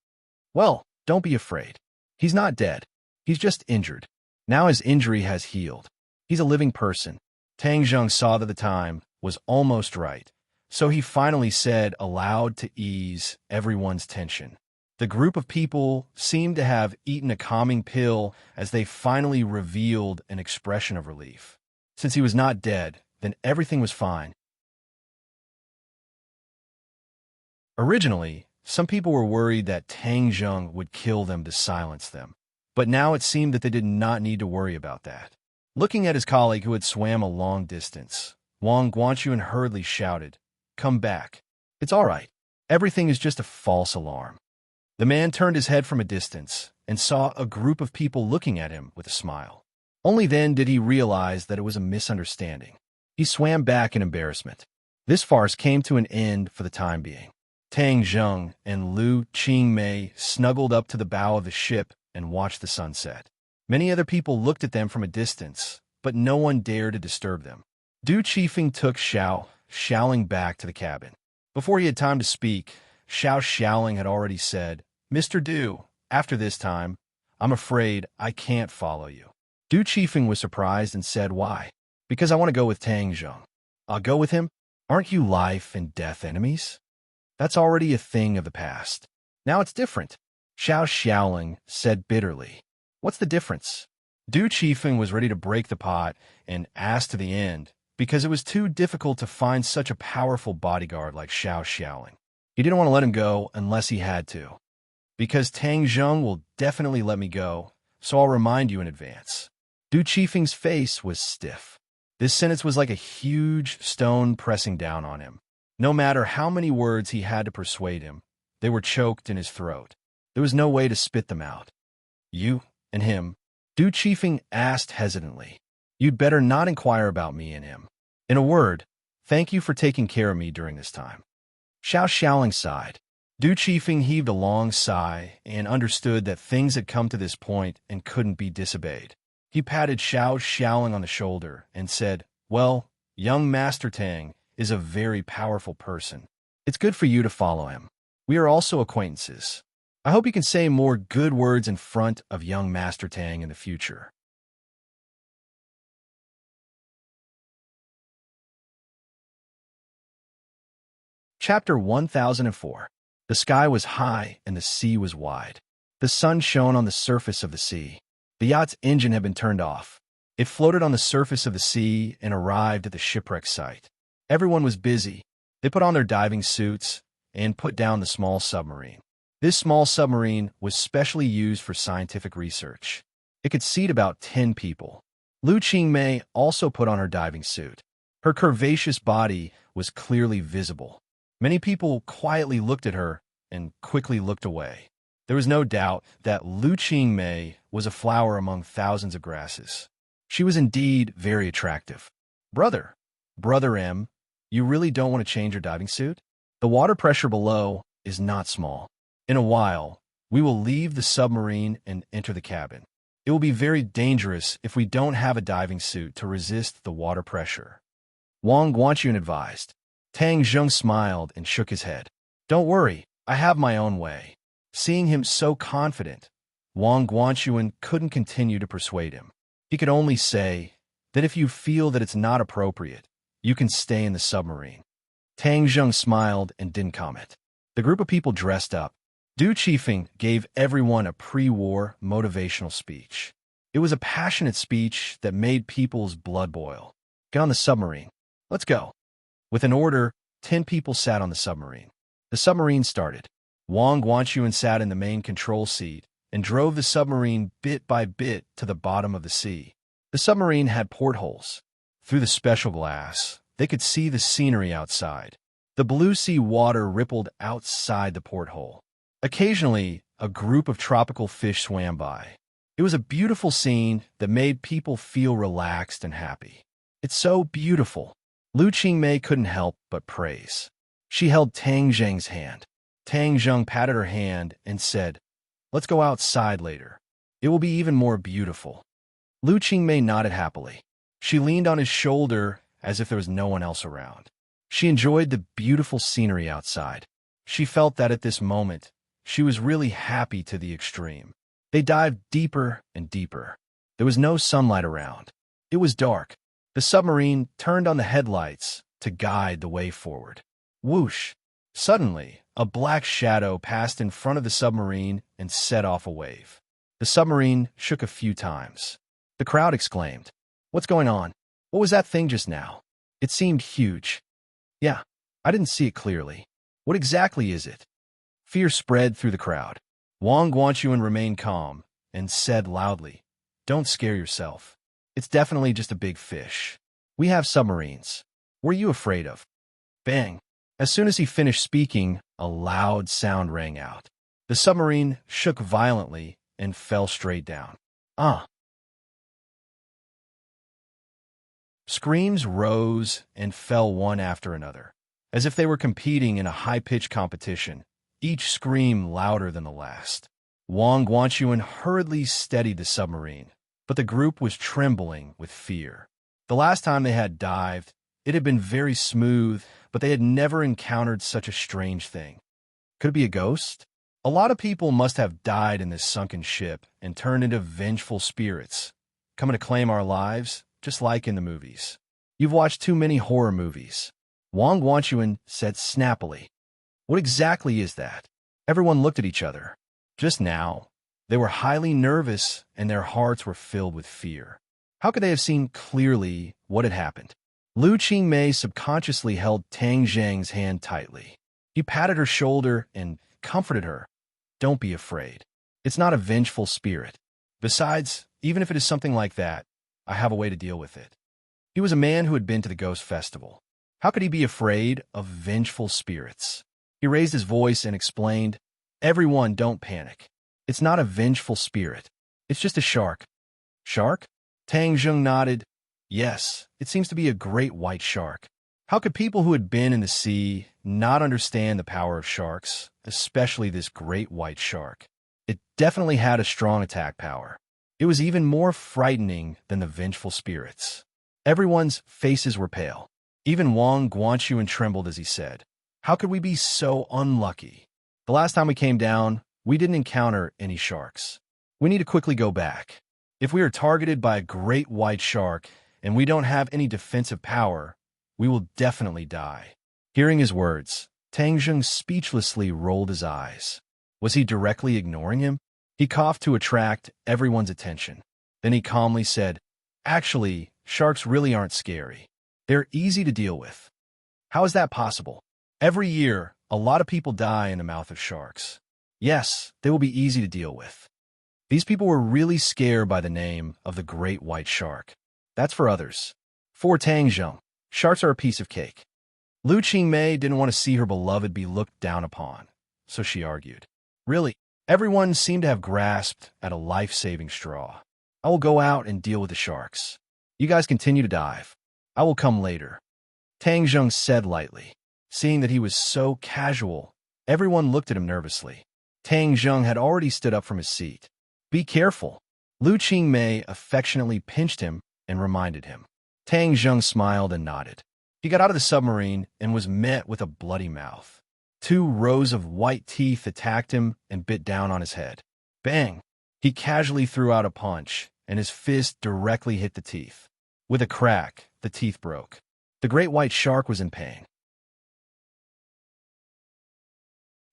Well, don't be afraid. He's not dead. He's just injured. Now his injury has healed. He's a living person. Tang Zheng saw that the time was almost right, so he finally said aloud to ease everyone's tension. The group of people seemed to have eaten a calming pill as they finally revealed an expression of relief. Since he was not dead, then everything was fine. Originally, some people were worried that Tang Zheng would kill them to silence them, but now it seemed that they did not need to worry about that. Looking at his colleague who had swam a long distance, Wang Guanxuan hurriedly shouted, "Come back. It's all right. Everything is just a false alarm." The man turned his head from a distance and saw a group of people looking at him with a smile. Only then did he realize that it was a misunderstanding. He swam back in embarrassment. This farce came to an end for the time being. Tang Zheng and Lu Qingmei snuggled up to the bow of the ship and watched the sunset. Many other people looked at them from a distance, but no one dared to disturb them. Du Chiefeng took Xiao Xiaoling back to the cabin. Before he had time to speak, Xiao Xiaoling had already said, "Mr. Du, after this time, I'm afraid I can't follow you." Du Chiefeng was surprised and said, "Why?" "Because I want to go with Tang Zheng." "I'll go with him? Aren't you life and death enemies?" "That's already a thing of the past. Now it's different," Xiao Xiaoling said bitterly. "What's the difference?" Du Chiefeng was ready to break the pot and ask to the end, because it was too difficult to find such a powerful bodyguard like Xiao Xiaoling. He didn't want to let him go unless he had to. "Because Tang Zheng will definitely let me go, so I'll remind you in advance." Du Chiefeng's face was stiff. This sentence was like a huge stone pressing down on him. No matter how many words he had to persuade him, they were choked in his throat. There was no way to spit them out. "You and him?" Du Chiefeng asked hesitantly. "You'd better not inquire about me and him. In a word, thank you for taking care of me during this time." Xiao Xiaoling sighed. Du Chiefeng heaved a long sigh and understood that things had come to this point and couldn't be disobeyed. He patted Xiao Xiaoling on the shoulder and said, "Well, young Master Tang is a very powerful person. It's good for you to follow him. We are also acquaintances. I hope you can say more good words in front of young Master Tang in the future." Chapter 1004. The sky was high and the sea was wide. The sun shone on the surface of the sea. The yacht's engine had been turned off. It floated on the surface of the sea and arrived at the shipwreck site. Everyone was busy. They put on their diving suits and put down the small submarine. This small submarine was specially used for scientific research. It could seat about 10 people. Lu Qingmei also put on her diving suit. Her curvaceous body was clearly visible. Many people quietly looked at her and quickly looked away. There was no doubt that Lu Qingmei was a flower among thousands of grasses. She was indeed very attractive. Brother M, you really don't want to change your diving suit? The water pressure below is not small. In a while, we will leave the submarine and enter the cabin. It will be very dangerous if we don't have a diving suit to resist the water pressure," Wang Guanxuan advised. Tang Zheng smiled and shook his head. "Don't worry, I have my own way." Seeing him so confident, Wang Guanxuan couldn't continue to persuade him. He could only say that if you feel that it's not appropriate, you can stay in the submarine. Tang Zheng smiled and didn't comment. The group of people dressed up. Du Chiefeng gave everyone a pre-war motivational speech. It was a passionate speech that made people's blood boil. "Get on the submarine. Let's go." With an order, 10 people sat on the submarine. The submarine started. Wang Guanxuan sat in the main control seat and drove the submarine bit by bit to the bottom of the sea. The submarine had portholes. Through the special glass, they could see the scenery outside. The blue sea water rippled outside the porthole. Occasionally, a group of tropical fish swam by. It was a beautiful scene that made people feel relaxed and happy. "It's so beautiful." Lu Qingmei couldn't help but praise. She held Tang Zheng's hand. Tang Zheng patted her hand and said, "Let's go outside later." It will be even more beautiful. Lu Qingmei nodded happily. She leaned on his shoulder as if there was no one else around. She enjoyed the beautiful scenery outside. She felt that at this moment, she was really happy to the extreme. They dived deeper and deeper. There was no sunlight around. It was dark. The submarine turned on the headlights to guide the way forward. Whoosh! Suddenly, a black shadow passed in front of the submarine and set off a wave. The submarine shook a few times. The crowd exclaimed, "What's going on? What was that thing just now? It seemed huge." "Yeah, I didn't see it clearly. What exactly is it?" Fear spread through the crowd. Wang Guanchuan remained calm and said loudly, "Don't scare yourself. It's definitely just a big fish. We have submarines. What are you afraid of?" Bang! As soon as he finished speaking, a loud sound rang out. The submarine shook violently and fell straight down. Ah! Screams rose and fell one after another, as if they were competing in a high-pitched competition, each scream louder than the last. Wang Guanchuan hurriedly steadied the submarine, but the group was trembling with fear. The last time they had dived, it had been very smooth, but they had never encountered such a strange thing. Could it be a ghost? A lot of people must have died in this sunken ship and turned into vengeful spirits, coming to claim our lives, just like in the movies. You've watched too many horror movies. Wang Guanchuan said snappily. What exactly is that? Everyone looked at each other. Just now, they were highly nervous and their hearts were filled with fear. How could they have seen clearly what had happened? Lu Qingmei subconsciously held Tang Zhang's hand tightly. He patted her shoulder and comforted her. Don't be afraid. It's not a vengeful spirit. Besides, even if it is something like that, I have a way to deal with it. He was a man who had been to the Ghost Festival. How could he be afraid of vengeful spirits? He raised his voice and explained, Everyone, don't panic. It's not a vengeful spirit. It's just a shark. Shark? Tang Zheng nodded. Yes, it seems to be a great white shark. How could people who had been in the sea not understand the power of sharks, especially this great white shark? It definitely had a strong attack power. It was even more frightening than the vengeful spirits. Everyone's faces were pale. Even Wang Guanchuan trembled as he said, How could we be so unlucky? The last time we came down, we didn't encounter any sharks. We need to quickly go back. If we are targeted by a great white shark and we don't have any defensive power, we will definitely die. Hearing his words, Tang Zheng speechlessly rolled his eyes. Was he directly ignoring him? He coughed to attract everyone's attention. Then he calmly said, Actually, sharks really aren't scary. They're easy to deal with. How is that possible? Every year, a lot of people die in the mouth of sharks. Yes, they will be easy to deal with. These people were really scared by the name of the great white shark. That's for others. For Tang Zheng, sharks are a piece of cake. Lu Qingmei didn't want to see her beloved be looked down upon, so she argued. Really, everyone seemed to have grasped at a life-saving straw. I will go out and deal with the sharks. You guys continue to dive. I will come later. Tang Zheng said lightly. Seeing that he was so casual, everyone looked at him nervously. Tang Zheng had already stood up from his seat. Be careful. Lu Qingmei affectionately pinched him and reminded him. Tang Zheng smiled and nodded. He got out of the submarine and was met with a bloody mouth. 2 rows of white teeth attacked him and bit down on his head. Bang! He casually threw out a punch, and his fist directly hit the teeth. With a crack, the teeth broke. The great white shark was in pain.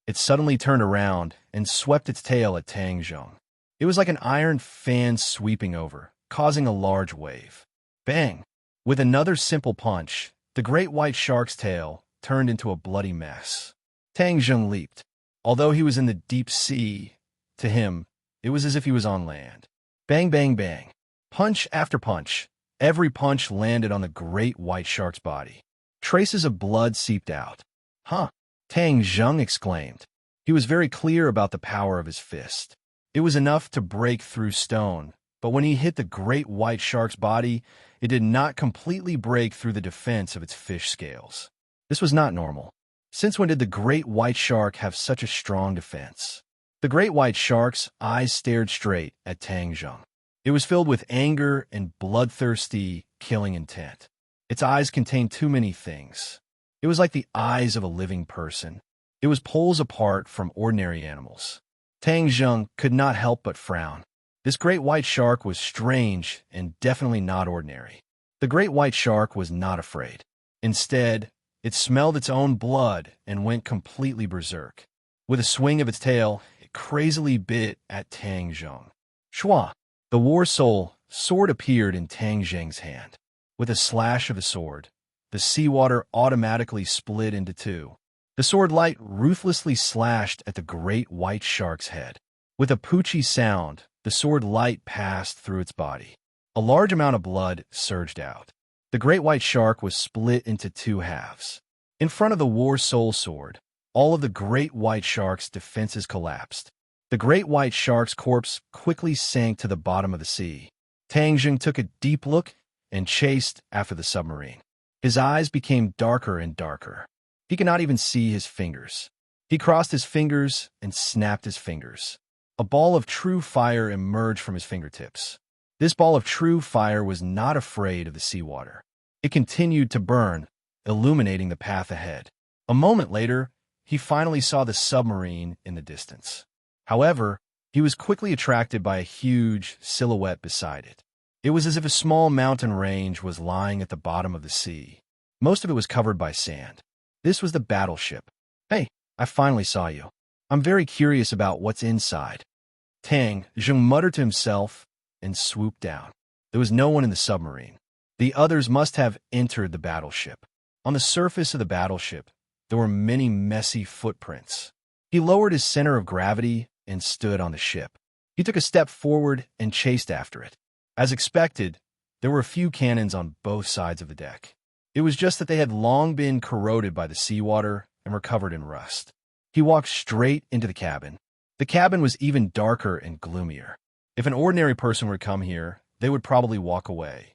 It suddenly turned around and swept its tail at Tang Zheng. It was like an iron fan sweeping over, causing a large wave. Bang! With another simple punch, the great white shark's tail turned into a bloody mess. Tang Zheng leaped. Although he was in the deep sea, to him, it was as if he was on land. Bang, bang, bang. Punch after punch. Every punch landed on the great white shark's body. Traces of blood seeped out. Huh? Tang Zheng exclaimed. He was very clear about the power of his fist. It was enough to break through stone, but when he hit the great white shark's body, it did not completely break through the defense of its fish scales. This was not normal. Since when did the great white shark have such a strong defense? The great white shark's eyes stared straight at Tang Zheng. It was filled with anger and bloodthirsty, killing intent. Its eyes contained too many things. It was like the eyes of a living person. It was poles apart from ordinary animals. Tang Zheng could not help but frown. This great white shark was strange and definitely not ordinary. The great white shark was not afraid. Instead, it smelled its own blood and went completely berserk. With a swing of its tail, it crazily bit at Tang Zheng. Shua! The war soul sword appeared in Tang Zheng's hand. With a slash of the sword, the seawater automatically split into two. The sword light ruthlessly slashed at the great white shark's head. With a poochy sound, the sword light passed through its body. A large amount of blood surged out. The great white shark was split into two halves. In front of the war soul sword, all of the great white shark's defenses collapsed. The great white shark's corpse quickly sank to the bottom of the sea. Tang Zheng took a deep look and chased after the submarine. His eyes became darker and darker. He could not even see his fingers. He crossed his fingers and snapped his fingers. A ball of true fire emerged from his fingertips. This ball of true fire was not afraid of the seawater. It continued to burn, illuminating the path ahead. A moment later, he finally saw the submarine in the distance. However, he was quickly attracted by a huge silhouette beside it. It was as if a small mountain range was lying at the bottom of the sea. Most of it was covered by sand. This was the battleship. Hey, I finally saw you. I'm very curious about what's inside. Tang Zheng muttered to himself and swooped down. There was no one in the submarine. The others must have entered the battleship. On the surface of the battleship, there were many messy footprints. He lowered his center of gravity and stood on the ship. He took a step forward and chased after it. As expected, there were a few cannons on both sides of the deck. It was just that they had long been corroded by the seawater and were covered in rust. He walked straight into the cabin. The cabin was even darker and gloomier. If an ordinary person were to come here, they would probably walk away.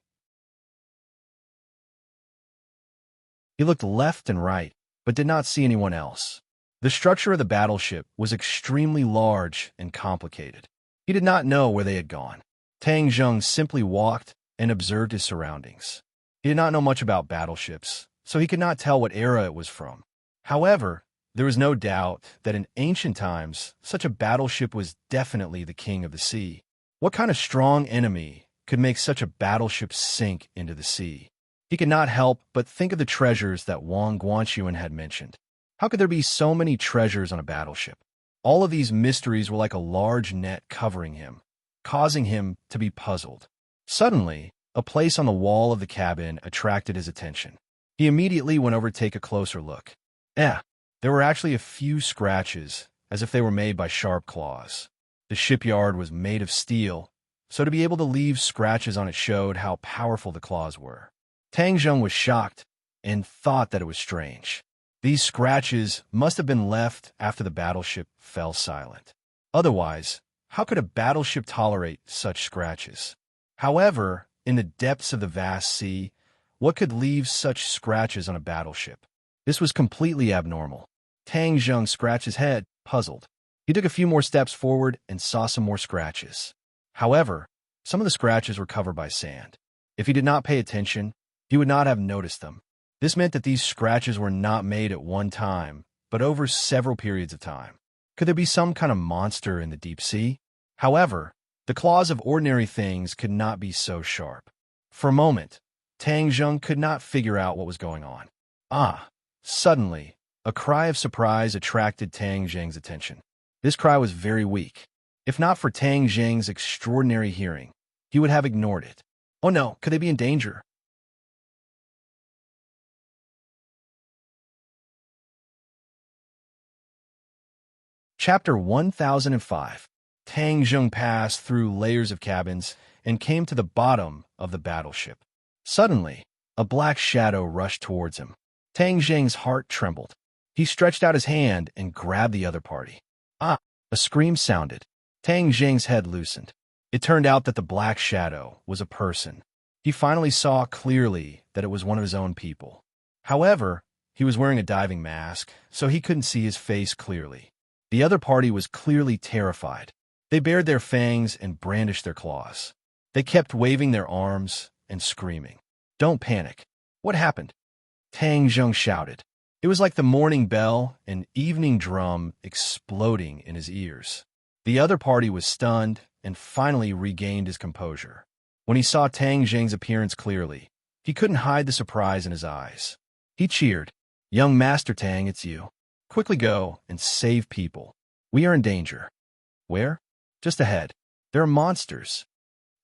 He looked left and right, but did not see anyone else. The structure of the battleship was extremely large and complicated. He did not know where they had gone. Tang Zheng simply walked and observed his surroundings. He did not know much about battleships, so he could not tell what era it was from. However, there was no doubt that in ancient times, such a battleship was definitely the king of the sea. What kind of strong enemy could make such a battleship sink into the sea? He could not help but think of the treasures that Wang Guanxuan had mentioned. How could there be so many treasures on a battleship? All of these mysteries were like a large net covering him, causing him to be puzzled. Suddenly, a place on the wall of the cabin attracted his attention. He immediately went over to take a closer look. There were actually a few scratches, as if they were made by sharp claws. The shipyard was made of steel, so to be able to leave scratches on it showed how powerful the claws were. Tang Zheng was shocked and thought that it was strange. These scratches must have been left after the battleship fell silent. Otherwise, how could a battleship tolerate such scratches? However, in the depths of the vast sea, what could leave such scratches on a battleship? This was completely abnormal. Tang Zheng scratched his head, puzzled. He took a few more steps forward and saw some more scratches. However, some of the scratches were covered by sand. If he did not pay attention, he would not have noticed them. This meant that these scratches were not made at one time, but over several periods of time. Could there be some kind of monster in the deep sea? However, the claws of ordinary things could not be so sharp. For a moment, Tang Zheng could not figure out what was going on. Suddenly, a cry of surprise attracted Tang Zheng's attention. This cry was very weak. If not for Tang Zheng's extraordinary hearing, he would have ignored it. Oh no, could they be in danger? Chapter 1005. Tang Zheng passed through layers of cabins and came to the bottom of the battleship. Suddenly, a black shadow rushed towards him. Tang Zheng's heart trembled. He stretched out his hand and grabbed the other party. A scream sounded. Tang Zheng's head loosened. It turned out that the black shadow was a person. He finally saw clearly that it was one of his own people. However, he was wearing a diving mask, so he couldn't see his face clearly. The other party was clearly terrified. They bared their fangs and brandished their claws. They kept waving their arms and screaming. "Don't panic. What happened?" Tang Zheng shouted. It was like the morning bell and evening drum exploding in his ears. The other party was stunned and finally regained his composure. When he saw Tang Zheng's appearance clearly, he couldn't hide the surprise in his eyes. He cheered. "Young Master Tang, it's you. Quickly go and save people. We are in danger." "Where?" "Just ahead. There are monsters."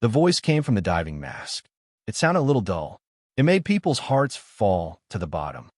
The voice came from the diving mask. It sounded a little dull. It made people's hearts fall to the bottom.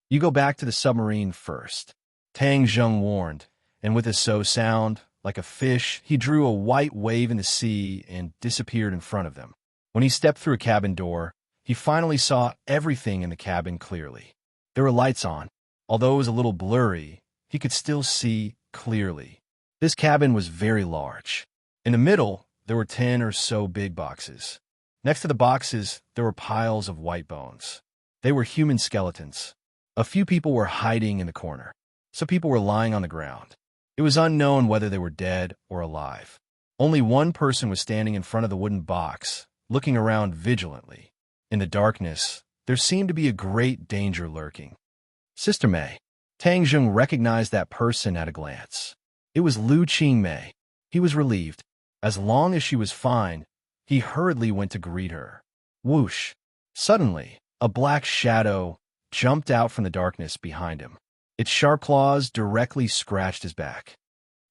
"You go back to the submarine first," Tang Zheng warned, and with a sound, like a fish, he drew a white wave in the sea and disappeared in front of them. When he stepped through a cabin door, he finally saw everything in the cabin clearly. There were lights on. Although it was a little blurry, he could still see clearly. This cabin was very large. In the middle, there were 10 or so big boxes. Next to the boxes, there were piles of white bones. They were human skeletons. A few people were hiding in the corner. Some people were lying on the ground. It was unknown whether they were dead or alive. Only one person was standing in front of the wooden box, looking around vigilantly. In the darkness, there seemed to be a great danger lurking. "Sister May." Tang Zheng recognized that person at a glance. It was Lu Qingmei. He was relieved. As long as she was fine, he hurriedly went to greet her. Whoosh! Suddenly, a black shadow jumped out from the darkness behind him. Its sharp claws directly scratched his back.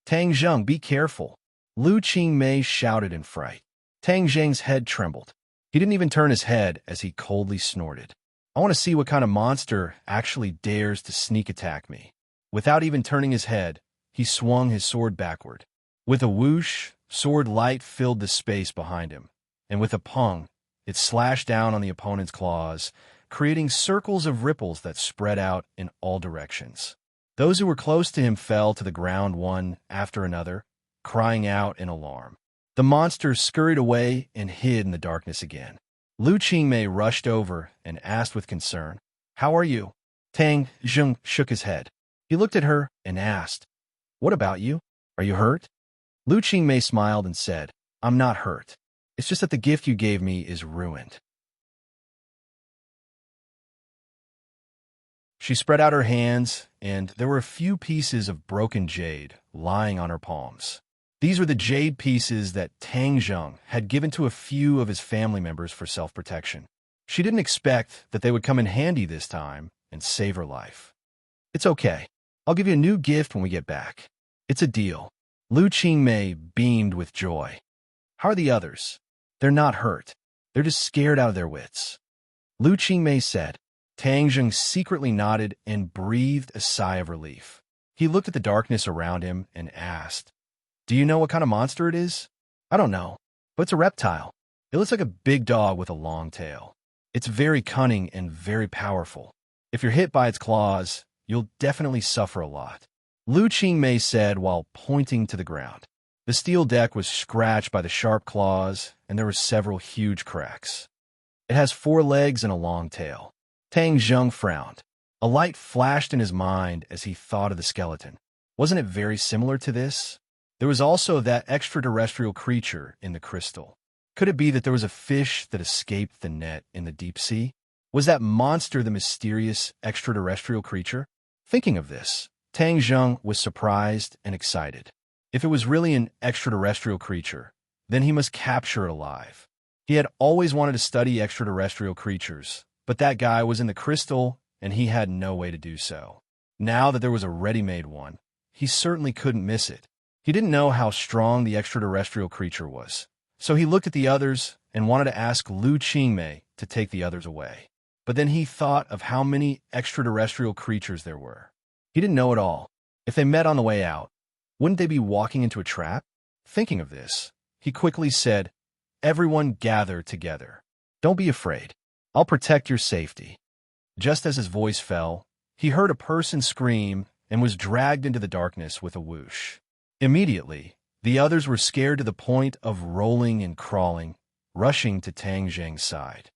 "Tang Zheng, be careful!" Lu Qingmei shouted in fright. Tang Zheng's head trembled. He didn't even turn his head as he coldly snorted. "I want to see what kind of monster actually dares to sneak attack me." Without even turning his head, he swung his sword backward. With a whoosh, sword light filled the space behind him, and with a pung, it slashed down on the opponent's claws, creating circles of ripples that spread out in all directions. Those who were close to him fell to the ground one after another, crying out in alarm. The monster scurried away and hid in the darkness again. Lu Qingmei rushed over and asked with concern, "How are you?" Tang Zheng shook his head. He looked at her and asked, "What about you? Are you hurt?" Lu Qingmei smiled and said, "I'm not hurt. It's just that the gift you gave me is ruined." She spread out her hands, and there were a few pieces of broken jade lying on her palms. These were the jade pieces that Tang Zheng had given to a few of his family members for self-protection. She didn't expect that they would come in handy this time and save her life. "It's okay. I'll give you a new gift when we get back. It's a deal." Lu Qingmei beamed with joy. "How are the others?" "They're not hurt. They're just scared out of their wits," Lu Qingmei said. Tang Zheng secretly nodded and breathed a sigh of relief. He looked at the darkness around him and asked, "Do you know what kind of monster it is?" "I don't know, but it's a reptile. It looks like a big dog with a long tail. It's very cunning and very powerful. If you're hit by its claws, you'll definitely suffer a lot," Lu Qingmei said while pointing to the ground. The steel deck was scratched by the sharp claws, and there were several huge cracks. "It has 4 legs and a long tail." Tang Zheng frowned. A light flashed in his mind as he thought of the skeleton. Wasn't it very similar to this? There was also that extraterrestrial creature in the crystal. Could it be that there was a fish that escaped the net in the deep sea? Was that monster the mysterious extraterrestrial creature? Thinking of this, Tang Zheng was surprised and excited. If it was really an extraterrestrial creature, then he must capture it alive. He had always wanted to study extraterrestrial creatures, but that guy was in the crystal, and he had no way to do so. Now that there was a ready-made one, he certainly couldn't miss it. He didn't know how strong the extraterrestrial creature was, so he looked at the others and wanted to ask Lu Qingmei to take the others away. But then he thought of how many extraterrestrial creatures there were. He didn't know it all. If they met on the way out, wouldn't they be walking into a trap? Thinking of this, he quickly said, "Everyone gather together. Don't be afraid. I'll protect your safety." Just as his voice fell, he heard a person scream and was dragged into the darkness with a whoosh. Immediately, the others were scared to the point of rolling and crawling, rushing to Tang Zheng's side.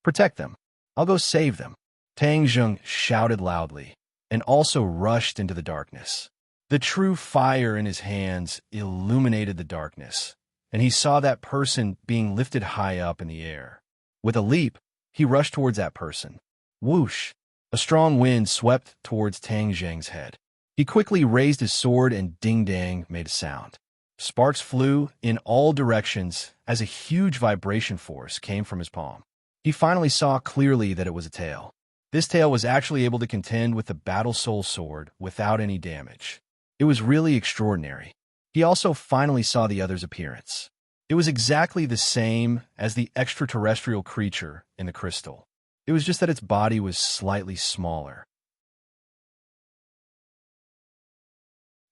"Protect them. I'll go save them," Tang Zheng shouted loudly, and also rushed into the darkness. The true fire in his hands illuminated the darkness, and he saw that person being lifted high up in the air. With a leap, he rushed towards that person. Whoosh! A strong wind swept towards Tang Zheng's head. He quickly raised his sword and ding-dang made a sound. Sparks flew in all directions as a huge vibration force came from his palm. He finally saw clearly that it was a tail. This tail was actually able to contend with the Battle Soul Sword without any damage. It was really extraordinary. He also finally saw the other's appearance. It was exactly the same as the extraterrestrial creature in the crystal. It was just that its body was slightly smaller.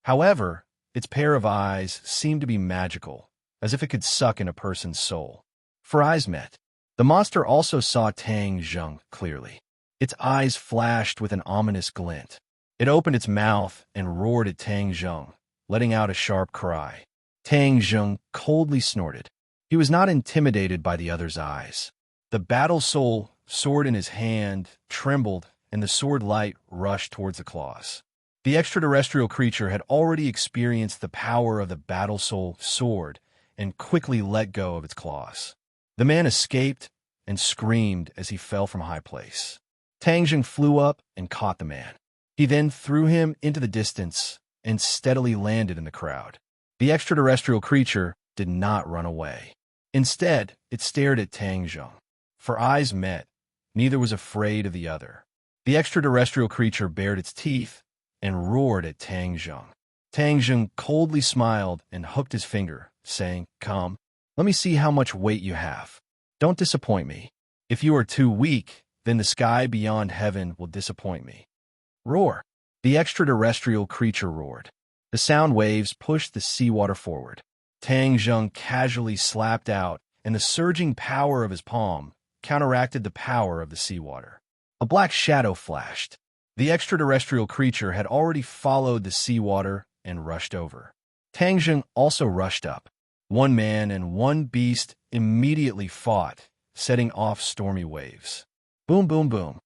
However, its pair of eyes seemed to be magical, as if it could suck in a person's soul. For eyes met. The monster also saw Tang Zheng clearly. Its eyes flashed with an ominous glint. It opened its mouth and roared at Tang Zheng, letting out a sharp cry. Tang Zheng coldly snorted. He was not intimidated by the other's eyes. The battle soul sword in his hand trembled, and the sword light rushed towards the claws. The extraterrestrial creature had already experienced the power of the battle soul sword and quickly let go of its claws. The man escaped and screamed as he fell from a high place. Tang Zheng flew up and caught the man. He then threw him into the distance and steadily landed in the crowd. The extraterrestrial creature did not run away. Instead, it stared at Tang Zheng. For eyes met, neither was afraid of the other. The extraterrestrial creature bared its teeth and roared at Tang Zheng. Tang Zheng coldly smiled and hooked his finger, saying, "Come, let me see how much weight you have. Don't disappoint me. If you are too weak, then the sky beyond heaven will disappoint me." Roar! The extraterrestrial creature roared. The sound waves pushed the seawater forward. Tang Zheng casually slapped out, and the surging power of his palm counteracted the power of the seawater. A black shadow flashed. The extraterrestrial creature had already followed the seawater and rushed over. Tang Zheng also rushed up. One man and one beast immediately fought, setting off stormy waves. Boom, boom, boom.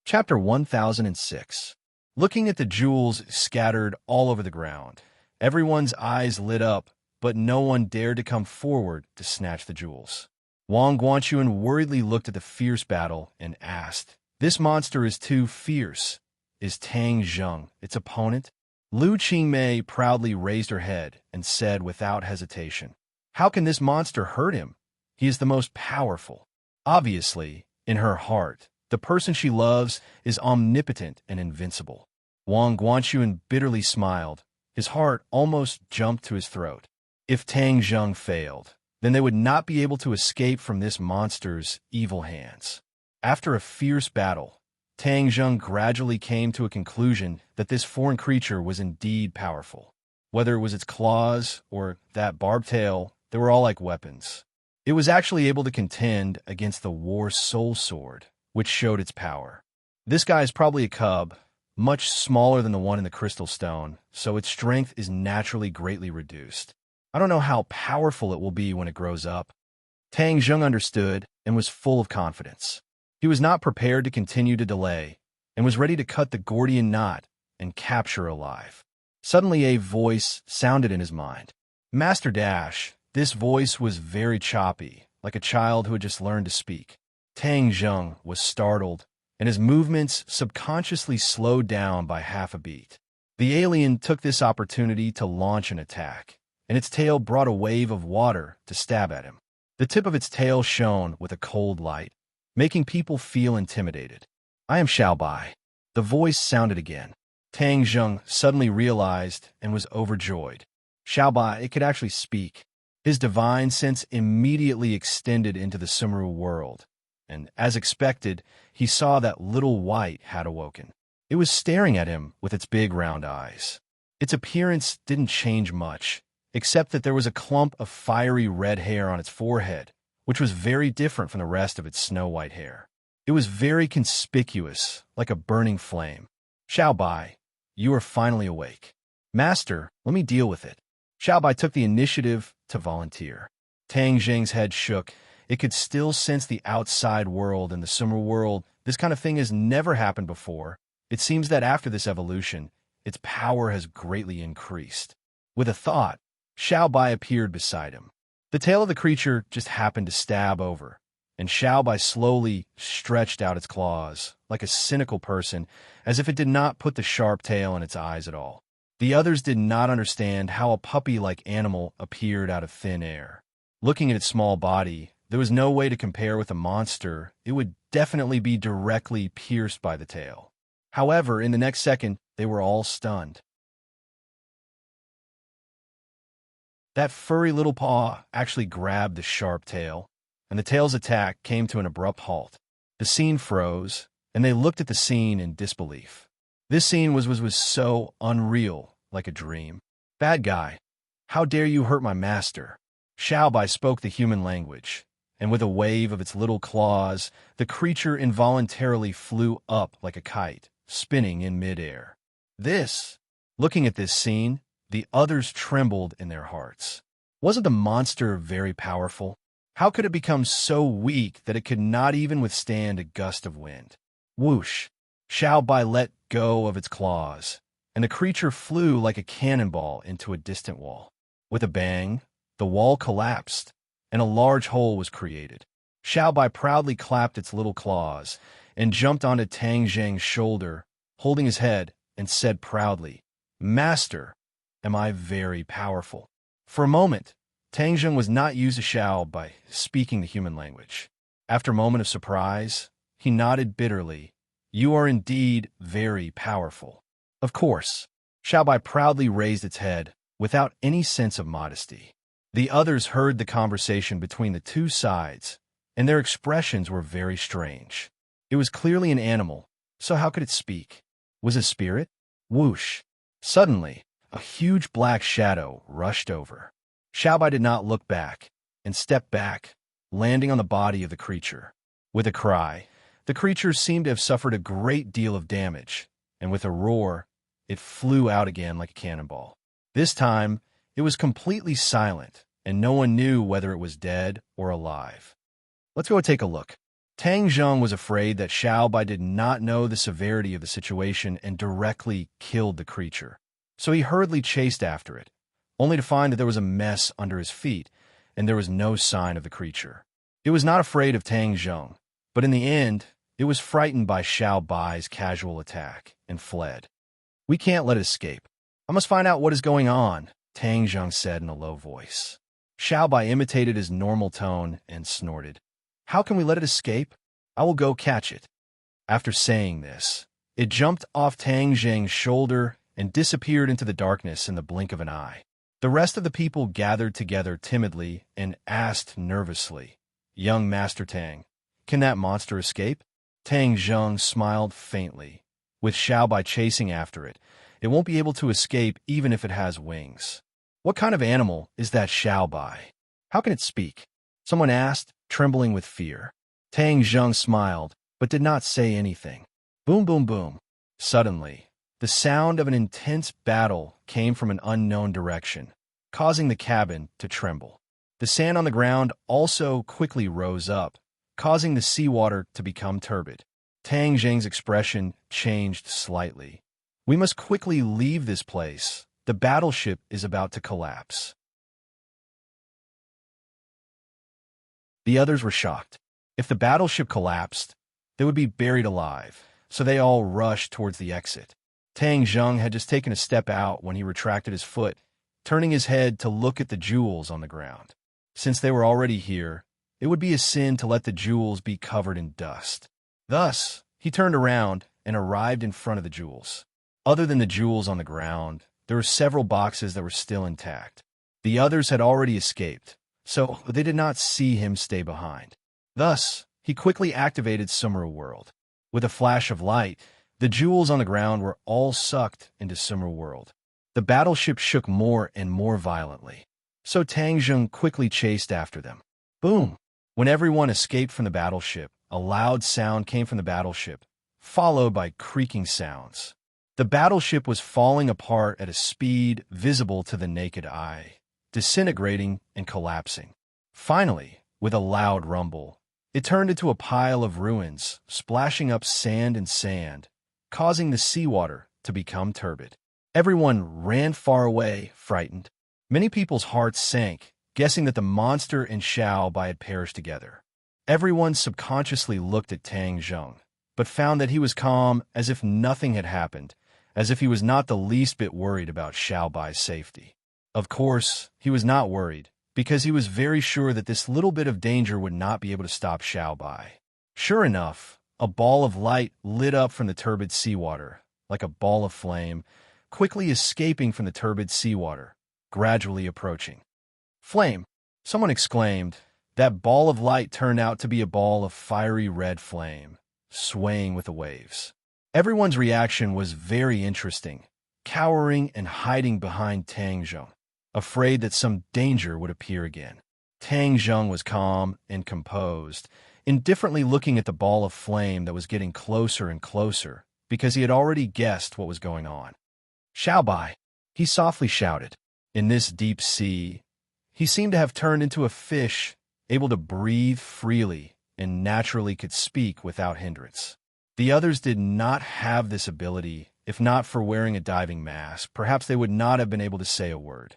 Chapter 1006. Looking at the jewels scattered all over the ground, everyone's eyes lit up, but no one dared to come forward to snatch the jewels. Wang Guanchuan worriedly looked at the fierce battle and asked, "This monster is too fierce. Is Tang Zheng its opponent?" Lu Qingmei proudly raised her head and said without hesitation, "How can this monster hurt him? He is the most powerful." Obviously, in her heart, the person she loves is omnipotent and invincible. Wang Guanchuan bitterly smiled. His heart almost jumped to his throat. If Tang Zheng failed, then they would not be able to escape from this monster's evil hands. After a fierce battle, Tang Zheng gradually came to a conclusion that this foreign creature was indeed powerful. Whether it was its claws or that barbed tail, they were all like weapons. It was actually able to contend against the War Soul Sword, which showed its power. This guy is probably a cub, much smaller than the one in the crystal stone, so its strength is naturally greatly reduced. I don't know how powerful it will be when it grows up. Tang Zheng understood and was full of confidence. He was not prepared to continue to delay and was ready to cut the Gordian knot and capture alive. Suddenly a voice sounded in his mind. Master Dash. This voice was very choppy, like a child who had just learned to speak. Tang Zheng was startled, and his movements subconsciously slowed down by half a beat. The alien took this opportunity to launch an attack, and its tail brought a wave of water to stab at him. The tip of its tail shone with a cold light, making people feel intimidated. "I am Xiaobai." The voice sounded again. Tang Zheng suddenly realized and was overjoyed. Xiaobai, it could actually speak. His divine sense immediately extended into the Sumru world, and as expected, he saw that little white had awoken. It was staring at him with its big round eyes. Its appearance didn't change much, except that there was a clump of fiery red hair on its forehead, which was very different from the rest of its snow-white hair. It was very conspicuous, like a burning flame. "Xiaobai, you are finally awake." "Master, let me deal with it." Xiaobai took the initiative to volunteer. Tang Zheng's head shook, it could still sense the outside world and the summer world. This kind of thing has never happened before. It seems that after this evolution, its power has greatly increased. With a thought, Xiao Bai appeared beside him. The tail of the creature just happened to stab over, and Xiao Bai slowly stretched out its claws, like a cynical person, as if it did not put the sharp tail in its eyes at all. The others did not understand how a puppy-like animal appeared out of thin air. Looking at its small body, there was no way to compare with a monster. It would definitely be directly pierced by the tail. However, in the next second, they were all stunned. That furry little paw actually grabbed the sharp tail, and the tail's attack came to an abrupt halt. The scene froze, and they looked at the scene in disbelief. This scene was so unreal, like a dream. Bad guy, how dare you hurt my master? Xiao Bai spoke the human language, and with a wave of its little claws, the creature involuntarily flew up like a kite, spinning in midair. Looking at this scene, the others trembled in their hearts. Wasn't the monster very powerful? How could it become so weak that it could not even withstand a gust of wind? Whoosh! Xiao Bai let go of its claws, and the creature flew like a cannonball into a distant wall. With a bang, the wall collapsed, and a large hole was created. Xiao Bai proudly clapped its little claws and jumped onto Tang Zheng's shoulder, holding his head, and said proudly, "Master, am I very powerful?" For a moment, Tang Zheng was not used to Xiao Bai speaking the human language. After a moment of surprise, he nodded bitterly. "You are indeed very powerful." Of course, Xiao Bai proudly raised its head, without any sense of modesty. The others heard the conversation between the two sides, and their expressions were very strange. It was clearly an animal, so how could it speak? Was it a spirit? Whoosh! Suddenly, a huge black shadow rushed over. Xiao Bai did not look back, and stepped back, landing on the body of the creature. With a cry, the creature seemed to have suffered a great deal of damage, and with a roar, it flew out again like a cannonball. This time, it was completely silent, and no one knew whether it was dead or alive. Let's go take a look. Tang Zheng was afraid that Xiao Bai did not know the severity of the situation and directly killed the creature. So he hurriedly chased after it, only to find that there was a mess under his feet, and there was no sign of the creature. It was not afraid of Tang Zheng, but in the end, it was frightened by Xiao Bai's casual attack and fled. "We can't let it escape. I must find out what is going on," Tang Zheng said in a low voice. Xiao Bai imitated his normal tone and snorted. "How can we let it escape? I will go catch it." After saying this, it jumped off Tang Zheng's shoulder and disappeared into the darkness in the blink of an eye. The rest of the people gathered together timidly and asked nervously, "Young Master Tang, can that monster escape?" Tang Zheng smiled faintly. "With Xiao Bai chasing after it, it won't be able to escape even if it has wings." "What kind of animal is that Xiao Bai? How can it speak?" someone asked, trembling with fear. Tang Zheng smiled, but did not say anything. Boom, boom, boom. Suddenly, the sound of an intense battle came from an unknown direction, causing the cabin to tremble. The sand on the ground also quickly rose up, causing the seawater to become turbid. Tang Zheng's expression changed slightly. "We must quickly leave this place. The battleship is about to collapse." The others were shocked. If the battleship collapsed, they would be buried alive, so they all rushed towards the exit. Tang Zheng had just taken a step out when he retracted his foot, turning his head to look at the jewels on the ground. Since they were already here, it would be a sin to let the jewels be covered in dust. Thus, he turned around and arrived in front of the jewels. Other than the jewels on the ground, there were several boxes that were still intact. The others had already escaped, so they did not see him stay behind. Thus, he quickly activated Summer World. With a flash of light, the jewels on the ground were all sucked into Summer World. The battleship shook more and more violently, so Tang Zheng quickly chased after them. Boom! When everyone escaped from the battleship, a loud sound came from the battleship, followed by creaking sounds. The battleship was falling apart at a speed visible to the naked eye, disintegrating and collapsing. Finally, With a loud rumble, it turned into a pile of ruins, splashing up sand and sand, causing the seawater to become turbid. Everyone ran far away, frightened. Many people's hearts sank, guessing that the monster and Xiao Bai had perished together. Everyone subconsciously looked at Tang Zheng, but found that he was calm as if nothing had happened, as if he was not the least bit worried about Xiao Bai's safety. Of course, he was not worried, because he was very sure that this little bit of danger would not be able to stop Xiao Bai. Sure enough, a ball of light lit up from the turbid seawater, like a ball of flame, quickly escaping from the turbid seawater, gradually approaching. Flame! Someone exclaimed. That ball of light turned out to be a ball of fiery red flame, swaying with the waves. Everyone's reaction was very interesting, cowering and hiding behind Tang Zheng, afraid that some danger would appear again. Tang Zheng was calm and composed, indifferently looking at the ball of flame that was getting closer and closer, because he had already guessed what was going on. Xiao Bai, he softly shouted. In this deep sea, he seemed to have turned into a fish, able to breathe freely and naturally could speak without hindrance. The others did not have this ability. If not for wearing a diving mask, perhaps they would not have been able to say a word.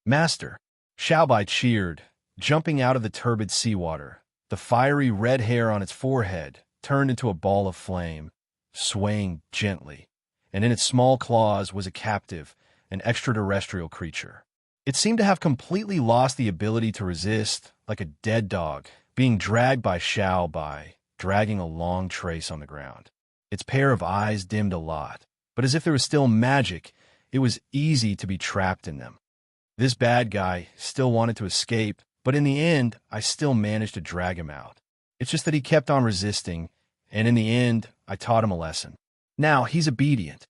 Master! Xiao Bai cheered, jumping out of the turbid seawater. The fiery red hair on its forehead turned into a ball of flame, swaying gently, and in its small claws was a captive, an extraterrestrial creature. It seemed to have completely lost the ability to resist, like a dead dog, being dragged by Xiao Bai, dragging a long trace on the ground. Its pair of eyes dimmed a lot, but as if there was still magic, it was easy to be trapped in them. This bad guy still wanted to escape, but in the end, I still managed to drag him out. It's just that he kept on resisting, and in the end, I taught him a lesson. Now he's obedient.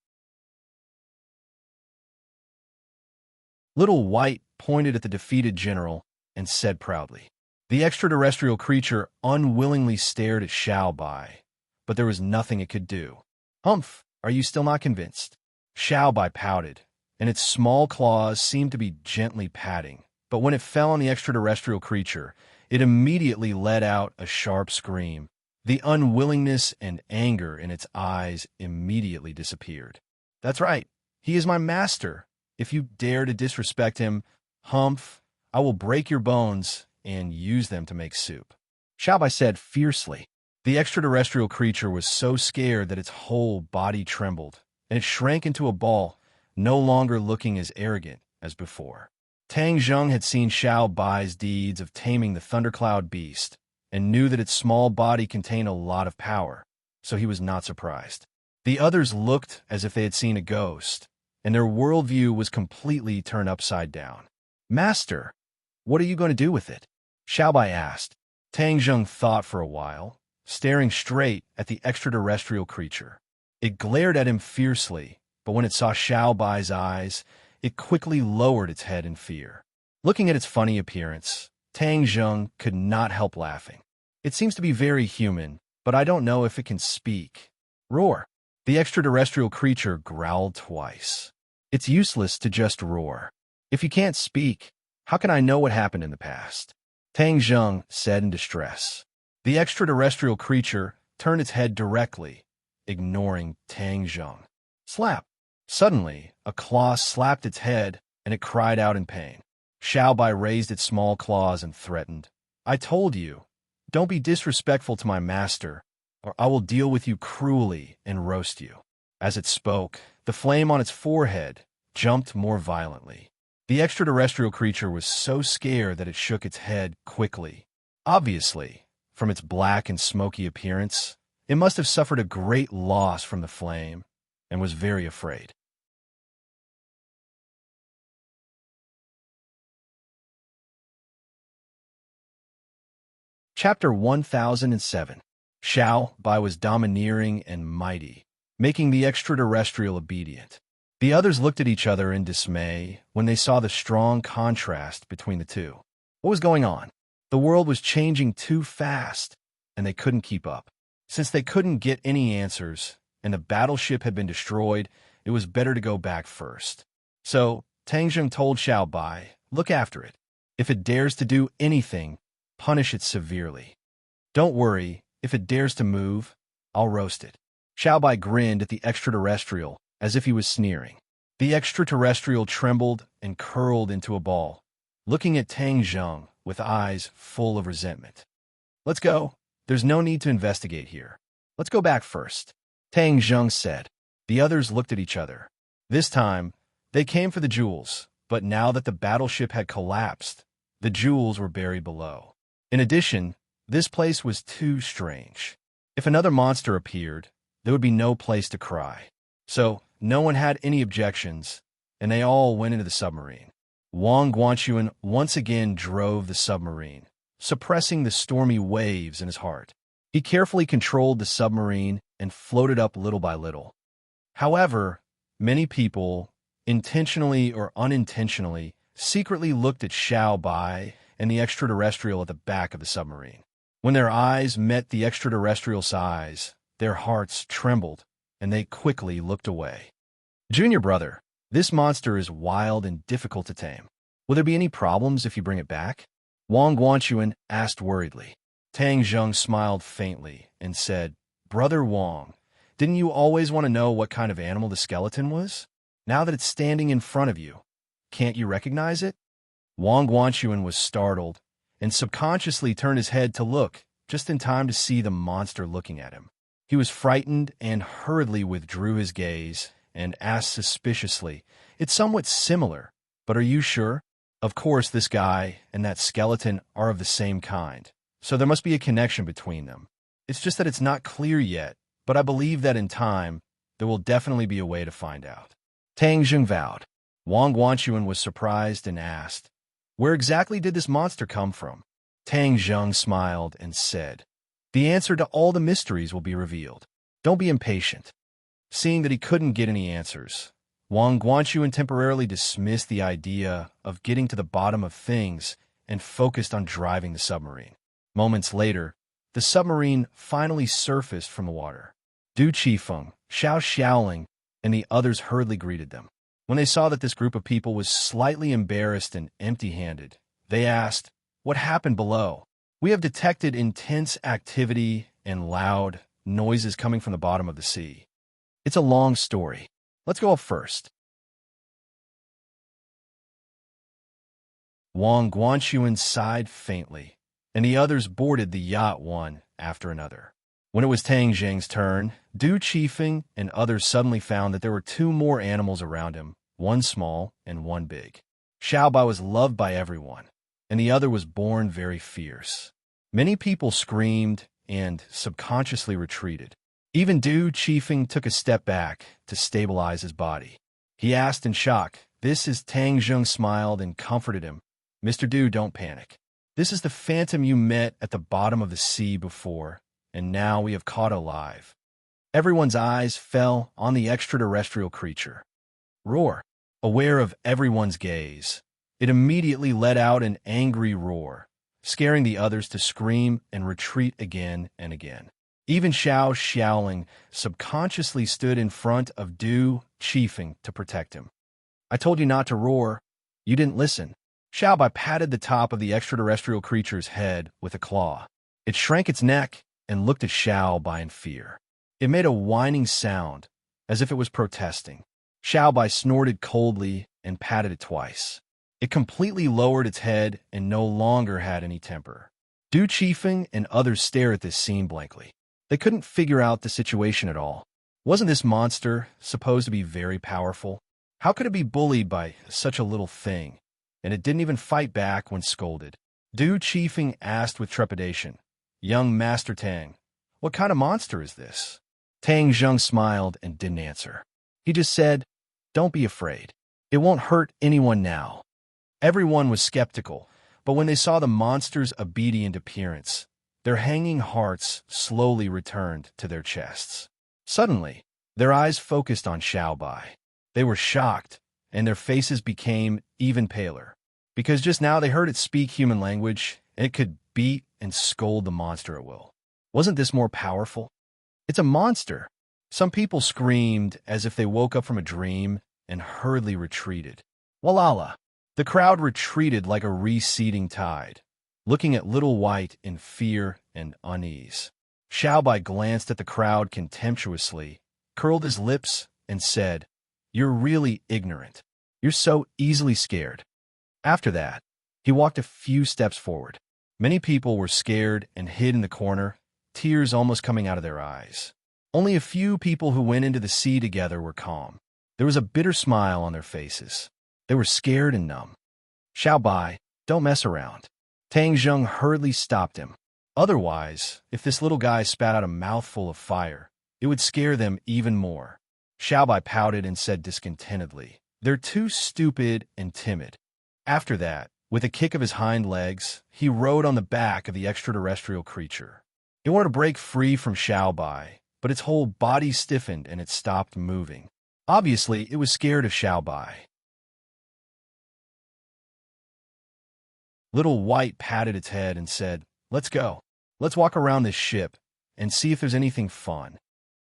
Little White pointed at the defeated general and said proudly. The extraterrestrial creature unwillingly stared at Xiao Bai, but there was nothing it could do. Humph, are you still not convinced? Xiao Bai pouted, and its small claws seemed to be gently patting, but when it fell on the extraterrestrial creature, it immediately let out a sharp scream. The unwillingness and anger in its eyes immediately disappeared. That's right, he is my master. If you dare to disrespect him, Humph, I will break your bones and use them to make soup. Xiao Bai said fiercely. The extraterrestrial creature was so scared that its whole body trembled, and it shrank into a ball, no longer looking as arrogant as before. Tang Zheng had seen Xiao Bai's deeds of taming the thundercloud beast, and knew that its small body contained a lot of power, so he was not surprised. The others looked as if they had seen a ghost, and their worldview was completely turned upside down. Master, what are you going to do with it? Xiao Bai asked. Tang Zheng thought for a while, staring straight at the extraterrestrial creature. It glared at him fiercely, but when it saw Xiao Bai's eyes, it quickly lowered its head in fear. Looking at its funny appearance, Tang Zheng could not help laughing. It seems to be very human, but I don't know if it can speak. Roar! The extraterrestrial creature growled twice. It's useless to just roar. If you can't speak, how can I know what happened in the past? Tang Zheng said in distress. The extraterrestrial creature turned its head directly, ignoring Tang Zheng. Slap! Suddenly, a claw slapped its head, and it cried out in pain. Xiao Bai raised its small claws and threatened. I told you, don't be disrespectful to my master, or I will deal with you cruelly and roast you. As it spoke, the flame on its forehead jumped more violently. The extraterrestrial creature was so scared that it shook its head quickly. Obviously, from its black and smoky appearance, it must have suffered a great loss from the flame and was very afraid. Chapter 1007. Xiao Bai was domineering and mighty, making the extraterrestrial obedient. The others looked at each other in dismay when they saw the strong contrast between the two. What was going on? The world was changing too fast, and they couldn't keep up. Since they couldn't get any answers, and the battleship had been destroyed, it was better to go back first. So, Tang Zheng told Xiao Bai, look after it. If it dares to do anything, Punish it severely. Don't worry, if it dares to move, I'll roast it. Xiaobai grinned at the extraterrestrial, as if he was sneering. The extraterrestrial trembled and curled into a ball, looking at Tang Zheng with eyes full of resentment. Let's go. There's no need to investigate here. Let's go back first, Tang Zheng said. The others looked at each other. This time, they came for the jewels, but now that the battleship had collapsed, the jewels were buried below. In addition, this place was too strange. If another monster appeared, there would be no place to cry. So, no one had any objections, and they all went into the submarine. Wang Guanxuan once again drove the submarine, suppressing the stormy waves in his heart. He carefully controlled the submarine and floated up little by little. However, many people, intentionally or unintentionally, secretly looked at Xiao Bai and the extraterrestrial at the back of the submarine. When their eyes met the extraterrestrial's eyes, their hearts trembled, and they quickly looked away. Junior brother, this monster is wild and difficult to tame. Will there be any problems if you bring it back? Wang Guanxuan asked worriedly. Tang Zheng smiled faintly and said, Brother Wang, didn't you always want to know what kind of animal the skeleton was? Now that it's standing in front of you, can't you recognize it? Wang Guanxuan was startled and subconsciously turned his head to look, just in time to see the monster looking at him. He was frightened and hurriedly withdrew his gaze and asked suspiciously, It's somewhat similar, but are you sure? Of course, this guy and that skeleton are of the same kind, so there must be a connection between them. It's just that it's not clear yet, but I believe that in time, there will definitely be a way to find out. Tang Zheng vowed. Wang Guanxuan was surprised and asked, Where exactly did this monster come from? Tang Zheng smiled and said, The answer to all the mysteries will be revealed. Don't be impatient. Seeing that he couldn't get any answers, Wang Guanxuan temporarily dismissed the idea of getting to the bottom of things and focused on driving the submarine. Moments later, the submarine finally surfaced from the water. Du Qifeng, Xiao Xiaoling, and the others hurriedly greeted them. When they saw that this group of people was slightly embarrassed and empty-handed, they asked, What happened below? We have detected intense activity and loud noises coming from the bottom of the sea. It's a long story. Let's go up first. Wang Guanxuan sighed faintly, and the others boarded the yacht one after another. When it was Tang Zheng's turn, Du Qifeng and others suddenly found that there were two more animals around him, one small and one big. Xiao Bai was loved by everyone, and the other was born very fierce. Many people screamed and subconsciously retreated. Even Du Qifeng took a step back to stabilize his body. He asked in shock. This is Tang Zheng smiled and comforted him. Mr. Du, don't panic. This is the phantom you met at the bottom of the sea before, and now we have caught alive. Everyone's eyes fell on the extraterrestrial creature. Roar. Aware of everyone's gaze, it immediately let out an angry roar, scaring the others to scream and retreat again and again. Even Xiao Xiaoling subconsciously stood in front of Du Qifeng to protect him. I told you not to roar. You didn't listen. Xiao Bai patted the top of the extraterrestrial creature's head with a claw. It shrank its neck and looked at Xiao Bai in fear. It made a whining sound, as if it was protesting. Xiao Bai snorted coldly and patted it twice. It completely lowered its head and no longer had any temper. Du Qifeng and others stared at this scene blankly. They couldn't figure out the situation at all. Wasn't this monster supposed to be very powerful? How could it be bullied by such a little thing? And it didn't even fight back when scolded. Du Qifeng asked with trepidation, Young Master Tang, what kind of monster is this? Tang Zheng smiled and didn't answer. He just said, Don't be afraid. It won't hurt anyone now. Everyone was skeptical, but when they saw the monster's obedient appearance, their hanging hearts slowly returned to their chests. Suddenly, their eyes focused on Xiao Bai. They were shocked, and their faces became even paler, because just now they heard it speak human language, and it could beat and scold the monster at will. Wasn't this more powerful? It's a monster. Some people screamed as if they woke up from a dream and hurriedly retreated. Walala! The crowd retreated like a receding tide, looking at Little White in fear and unease. Xiaobai glanced at the crowd contemptuously, curled his lips, and said, "You're really ignorant. You're so easily scared." After that, he walked a few steps forward. Many people were scared and hid in the corner, tears almost coming out of their eyes. Only a few people who went into the sea together were calm. There was a bitter smile on their faces. They were scared and numb. "Xiaobai, don't mess around." Tang Zheng hurriedly stopped him. Otherwise, if this little guy spat out a mouthful of fire, it would scare them even more. Xiaobai pouted and said discontentedly, "They're too stupid and timid." After that, with a kick of his hind legs, he rode on the back of the extraterrestrial creature. It wanted to break free from Xiaobai, but its whole body stiffened and it stopped moving. Obviously, it was scared of Xiaobai. Little White patted its head and said, "Let's go. Let's walk around this ship and see if there's anything fun."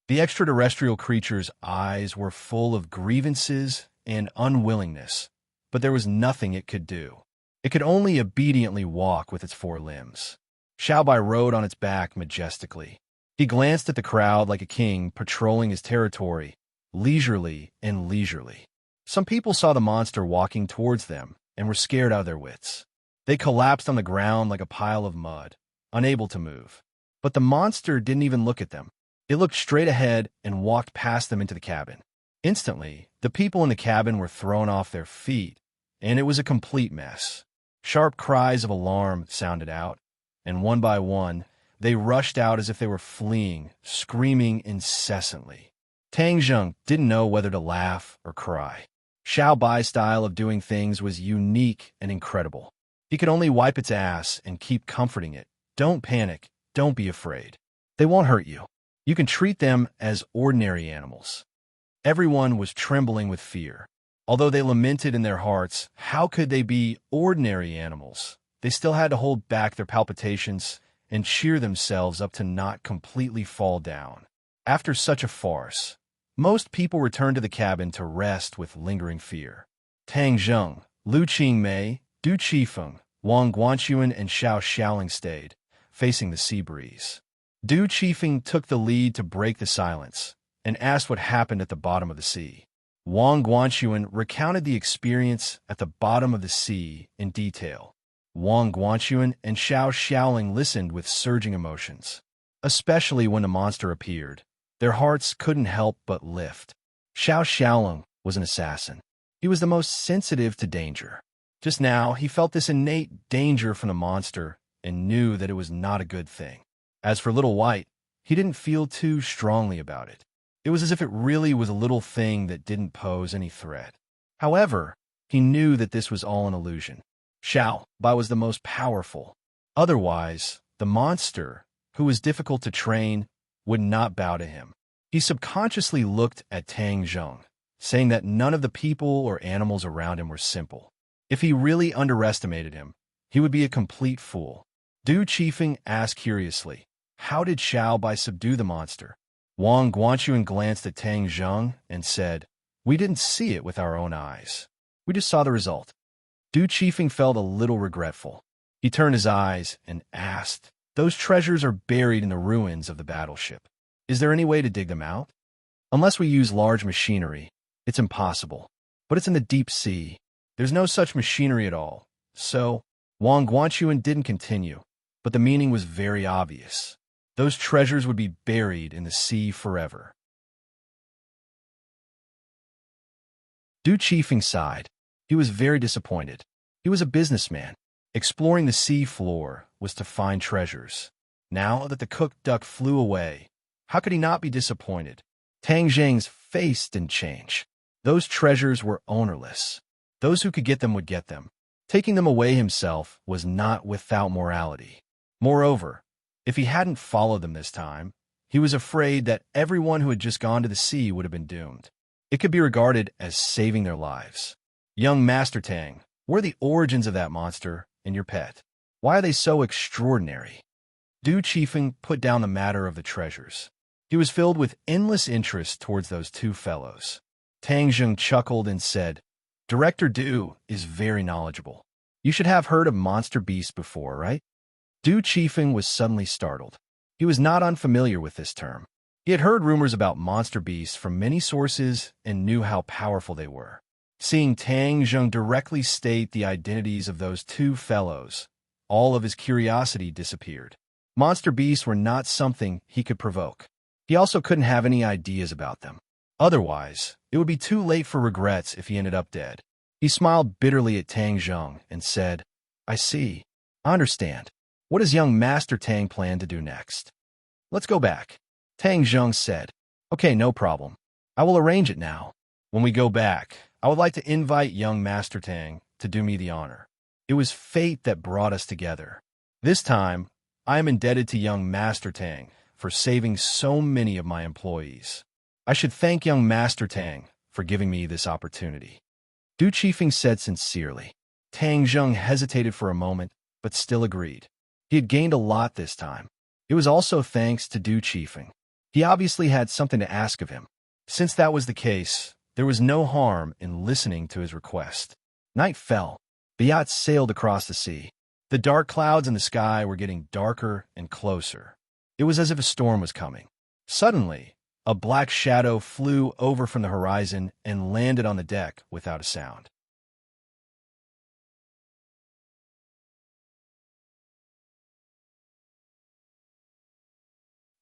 The extraterrestrial creature's eyes were full of grievances and unwillingness, but there was nothing it could do. It could only obediently walk with its four limbs. Xiaobai rode on its back majestically. He glanced at the crowd like a king patrolling his territory, leisurely and leisurely. Some people saw the monster walking towards them and were scared out of their wits. They collapsed on the ground like a pile of mud, unable to move. But the monster didn't even look at them. It looked straight ahead and walked past them into the cabin. Instantly, the people in the cabin were thrown off their feet, and it was a complete mess. Sharp cries of alarm sounded out, and one by one, they rushed out as if they were fleeing, screaming incessantly. Tang Zheng didn't know whether to laugh or cry. Xiao Bai's style of doing things was unique and incredible. He could only wipe its ass and keep comforting it. "Don't panic. Don't be afraid. They won't hurt you. You can treat them as ordinary animals." Everyone was trembling with fear. Although they lamented in their hearts, how could they be ordinary animals? They still had to hold back their palpitations and cheer themselves up to not completely fall down. After such a farce, most people returned to the cabin to rest with lingering fear. Tang Zheng, Lu Qingmei, Du Qifeng, Wang Guanxuan, and Xiao Xiaoling stayed, facing the sea breeze. Du Qifeng took the lead to break the silence and asked what happened at the bottom of the sea. Wang Guanxuan recounted the experience at the bottom of the sea in detail. Wang Guanxuan and Xiao Xiaoling listened with surging emotions. Especially when the monster appeared, their hearts couldn't help but lift. Xiao Xiaoling was an assassin. He was the most sensitive to danger. Just now, he felt this innate danger from the monster and knew that it was not a good thing. As for Little White, he didn't feel too strongly about it. It was as if it really was a little thing that didn't pose any threat. However, he knew that this was all an illusion. Xiao Bai was the most powerful. Otherwise, the monster, who was difficult to train, would not bow to him. He subconsciously looked at Tang Zheng, saying that none of the people or animals around him were simple. If he really underestimated him, he would be a complete fool. Du Qifeng asked curiously, "How did Xiao Bai subdue the monster?" Wang Guanxuan glanced at Tang Zheng and said, "We didn't see it with our own eyes. We just saw the result." Du Qifeng felt a little regretful. He turned his eyes and asked, "Those treasures are buried in the ruins of the battleship. Is there any way to dig them out?" "Unless we use large machinery, it's impossible. But it's in the deep sea. There's no such machinery at all. So," Wang Guanxuan didn't continue, but the meaning was very obvious. Those treasures would be buried in the sea forever. Du Qifeng sighed. He was very disappointed. He was a businessman. Exploring the sea floor was to find treasures. Now that the cooked duck flew away, how could he not be disappointed? Tang Zheng's face didn't change. Those treasures were ownerless. Those who could get them would get them. Taking them away himself was not without morality. Moreover, if he hadn't followed them this time, he was afraid that everyone who had just gone to the sea would have been doomed. It could be regarded as saving their lives. "Young Master Tang, what are the origins of that monster and your pet? Why are they so extraordinary?" Du Qifeng put down the matter of the treasures. He was filled with endless interest towards those two fellows. Tang Zheng chuckled and said, "Director Du is very knowledgeable. You should have heard of monster beasts before, right? Du Chifeng was suddenly startled. He was not unfamiliar with this term. He had heard rumors about monster beasts from many sources and knew how powerful they were. Seeing Tang Zheng directly state the identities of those two fellows, all of his curiosity disappeared. Monster beasts were not something he could provoke. He also couldn't have any ideas about them. Otherwise, it would be too late for regrets if he ended up dead. He smiled bitterly at Tang Zheng and said, I see. I understand. What does young Master Tang plan to do next? Let's go back. Tang Zheng said, Okay, no problem. I will arrange it now. When we go back, I would like to invite young Master Tang to do me the honor. It was fate that brought us together. This time, I am indebted to young Master Tang for saving so many of my employees. I should thank young Master Tang for giving me this opportunity. Du Chifeng said sincerely. Tang Zheng hesitated for a moment, but still agreed. He had gained a lot this time. It was also thanks to Du Chifeng. He obviously had something to ask of him. Since that was the case, there was no harm in listening to his request. Night fell. The yacht sailed across the sea. The dark clouds in the sky were getting darker and closer. It was as if a storm was coming. Suddenly, a black shadow flew over from the horizon and landed on the deck without a sound.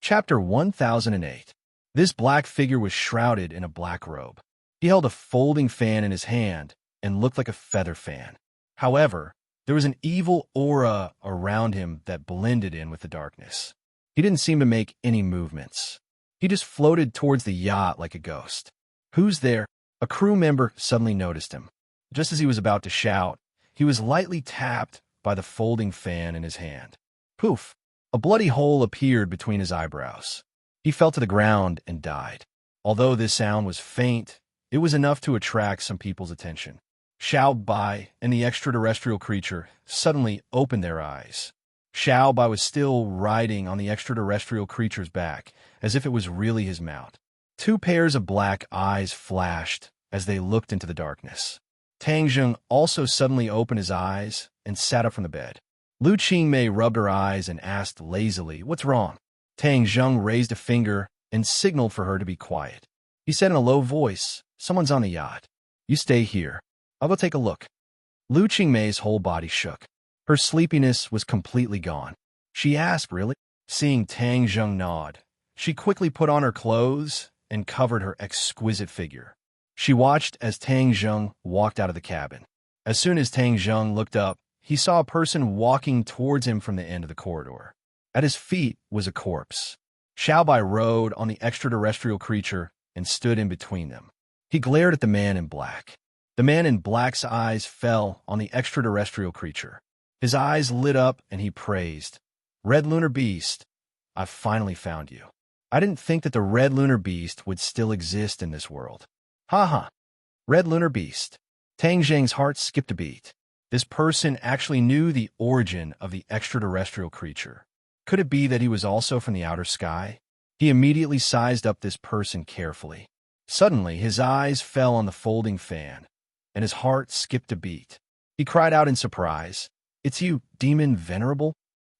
Chapter 1008. This black figure was shrouded in a black robe. He held a folding fan in his hand and looked like a feather fan. However, there was an evil aura around him that blended in with the darkness. He didn't seem to make any movements. He just floated towards the yacht like a ghost. Who's there? A crew member suddenly noticed him. Just as he was about to shout, he was lightly tapped by the folding fan in his hand. Poof! A bloody hole appeared between his eyebrows. He fell to the ground and died. Although this sound was faint, it was enough to attract some people's attention. Xiao Bai and the extraterrestrial creature suddenly opened their eyes. Xiao Bai was still riding on the extraterrestrial creature's back, as if it was really his mount. Two pairs of black eyes flashed as they looked into the darkness. Tang Zheng also suddenly opened his eyes and sat up from the bed. Lu Qingmei rubbed her eyes and asked lazily, What's wrong? Tang Zheng raised a finger and signaled for her to be quiet. He said in a low voice, Someone's on the yacht. You stay here. I'll go take a look. Lu Qingmei's whole body shook. Her sleepiness was completely gone. She asked, Really? Seeing Tang Zheng nod, she quickly put on her clothes and covered her exquisite figure. She watched as Tang Zheng walked out of the cabin. As soon as Tang Zheng looked up, he saw a person walking towards him from the end of the corridor. At his feet was a corpse. Xiao Bai rode on the extraterrestrial creature and stood in between them. He glared at the man in black. The man in black's eyes fell on the extraterrestrial creature. His eyes lit up and he praised, Red Lunar Beast, I've finally found you. I didn't think that the Red Lunar Beast would still exist in this world. Ha ha. Red Lunar Beast. Tang Zheng's heart skipped a beat. This person actually knew the origin of the extraterrestrial creature. Could it be that he was also from the outer sky? He immediately sized up this person carefully. Suddenly, his eyes fell on the folding fan, and his heart skipped a beat. He cried out in surprise, It's you, Demon Venerable?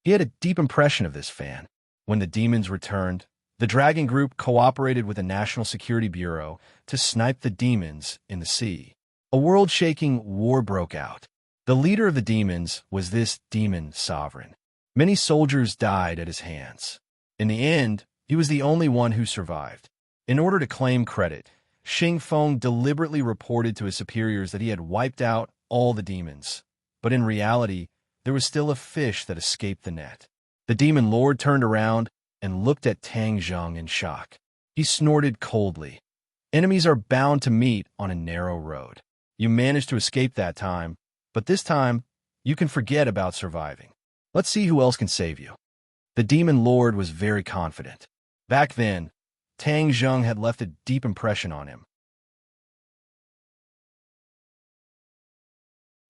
He had a deep impression of this fan. When the demons returned, the Dragon Group cooperated with the National Security Bureau to snipe the demons in the sea. A world-shaking war broke out. The leader of the demons was this demon sovereign. Many soldiers died at his hands. In the end, he was the only one who survived. In order to claim credit, Xing Feng deliberately reported to his superiors that he had wiped out all the demons. But in reality, there was still a fish that escaped the net. The demon lord turned around and looked at Tang Zheng in shock. He snorted coldly. Enemies are bound to meet on a narrow road. You managed to escape that time, but this time, you can forget about surviving. Let's see who else can save you. The demon lord was very confident. Back then, Tang Zheng had left a deep impression on him.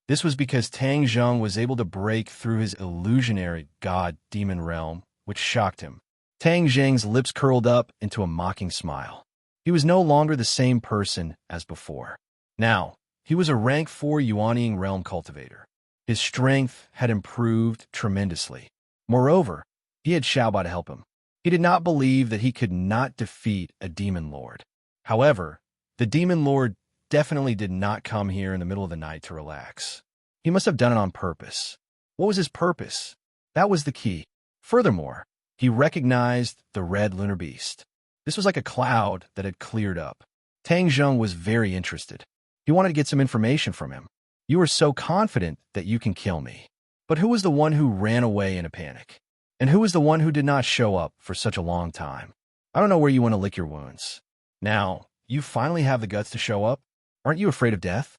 This was because Tang Zheng was able to break through his illusionary god-demon realm, which shocked him. Tang Zheng's lips curled up into a mocking smile. He was no longer the same person as before. Now, he was a rank 4 Yuanying realm cultivator. His strength had improved tremendously. Moreover, he had Xiaoba to help him. He did not believe that he could not defeat a demon lord. However, the demon lord definitely did not come here in the middle of the night to relax. He must have done it on purpose. What was his purpose? That was the key. Furthermore, he recognized the red lunar beast. This was like a cloud that had cleared up. Tang Zheng was very interested. He wanted to get some information from him. You are so confident that you can kill me. But who was the one who ran away in a panic? And who was the one who did not show up for such a long time? I don't know where you want to lick your wounds. Now, you finally have the guts to show up? Aren't you afraid of death?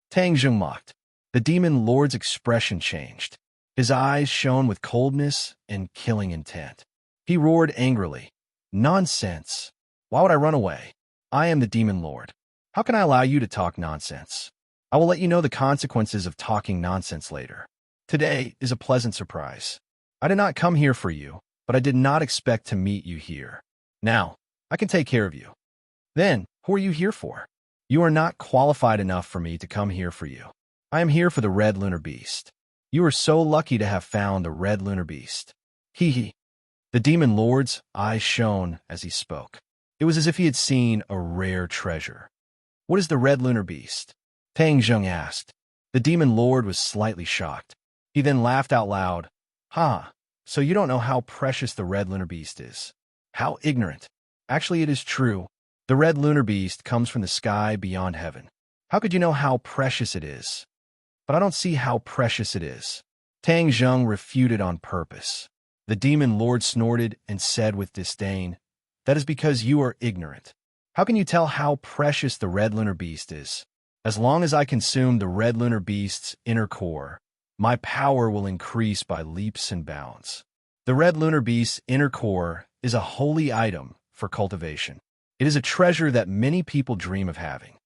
Tang Zheng mocked. The demon lord's expression changed. His eyes shone with coldness and killing intent. He roared angrily. Nonsense. Why would I run away? I am the demon lord. How can I allow you to talk nonsense? I will let you know the consequences of talking nonsense later. Today is a pleasant surprise. I did not come here for you, but I did not expect to meet you here. Now, I can take care of you. Then, who are you here for? You are not qualified enough for me to come here for you. I am here for the red lunar beast. You are so lucky to have found the red lunar beast. Hee hee. The demon lord's eyes shone as he spoke. It was as if he had seen a rare treasure. What is the red lunar beast? Tang Zheng asked. The demon lord was slightly shocked. He then laughed out loud. Ha, so you don't know how precious the red lunar beast is. How ignorant. Actually, it is true. The red lunar beast comes from the sky beyond heaven. How could you know how precious it is? But I don't see how precious it is. Tang Zheng refuted on purpose. The demon lord snorted and said with disdain, That is because you are ignorant. How can you tell how precious the red lunar beast is? As long as I consume the red lunar beast's inner core, my power will increase by leaps and bounds. The red lunar beast's inner core is a holy item for cultivation. It is a treasure that many people dream of having.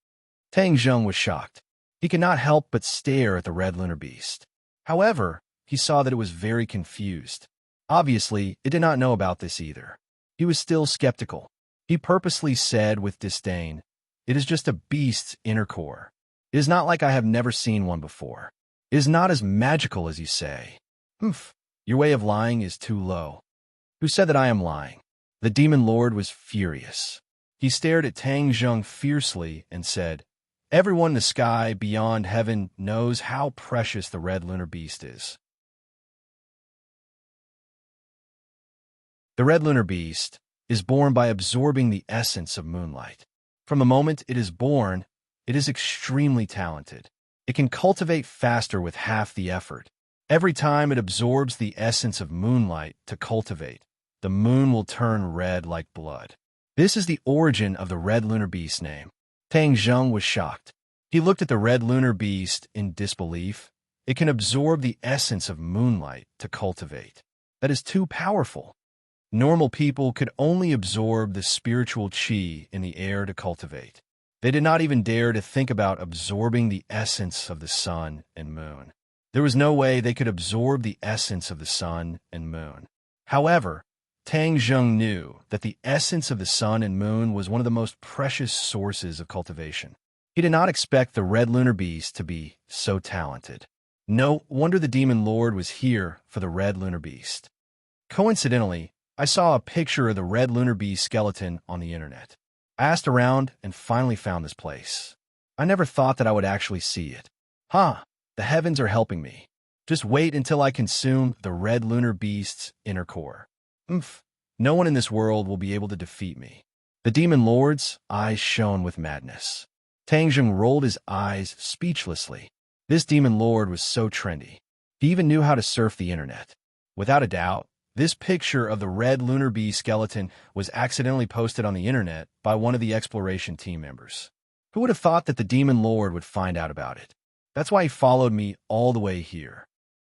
Tang Zheng was shocked. He could not help but stare at the red lunar beast. However, he saw that it was very confused. Obviously, it did not know about this either. He was still skeptical. He purposely said with disdain, It is just a beast's inner core. It is not like I have never seen one before. It is not as magical as you say. Humph, your way of lying is too low. Who said that I am lying? The demon lord was furious. He stared at Tang Zheng fiercely and said, Everyone in the sky beyond heaven knows how precious the red lunar beast is. The red lunar beast is born by absorbing the essence of moonlight. From the moment it is born, it is extremely talented. It can cultivate faster with half the effort. Every time it absorbs the essence of moonlight to cultivate, the moon will turn red like blood. This is the origin of the red lunar beast's name. Tang Zheng was shocked. He looked at the red lunar beast in disbelief. It can absorb the essence of moonlight to cultivate. That is too powerful. Normal people could only absorb the spiritual qi in the air to cultivate. They did not even dare to think about absorbing the essence of the sun and moon. There was no way they could absorb the essence of the sun and moon. However, Tang Zheng knew that the essence of the sun and moon was one of the most precious sources of cultivation. He did not expect the red lunar beast to be so talented. No wonder the demon lord was here for the red lunar beast. Coincidentally, I saw a picture of the red lunar beast skeleton on the internet. I asked around and finally found this place. I never thought that I would actually see it. The heavens are helping me. Just wait until I consume the red lunar beast's inner core. No one in this world will be able to defeat me. The demon lord's eyes shone with madness. Tang Zheng rolled his eyes speechlessly. This demon lord was so trendy. He even knew how to surf the internet. Without a doubt, this picture of the red lunar bee skeleton was accidentally posted on the internet by one of the exploration team members. Who would have thought that the demon lord would find out about it? That's why he followed me all the way here.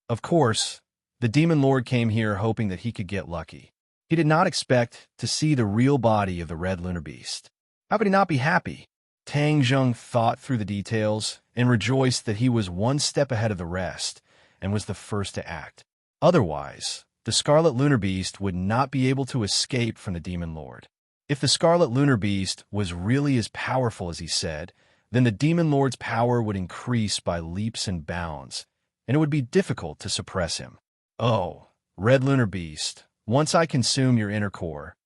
Of course, the demon lord came here hoping that he could get lucky. He did not expect to see the real body of the red lunar beast. How could he not be happy? Tang Zheng thought through the details and rejoiced that he was one step ahead of the rest and was the first to act. Otherwise, the Scarlet Lunar Beast would not be able to escape from the Demon Lord. If the Scarlet Lunar Beast was really as powerful as he said, then the Demon Lord's power would increase by leaps and bounds, and it would be difficult to suppress him. Oh, Red Lunar Beast, once I consume your inner core,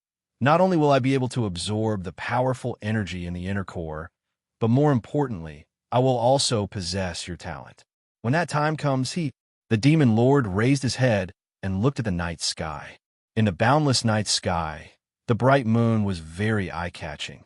not only will I be able to absorb the powerful energy in the inner core, but more importantly, I will also possess your talent. When that time comes, the demon lord raised his head and looked at the night sky. In the boundless night sky, the bright moon was very eye-catching.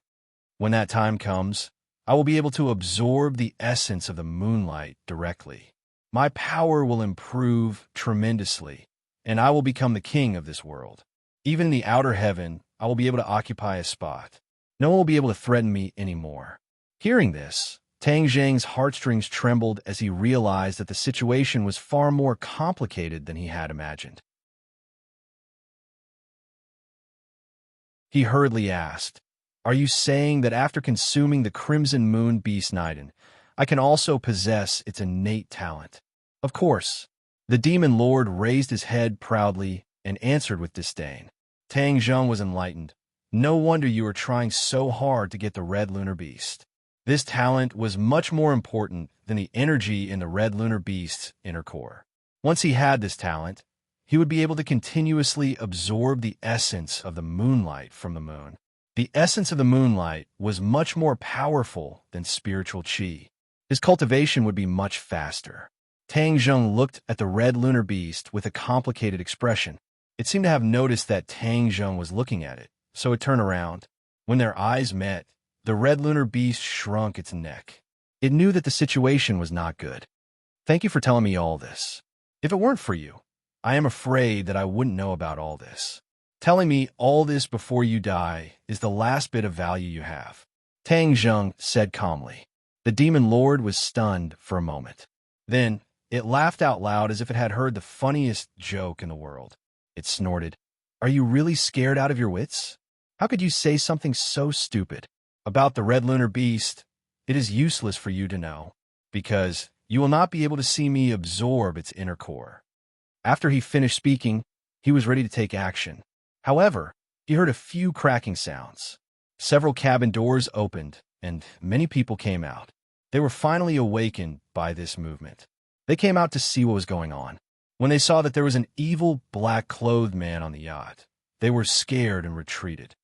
When that time comes, I will be able to absorb the essence of the moonlight directly. My power will improve tremendously, and I will become the king of this world. Even in the outer heaven, I will be able to occupy a spot. No one will be able to threaten me anymore. Hearing this, Tang Zhang's heartstrings trembled as he realized that the situation was far more complicated than he had imagined. He hurriedly asked, "Are you saying that after consuming the Crimson Moon Beast Niden, I can also possess its innate talent?" "Of course." The demon lord raised his head proudly and answered with disdain. Tang Zhang was enlightened. "No wonder you are trying so hard to get the Red Lunar Beast. This talent was much more important than the energy in the Red Lunar Beast's inner core. Once he had this talent, he would be able to continuously absorb the essence of the moonlight from the moon. The essence of the moonlight was much more powerful than spiritual qi. His cultivation would be much faster." Tang Zheng looked at the Red Lunar Beast with a complicated expression. It seemed to have noticed that Tang Zheng was looking at it, so it turned around. When their eyes met, the Red Lunar Beast shrunk its neck. It knew that the situation was not good. "Thank you for telling me all this. If it weren't for you, I am afraid that I wouldn't know about all this. Telling me all this before you die is the last bit of value you have," Tang Zheng said calmly. The demon lord was stunned for a moment. Then, it laughed out loud as if it had heard the funniest joke in the world. It snorted, "Are you really scared out of your wits? How could you say something so stupid? About the Red Lunar Beast, it is useless for you to know, because you will not be able to see me absorb its inner core." After he finished speaking, he was ready to take action. However, he heard a few cracking sounds. Several cabin doors opened, and many people came out. They were finally awakened by this movement. They came out to see what was going on. When they saw that there was an evil, black-clothed man on the yacht, they were scared and retreated.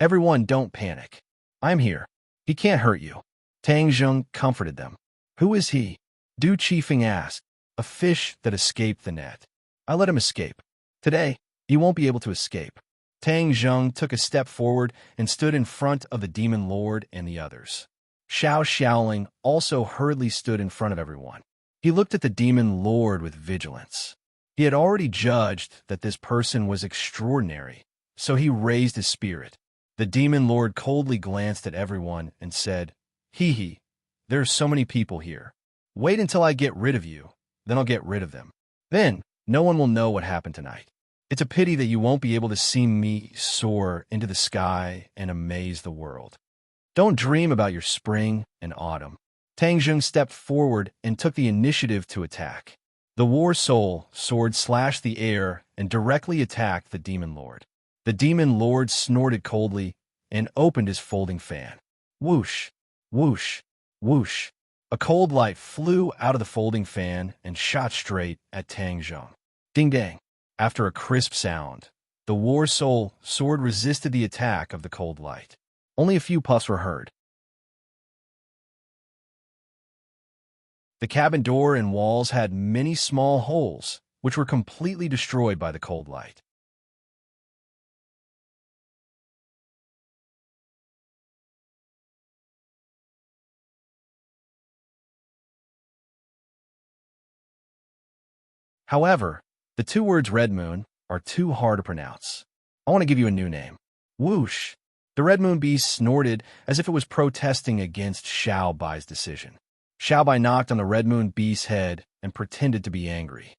"Everyone, don't panic. I'm here. He can't hurt you." Tang Zheng comforted them. "Who is he?" Du Qifeng asked. "A fish that escaped the net. I let him escape. Today, he won't be able to escape." Tang Zheng took a step forward and stood in front of the demon lord and the others. Xiao Xiaoling also hurriedly stood in front of everyone. He looked at the demon lord with vigilance. He had already judged that this person was extraordinary, so he raised his spirit. The demon lord coldly glanced at everyone and said, "Hee, there are so many people here. Wait until I get rid of you, then I'll get rid of them. Then, no one will know what happened tonight. It's a pity that you won't be able to see me soar into the sky and amaze the world. Don't dream about your spring and autumn." Tang Zheng stepped forward and took the initiative to attack. The War Soul sword slashed the air and directly attacked the demon lord. The demon lord snorted coldly and opened his folding fan. Whoosh, whoosh, whoosh. A cold light flew out of the folding fan and shot straight at Tang Zheng. Ding dang. After a crisp sound, the War Soul sword resisted the attack of the cold light. Only a few puffs were heard. The cabin door and walls had many small holes, which were completely destroyed by the cold light. However, the two words Red Moon are too hard to pronounce. I want to give you a new name. Whoosh! The Red Moon Beast snorted as if it was protesting against Xiao Bai's decision. Xiao Bai knocked on the Red Moon Beast's head and pretended to be angry.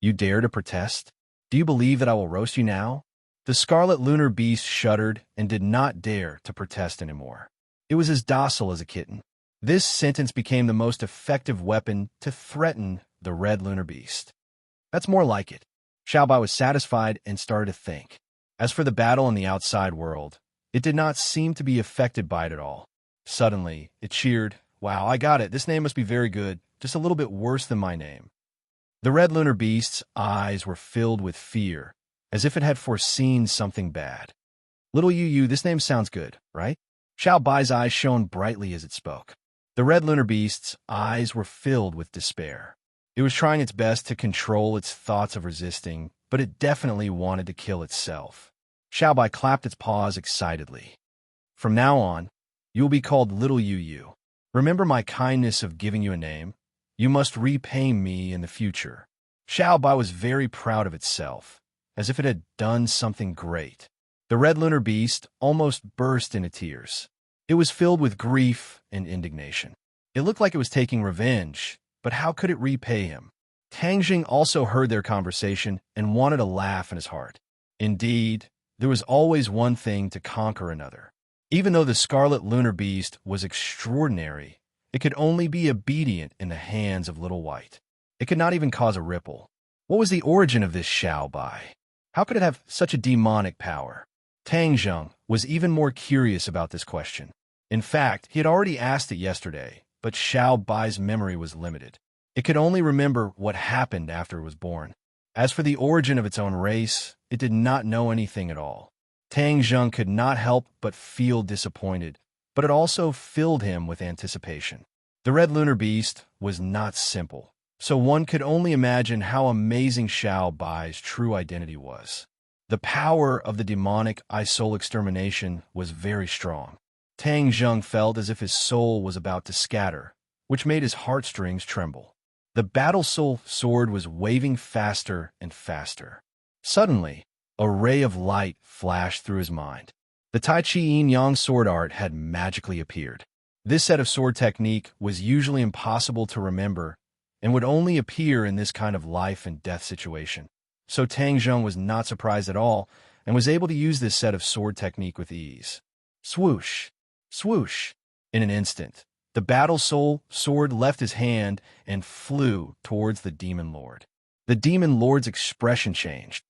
"You dare to protest? Do you believe that I will roast you now?" The Scarlet Lunar Beast shuddered and did not dare to protest anymore. It was as docile as a kitten. This sentence became the most effective weapon to threaten the Red Lunar Beast. "That's more like it." Xiao Bai was satisfied and started to think. As for the battle in the outside world, it did not seem to be affected by it at all. Suddenly, it cheered, "Wow, I got it. This name must be very good, just a little bit worse than my name." The red lunar beast's eyes were filled with fear, as if it had foreseen something bad. Little Yu, this name sounds good, right? Xiao Bai's eyes shone brightly as it spoke. The red lunar beast's eyes were filled with despair. It was trying its best to control its thoughts of resisting, but it definitely wanted to kill itself. Xiao Bai clapped its paws excitedly. From now on, you will be called Little Yu. Remember my kindness of giving you a name? You must repay me in the future. Xiao Bai was very proud of itself, as if it had done something great. The red lunar beast almost burst into tears. It was filled with grief and indignation. It looked like it was taking revenge, but how could it repay him? Tang Jing also heard their conversation and wanted a laugh in his heart. Indeed, there was always one thing to conquer another. Even though the scarlet lunar beast was extraordinary, it could only be obedient in the hands of Little White. It could not even cause a ripple. What was the origin of this Xiao Bai? How could it have such a demonic power? Tang Jing was even more curious about this question. In fact, he had already asked it yesterday, but Xiao Bai's memory was limited. It could only remember what happened after it was born. As for the origin of its own race, it did not know anything at all. Tang Jing could not help but feel disappointed, but it also filled him with anticipation. The red lunar beast was not simple, so one could only imagine how amazing Xiao Bai's true identity was. The power of the demonic eye-soul extermination was very strong. Tang Jing felt as if his soul was about to scatter, which made his heartstrings tremble. The battle soul sword was waving faster and faster. Suddenly, a ray of light flashed through his mind. The Tai Chi Yin-Yang sword art had magically appeared. This set of sword technique was usually impossible to remember and would only appear in this kind of life and death situation. So Tang Jing was not surprised at all and was able to use this set of sword technique with ease. Swoosh! Swoosh! In an instant, the battle soul sword left his hand and flew towards the demon lord. The demon lord's expression changed.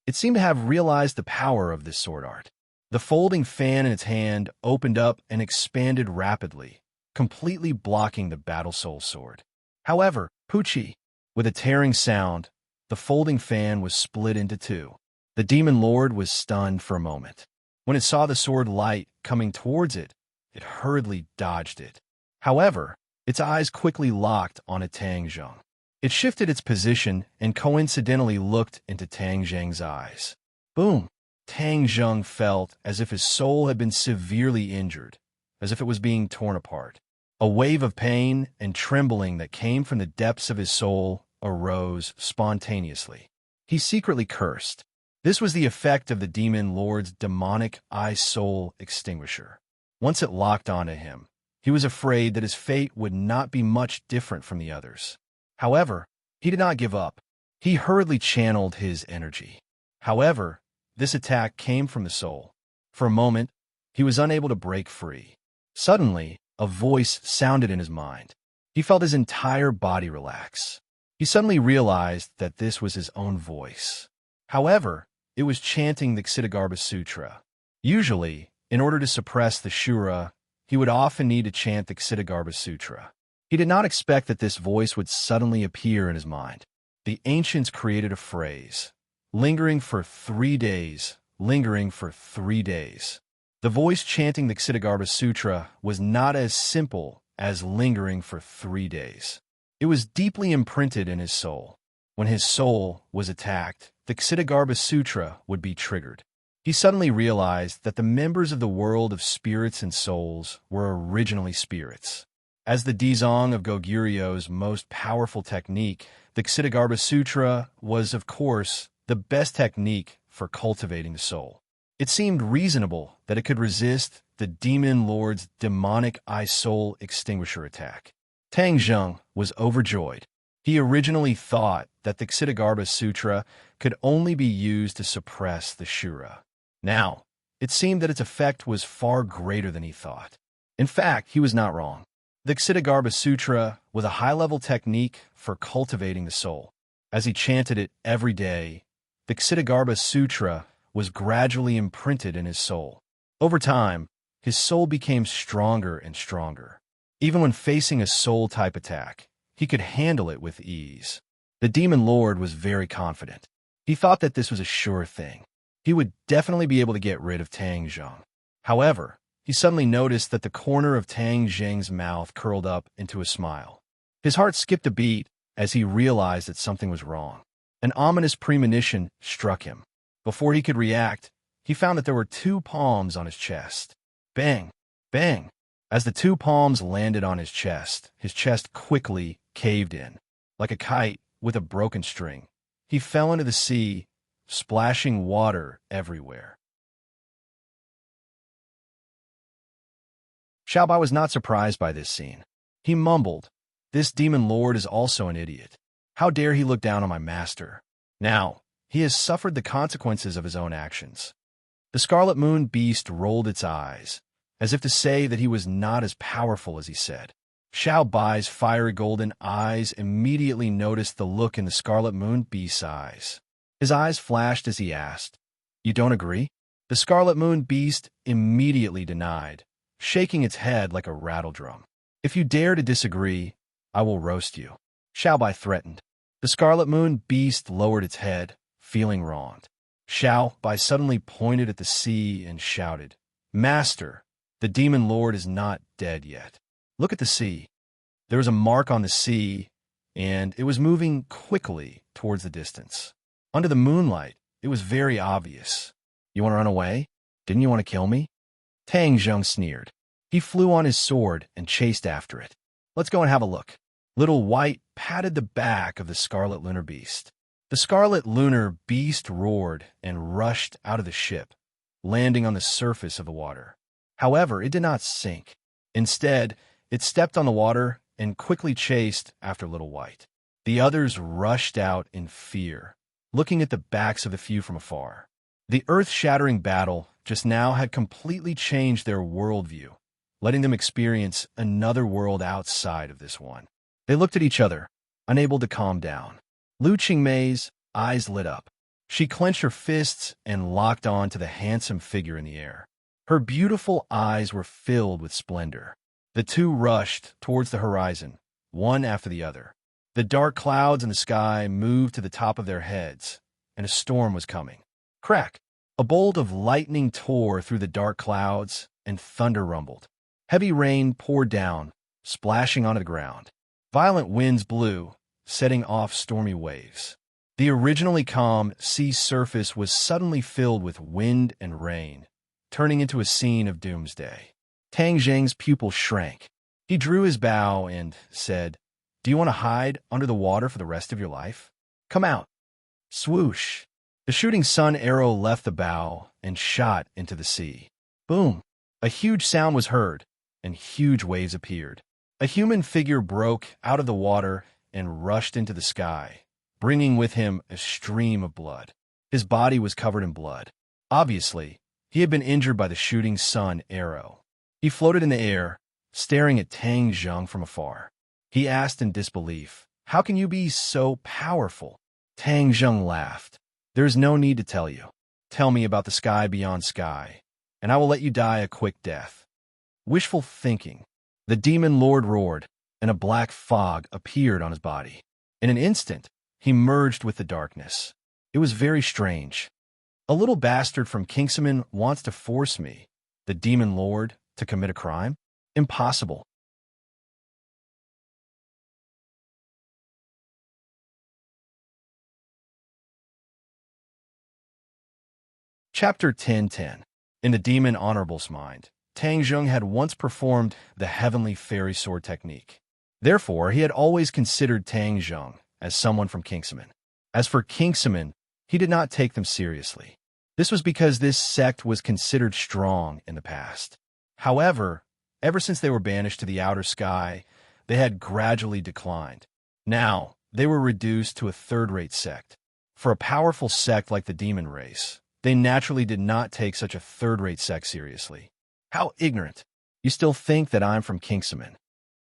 It seemed to have realized the power of this sword art. The folding fan in its hand opened up and expanded rapidly, completely blocking the battle soul sword. However, Pucci, with a tearing sound, the folding fan was split into two. The demon lord was stunned for a moment. When it saw the sword light coming towards it, it hurriedly dodged it. However, its eyes quickly locked on a Tang Jing. It shifted its position and coincidentally looked into Tang Jing's eyes. Boom! Tang Jing felt as if his soul had been severely injured, as if it was being torn apart. A wave of pain and trembling that came from the depths of his soul arose spontaneously. He secretly cursed. This was the effect of the demon lord's demonic eye-soul extinguisher. Once it locked onto him, he was afraid that his fate would not be much different from the others. However, he did not give up. He hurriedly channeled his energy. However, this attack came from the soul. For a moment, he was unable to break free. Suddenly, a voice sounded in his mind. He felt his entire body relax. He suddenly realized that this was his own voice. However, it was chanting the Ksitigarbha Sutra. Usually, in order to suppress the Shura, he would often need to chant the Ksitigarbha Sutra. He did not expect that this voice would suddenly appear in his mind. The ancients created a phrase, lingering for 3 days, lingering for 3 days. The voice chanting the Ksitigarbha Sutra was not as simple as lingering for 3 days. It was deeply imprinted in his soul. When his soul was attacked, the Ksitigarbha Sutra would be triggered. He suddenly realized that the members of the world of spirits and souls were originally spirits. As the Dizong of Goguryu's most powerful technique, the Ksitigarbha Sutra was, of course, the best technique for cultivating the soul. It seemed reasonable that it could resist the demon lord's demonic eye-soul extinguisher attack. Tang Jing was overjoyed. He originally thought that the Ksitigarbha Sutra could only be used to suppress the Shura. Now, it seemed that its effect was far greater than he thought. In fact, he was not wrong. The Ksitigarbha Sutra was a high-level technique for cultivating the soul. As he chanted it every day, the Ksitigarbha Sutra was gradually imprinted in his soul. Over time, his soul became stronger and stronger. Even when facing a soul-type attack, he could handle it with ease. The Demon Lord was very confident. He thought that this was a sure thing. He would definitely be able to get rid of Tang Zheng. However, he suddenly noticed that the corner of Tang Zheng's mouth curled up into a smile. His heart skipped a beat as he realized that something was wrong. An ominous premonition struck him. Before he could react, he found that there were 2 palms on his chest. Bang! Bang! As the 2 palms landed on his chest quickly caved in. Like a kite with a broken string, he fell into the sea, splashing water everywhere. Xiaobai was not surprised by this scene. He mumbled, "This Demon Lord is also an idiot. How dare he look down on my master? Now, he has suffered the consequences of his own actions." The Scarlet Moon Beast rolled its eyes, as if to say that he was not as powerful as he said. Xiao Bai's fiery golden eyes immediately noticed the look in the Scarlet Moon Beast's eyes. His eyes flashed as he asked, "You don't agree?" The Scarlet Moon Beast immediately denied, shaking its head like a rattledrum. "If you dare to disagree, I will roast you," Xiao Bai threatened. The Scarlet Moon Beast lowered its head, feeling wronged. Xiao Bai suddenly pointed at the sea and shouted, "Master, the Demon Lord is not dead yet. Look at the sea." There was a mark on the sea, and it was moving quickly towards the distance. Under the moonlight, it was very obvious. "You want to run away? Didn't you want to kill me?" Tang Zheng sneered. He flew on his sword and chased after it. "Let's go and have a look." Little White patted the back of the Scarlet Lunar Beast. The Scarlet Lunar Beast roared and rushed out of the ship, landing on the surface of the water. However, it did not sink. Instead, it stepped on the water and quickly chased after Little White. The others rushed out in fear, looking at the backs of the few from afar. The earth-shattering battle just now had completely changed their worldview, letting them experience another world outside of this one. They looked at each other, unable to calm down. Lu Qingmei's eyes lit up. She clenched her fists and locked on to the handsome figure in the air. Her beautiful eyes were filled with splendor. The two rushed towards the horizon, one after the other. The dark clouds in the sky moved to the top of their heads, and a storm was coming. Crack! A bolt of lightning tore through the dark clouds, and thunder rumbled. Heavy rain poured down, splashing onto the ground. Violent winds blew, setting off stormy waves. The originally calm sea surface was suddenly filled with wind and rain, turning into a scene of doomsday. Tang Zheng's pupil shrank. He drew his bow and said, "Do you want to hide under the water for the rest of your life? Come out." Swoosh! The shooting sun arrow left the bow and shot into the sea. Boom! A huge sound was heard, and huge waves appeared. A human figure broke out of the water and rushed into the sky, bringing with him a stream of blood. His body was covered in blood. Obviously, he had been injured by the shooting sun arrow. He floated in the air, staring at Tang Zheng from afar. He asked in disbelief, "How can you be so powerful?" Tang Zheng laughed. "There is no need to tell you. Tell me about the sky beyond sky, and I will let you die a quick death." Wishful thinking. The Demon Lord roared, and a black fog appeared on his body. In an instant, he merged with the darkness. It was very strange. A little bastard from Kingsman wants to force me, the Demon Lord, to commit a crime? Impossible. Chapter 10:10. In the Demon Honorable's mind, Tang Zheng had once performed the Heavenly Fairy Sword technique. Therefore, he had always considered Tang Zheng as someone from Kingsman. As for Kingsman, he did not take them seriously. This was because this sect was considered strong in the past. However, ever since they were banished to the outer sky, they had gradually declined. Now, they were reduced to a third-rate sect. For a powerful sect like the Demon Race, they naturally did not take such a third-rate sect seriously. How ignorant! You still think that I'm from Kingsman.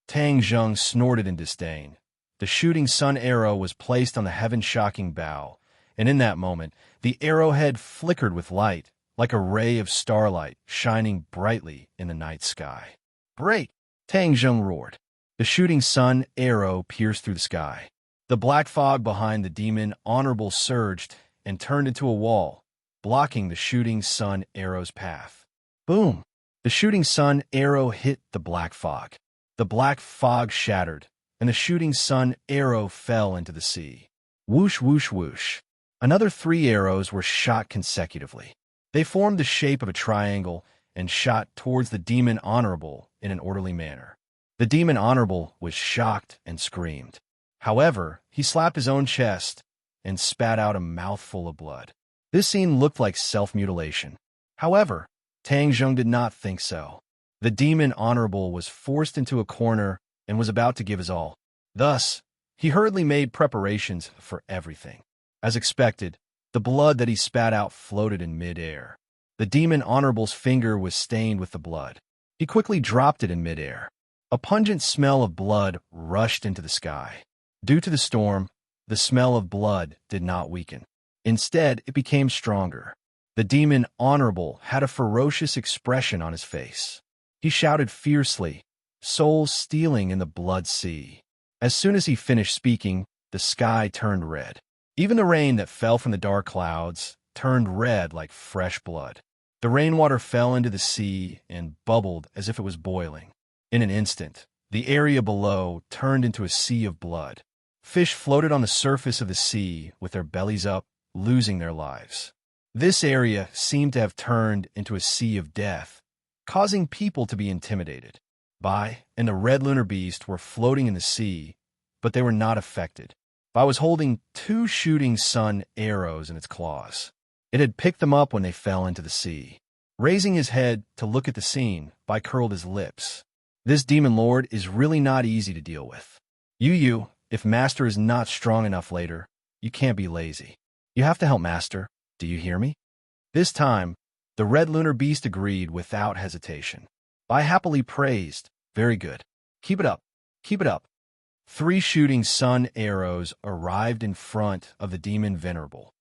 Tang Zheng snorted in disdain. The shooting sun arrow was placed on the heaven-shocking bow, and in that moment, the arrowhead flickered with light, like a ray of starlight shining brightly in the night sky. Break! Tang Zheng roared. The shooting sun arrow pierced through the sky. The black fog behind the demon honorable surged and turned into a wall, blocking the shooting sun arrow's path. Boom! The shooting sun arrow hit the black fog. The black fog shattered, and the shooting sun arrow fell into the sea. Whoosh, whoosh, whoosh. Another 3 arrows were shot consecutively. They formed the shape of a triangle and shot towards the demon honorable in an orderly manner. The demon honorable was shocked and screamed. However, he slapped his own chest and spat out a mouthful of blood. This scene looked like self-mutilation. However, Tang Zheng did not think so. The demon honorable was forced into a corner and was about to give his all. Thus, he hurriedly made preparations for everything. As expected, the blood that he spat out floated in mid-air. The demon honorable's finger was stained with the blood. He quickly dropped it in mid-air. A pungent smell of blood rushed into the sky. Due to the storm, the smell of blood did not weaken. Instead, it became stronger. The demon honorable had a ferocious expression on his face. He shouted fiercely, "Souls stealing in the blood sea." As soon as he finished speaking, the sky turned red. Even the rain that fell from the dark clouds turned red like fresh blood. The rainwater fell into the sea and bubbled as if it was boiling. In an instant, the area below turned into a sea of blood. Fish floated on the surface of the sea with their bellies up, losing their lives. This area seemed to have turned into a sea of death, causing people to be intimidated. Bai and the red lunar beast were floating in the sea, but they were not affected. Bai was holding 2 shooting sun arrows in its claws. It had picked them up when they fell into the sea. Raising his head to look at the scene, Bai curled his lips. This demon lord is really not easy to deal with. You, if Master is not strong enough later, you can't be lazy. You have to help Master. Do you hear me? This time, the red lunar beast agreed without hesitation. Bai happily praised. Very good. Keep it up. Keep it up. 3 shooting sun arrows arrived in front of the demon venerable.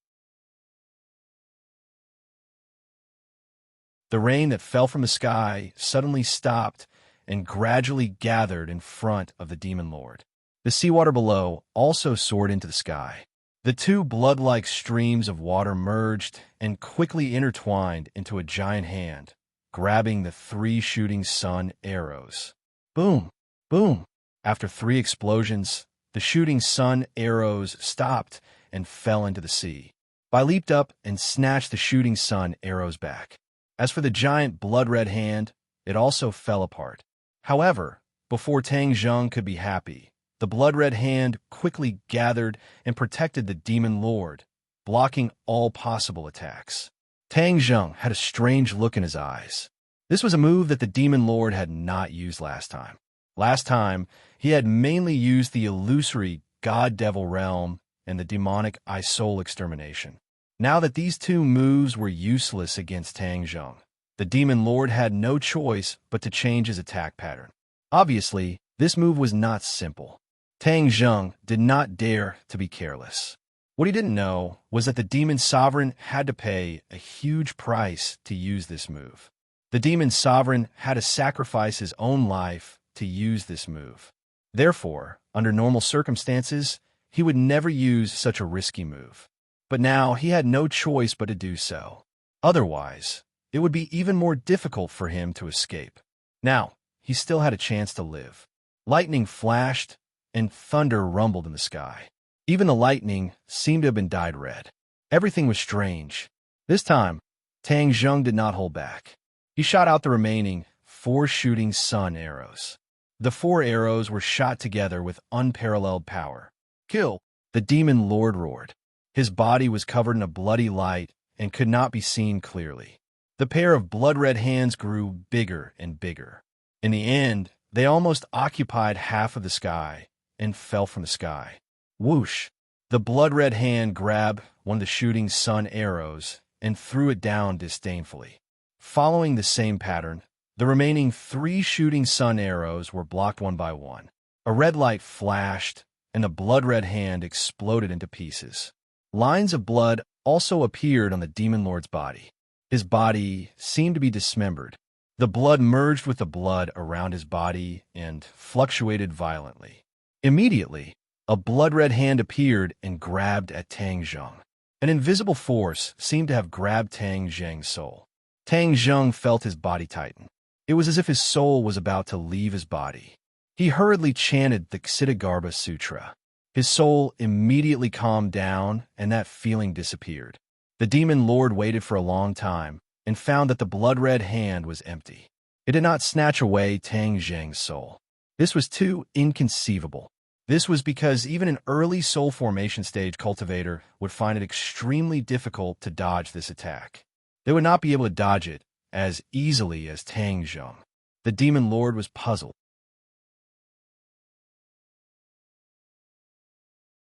The rain that fell from the sky suddenly stopped and gradually gathered in front of the demon lord. The seawater below also soared into the sky. The 2 blood-like streams of water merged and quickly intertwined into a giant hand, grabbing the 3 shooting sun arrows. Boom! Boom! After 3 explosions, the shooting sun arrows stopped and fell into the sea. Bai leaped up and snatched the shooting sun arrows back. As for the giant blood-red hand, it also fell apart. However, before Tang Zheng could be happy, the blood-red hand quickly gathered and protected the demon lord, blocking all possible attacks. Tang Zheng had a strange look in his eyes. This was a move that the demon lord had not used last time. Last time, he had mainly used the illusory God-Devil realm and the demonic I-Soul extermination. Now that these 2 moves were useless against Tang Zheng, the demon lord had no choice but to change his attack pattern. Obviously, this move was not simple. Tang Zheng did not dare to be careless. What he didn't know was that the demon sovereign had to pay a huge price to use this move. The demon sovereign had to sacrifice his own life to use this move. Therefore, under normal circumstances, he would never use such a risky move. But now he had no choice but to do so. Otherwise, it would be even more difficult for him to escape. Now, he still had a chance to live. Lightning flashed, and thunder rumbled in the sky. Even the lightning seemed to have been dyed red. Everything was strange. This time, Tang Zheng did not hold back. He shot out the remaining 4 shooting sun arrows. The 4 arrows were shot together with unparalleled power. Kill! The demon lord roared. His body was covered in a bloody light and could not be seen clearly. The pair of blood-red hands grew bigger and bigger. In the end, they almost occupied half of the sky and fell from the sky. Whoosh! The blood-red hand grabbed one of the shooting sun arrows and threw it down disdainfully. Following the same pattern, the remaining 3 shooting sun arrows were blocked one by one. A red light flashed, and the blood-red hand exploded into pieces. Lines of blood also appeared on the demon lord's body. His body seemed to be dismembered. The blood merged with the blood around his body and fluctuated violently. Immediately, a blood-red hand appeared and grabbed at Tang Zheng. An invisible force seemed to have grabbed Tang Zheng's soul. Tang Zheng felt his body tighten. It was as if his soul was about to leave his body. He hurriedly chanted the Ksitigarbha Sutra. His soul immediately calmed down, and that feeling disappeared. The demon lord waited for a long time and found that the blood-red hand was empty. It did not snatch away Tang Zheng's soul. This was too inconceivable. This was because even an early soul formation stage cultivator would find it extremely difficult to dodge this attack. They would not be able to dodge it as easily as Tang Zheng. The demon lord was puzzled.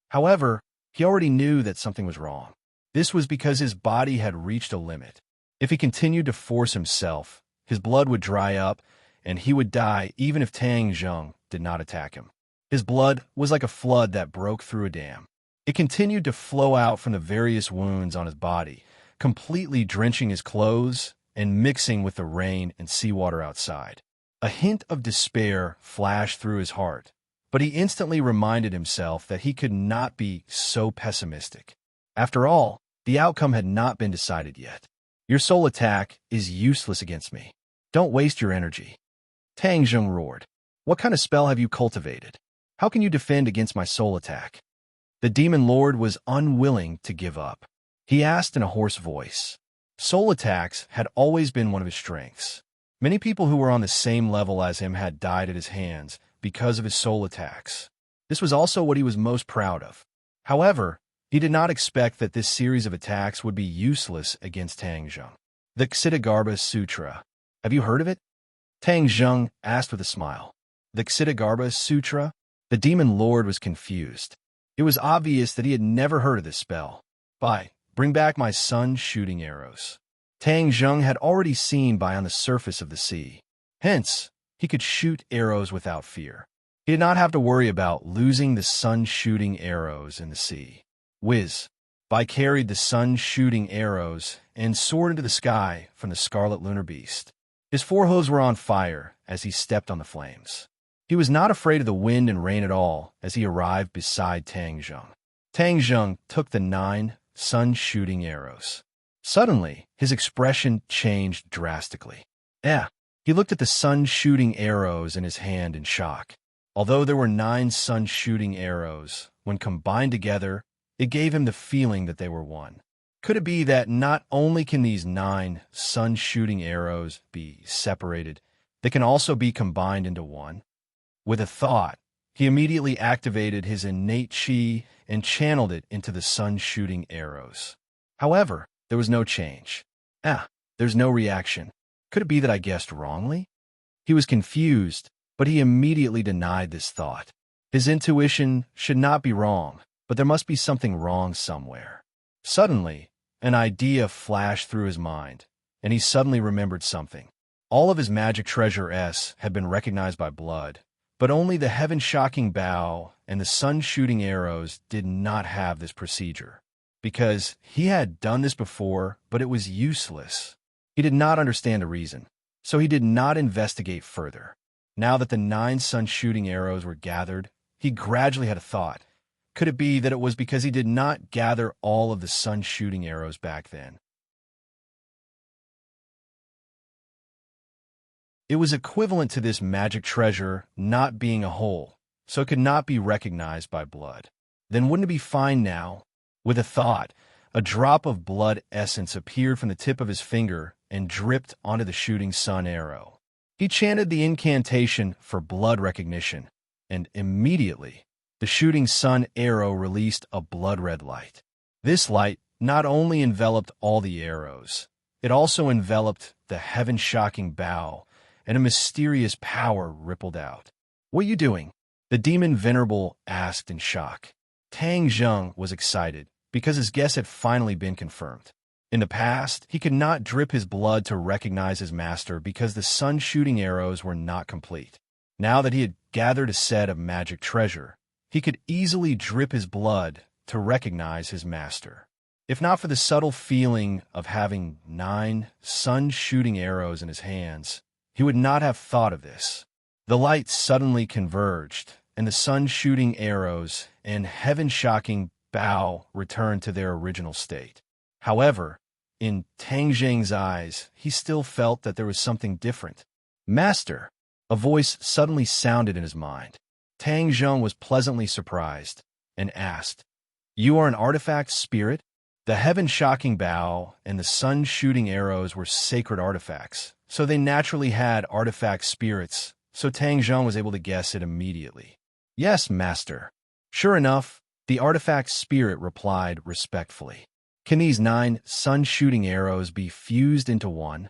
However, he already knew that something was wrong. This was because his body had reached a limit. If he continued to force himself, his blood would dry up, and he would die even if Tang Zheng did not attack him. His blood was like a flood that broke through a dam. It continued to flow out from the various wounds on his body, completely drenching his clothes and mixing with the rain and seawater outside. A hint of despair flashed through his heart, but he instantly reminded himself that he could not be so pessimistic. After all, the outcome had not been decided yet. Your soul attack is useless against me. Don't waste your energy. Tang Zheng roared. What kind of spell have you cultivated? How can you defend against my soul attack? The demon lord was unwilling to give up. He asked in a hoarse voice. Soul attacks had always been one of his strengths. Many people who were on the same level as him had died at his hands because of his soul attacks. This was also what he was most proud of. However, he did not expect that this series of attacks would be useless against Tang Zheng. The Ksitigarbha Sutra. Have you heard of it? Tang Zheng asked with a smile. The Ksitigarbha Sutra? The demon lord was confused. It was obvious that he had never heard of this spell. Bring back my sun shooting arrows. Tang Zheng had already seen Bai on the surface of the sea. Hence, he could shoot arrows without fear. He did not have to worry about losing the sun shooting arrows in the sea. Whiz! Bai carried the sun-shooting arrows and soared into the sky from the scarlet lunar beast. His four hooves were on fire as he stepped on the flames. He was not afraid of the wind and rain at all as he arrived beside Tang Zheng. Tang Zheng took the 9 sun-shooting arrows. Suddenly, his expression changed drastically. He looked at the sun-shooting arrows in his hand in shock. Although there were 9 sun-shooting arrows, when combined together, it gave him the feeling that they were one. Could it be that not only can these 9 sun-shooting arrows be separated, they can also be combined into one? With a thought, he immediately activated his innate chi and channeled it into the sun-shooting arrows. However, there was no change. There's no reaction. Could it be that I guessed wrongly? He was confused, but he immediately denied this thought. His intuition should not be wrong, but there must be something wrong somewhere. Suddenly, an idea flashed through his mind, and he suddenly remembered something. All of his magic treasure had been recognized by blood, but only the heaven-shocking bow and the sun-shooting arrows did not have this procedure. Because he had done this before, but it was useless. He did not understand the reason, so he did not investigate further. Now that the 9 sun-shooting arrows were gathered, he gradually had a thought. Could it be that it was because he did not gather all of the sun-shooting arrows back then? It was equivalent to this magic treasure not being a whole, so it could not be recognized by blood. Then wouldn't it be fine now? With a thought, a drop of blood essence appeared from the tip of his finger and dripped onto the shooting sun arrow. He chanted the incantation for blood recognition, and immediately, the shooting sun arrow released a blood-red light. This light not only enveloped all the arrows, it also enveloped the heaven-shocking bow, and a mysterious power rippled out. What are you doing? The demon venerable asked in shock. Tang Zheng was excited because his guess had finally been confirmed. In the past, he could not drip his blood to recognize his master because the sun-shooting arrows were not complete. Now that he had gathered a set of magic treasure, he could easily drip his blood to recognize his master. If not for the subtle feeling of having 9 sun-shooting arrows in his hands, He would not have thought of this. The lights suddenly converged, and the sun-shooting arrows and heaven-shocking bow returned to their original state. However, in Tang Zheng's eyes, he still felt that there was something different. "Master!" A voice suddenly sounded in his mind. Tang Zheng was pleasantly surprised and asked, "You are an artifact spirit?" The heaven-shocking bow and the sun-shooting arrows were sacred artifacts, so they naturally had artifact spirits, so Tang Zheng was able to guess it immediately. "Yes, master." Sure enough, the artifact spirit replied respectfully. "Can these 9 sun-shooting arrows be fused into one?"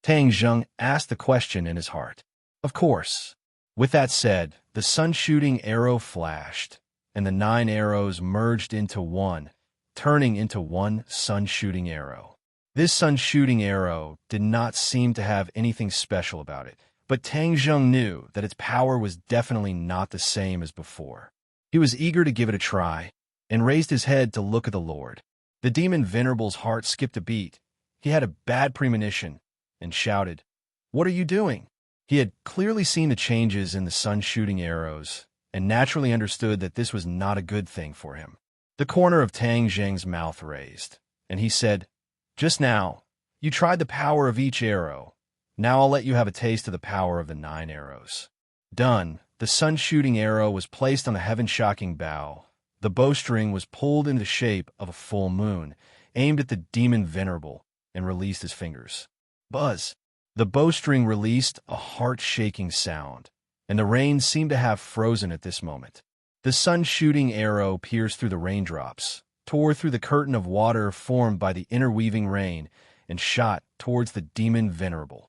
Tang Zheng asked the question in his heart. "Of course." With that said, the sun-shooting arrow flashed, and the 9 arrows merged into one, turning into one sun-shooting arrow. This sun-shooting arrow did not seem to have anything special about it, but Tang Zheng knew that its power was definitely not the same as before. He was eager to give it a try, and raised his head to look at the Lord. The demon Venerable's heart skipped a beat. He had a bad premonition, and shouted, "What are you doing?" He had clearly seen the changes in the sun-shooting arrows, and naturally understood that this was not a good thing for him. The corner of Tang Zheng's mouth raised, and he said, "Just now, you tried the power of each arrow. Now I'll let you have a taste of the power of the 9 arrows." Done. The sun-shooting arrow was placed on the heaven-shocking bow. The bowstring was pulled into the shape of a full moon, aimed at the demon Venerable, and released his fingers. Buzz! The bowstring released a heart-shaking sound, and the rain seemed to have frozen at this moment. The sun-shooting arrow pierced through the raindrops, tore through the curtain of water formed by the interweaving rain, and shot towards the demon Venerable.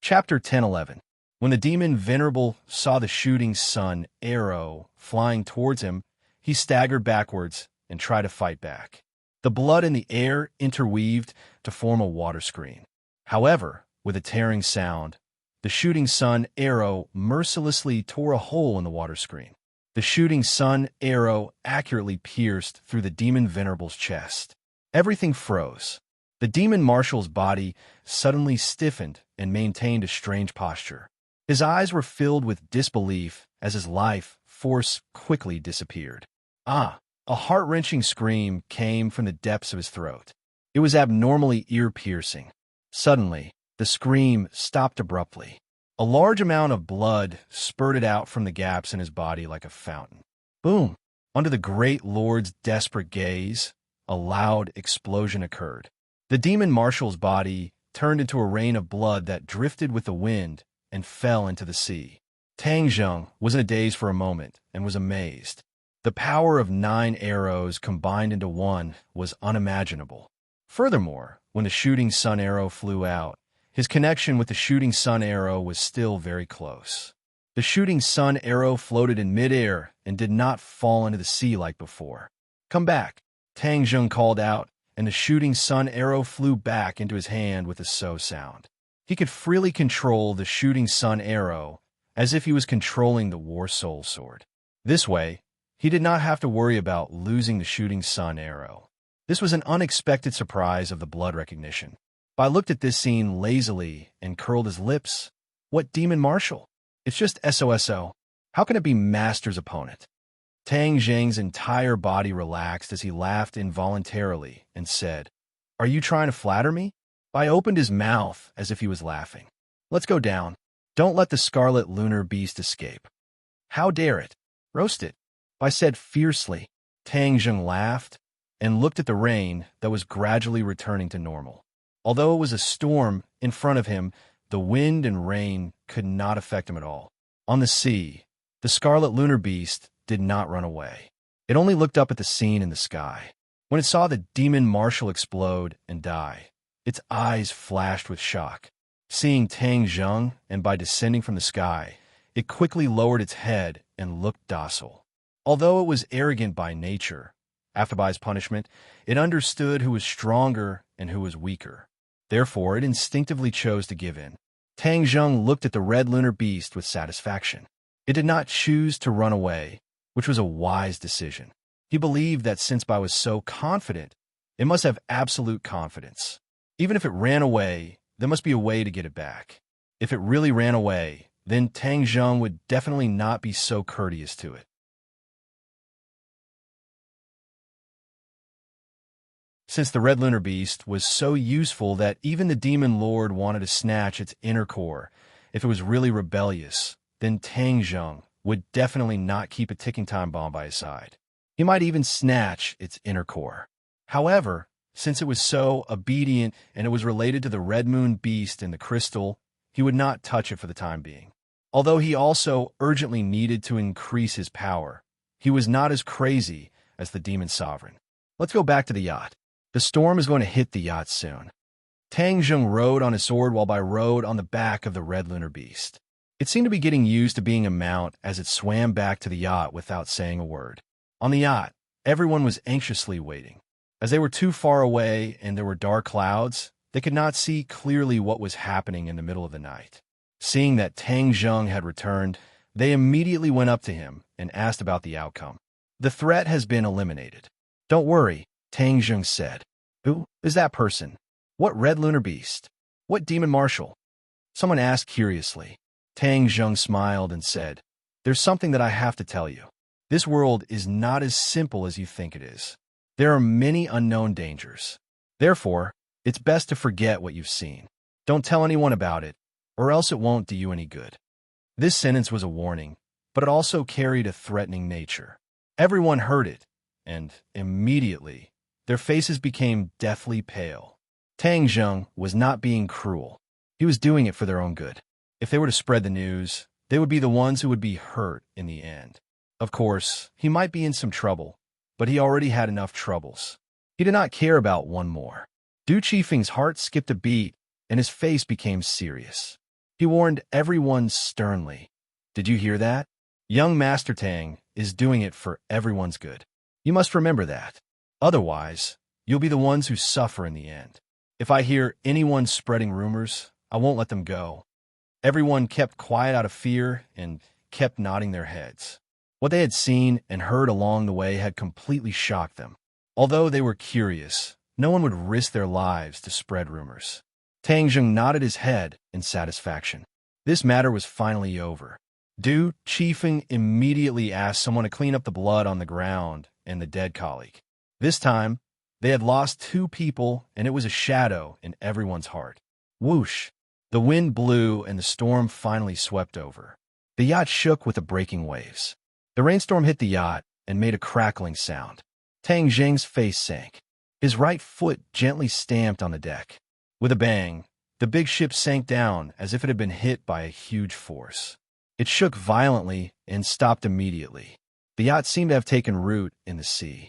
Chapter 10:11. When the demon Venerable saw the shooting sun arrow flying towards him, he staggered backwards and tried to fight back. The blood in the air interweaved to form a water screen. However, with a tearing sound, the shooting sun arrow mercilessly tore a hole in the water screen. The shooting sun arrow accurately pierced through the demon Venerable's chest. Everything froze. The demon marshal's body suddenly stiffened and maintained a strange posture. His eyes were filled with disbelief as his life force quickly disappeared. Ah! A heart-wrenching scream came from the depths of his throat. It was abnormally ear-piercing. Suddenly, the scream stopped abruptly. A large amount of blood spurted out from the gaps in his body like a fountain. Boom! Under the great lord's desperate gaze, a loud explosion occurred. The demon marshal's body turned into a rain of blood that drifted with the wind and fell into the sea. Tang Zheng was in a daze for a moment and was amazed. The power of 9 arrows combined into one was unimaginable. Furthermore, when the shooting sun arrow flew out, his connection with the shooting sun arrow was still very close. The shooting sun arrow floated in midair and did not fall into the sea like before. "Come back," Tang Zheng called out, and the shooting sun arrow flew back into his hand with a so sound. He could freely control the shooting sun arrow as if he was controlling the war soul sword. This way, he did not have to worry about losing the shooting sun arrow. This was an unexpected surprise of the blood recognition. I looked at this scene lazily and curled his lips. What demon marshal? It's just SOSO. How can it be Master's opponent? Tang Zheng's entire body relaxed as he laughed involuntarily and said, "Are you trying to flatter me?" I opened his mouth as if he was laughing. "Let's go down. Don't let the scarlet lunar beast escape." "How dare it? Roast it," I said fiercely. Tang Zheng laughed and looked at the rain that was gradually returning to normal. Although it was a storm in front of him, the wind and rain could not affect him at all. On the sea, the scarlet lunar beast did not run away. It only looked up at the scene in the sky. When it saw the demon marshal explode and die, its eyes flashed with shock. Seeing Tang Zheng, and by descending from the sky, it quickly lowered its head and looked docile. Although it was arrogant by nature, after Bai's punishment, it understood who was stronger and who was weaker. Therefore, it instinctively chose to give in. Tang Zheng looked at the red lunar beast with satisfaction. It did not choose to run away, which was a wise decision. He believed that since Bai was so confident, it must have absolute confidence. Even if it ran away, there must be a way to get it back. If it really ran away, then Tang Zheng would definitely not be so courteous to it. Since the Red Lunar Beast was so useful that even the Demon Lord wanted to snatch its inner core, if it was really rebellious, then Tang Zheng would definitely not keep a ticking time bomb by his side. He might even snatch its inner core. However, since it was so obedient and it was related to the Red Moon Beast and the crystal, he would not touch it for the time being. Although he also urgently needed to increase his power, he was not as crazy as the Demon Sovereign. Let's go back to the yacht. The storm is going to hit the yacht soon. Tang Zheng rode on his sword while Bai rode on the back of the Red Lunar Beast. It seemed to be getting used to being a mount as it swam back to the yacht without saying a word. On the yacht, everyone was anxiously waiting. As they were too far away and there were dark clouds, they could not see clearly what was happening in the middle of the night. Seeing that Tang Zheng had returned, they immediately went up to him and asked about the outcome. The threat has been eliminated. Don't worry, Tang Zheng said. Who is that person? What Red Lunar Beast? What Demon Marshal? Someone asked curiously. Tang Zheng smiled and said, There's something that I have to tell you. This world is not as simple as you think it is. There are many unknown dangers. Therefore, it's best to forget what you've seen. Don't tell anyone about it, or else it won't do you any good. This sentence was a warning, but it also carried a threatening nature. Everyone heard it, and immediately, their faces became deathly pale. Tang Zheng was not being cruel. He was doing it for their own good. If they were to spread the news, they would be the ones who would be hurt in the end. Of course, he might be in some trouble, but he already had enough troubles. He did not care about one more. Du Qifeng's heart skipped a beat, and his face became serious. He warned everyone sternly. Did you hear that? Young Master Tang is doing it for everyone's good. You must remember that. Otherwise, you'll be the ones who suffer in the end. If I hear anyone spreading rumors, I won't let them go. Everyone kept quiet out of fear and kept nodding their heads. What they had seen and heard along the way had completely shocked them. Although they were curious, no one would risk their lives to spread rumors. Tang Zheng nodded his head in satisfaction. This matter was finally over. Du Qifeng immediately asked someone to clean up the blood on the ground and the dead colleague. This time, they had lost 2 people, and it was a shadow in everyone's heart. Whoosh! The wind blew, and the storm finally swept over. The yacht shook with the breaking waves. The rainstorm hit the yacht and made a crackling sound. Tang Zheng's face sank. His right foot gently stamped on the deck. With a bang, the big ship sank down as if it had been hit by a huge force. It shook violently and stopped immediately. The yacht seemed to have taken root in the sea.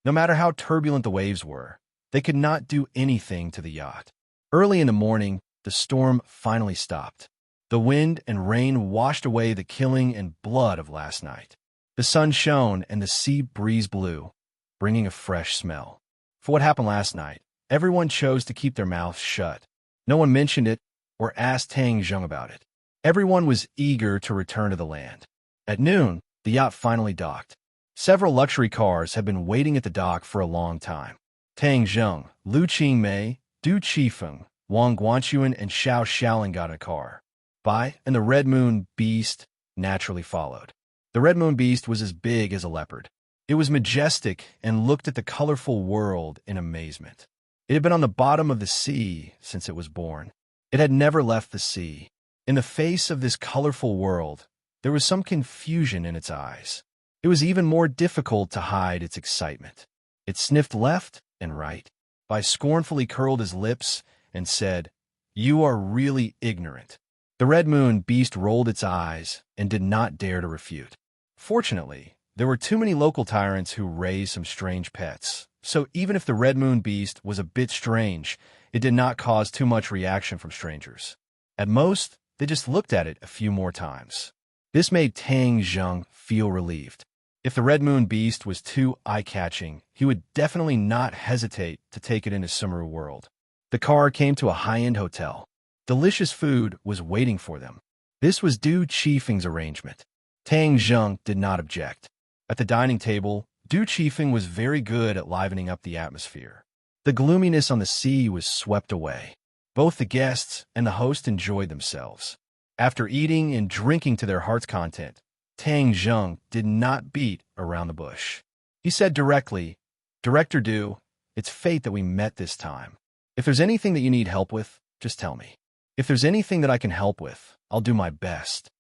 No matter how turbulent the waves were, they could not do anything to the yacht. Early in the morning, the storm finally stopped. The wind and rain washed away the killing and blood of last night. The sun shone and the sea breeze blew, bringing a fresh smell. For what happened last night, everyone chose to keep their mouths shut. No one mentioned it or asked Tang Zheng about it. Everyone was eager to return to the land. At noon, the yacht finally docked. Several luxury cars had been waiting at the dock for a long time. Tang Zheng, Lu Qingmei, Du Qifeng, Wang Guanchuan, and Xiao Xiaolin got in a car. Bai and the Red Moon Beast naturally followed. The Red Moon Beast was as big as a leopard. It was majestic and looked at the colorful world in amazement. It had been on the bottom of the sea since it was born. It had never left the sea. In the face of this colorful world, there was some confusion in its eyes. It was even more difficult to hide its excitement. It sniffed left and right. Bai scornfully curled his lips and said, "You are really ignorant." The Red Moon Beast rolled its eyes and did not dare to refute. Fortunately, there were too many local tyrants who raised some strange pets, so even if the Red Moon Beast was a bit strange, it did not cause too much reaction from strangers. At most, they just looked at it a few more times. This made Tang Zheng feel relieved. If the Red Moon Beast was too eye-catching, he would definitely not hesitate to take it into Sumeru World. The car came to a high-end hotel. Delicious food was waiting for them. This was Du Qifeng's arrangement. Tang Zheng did not object. At the dining table, Du Qifeng was very good at livening up the atmosphere. The gloominess on the sea was swept away. Both the guests and the host enjoyed themselves. After eating and drinking to their heart's content, Tang Zheng did not beat around the bush. He said directly, "Director Du, it's fate that we met this time. If there's anything that you need help with, just tell me. If there's anything that I can help with, I'll do my best."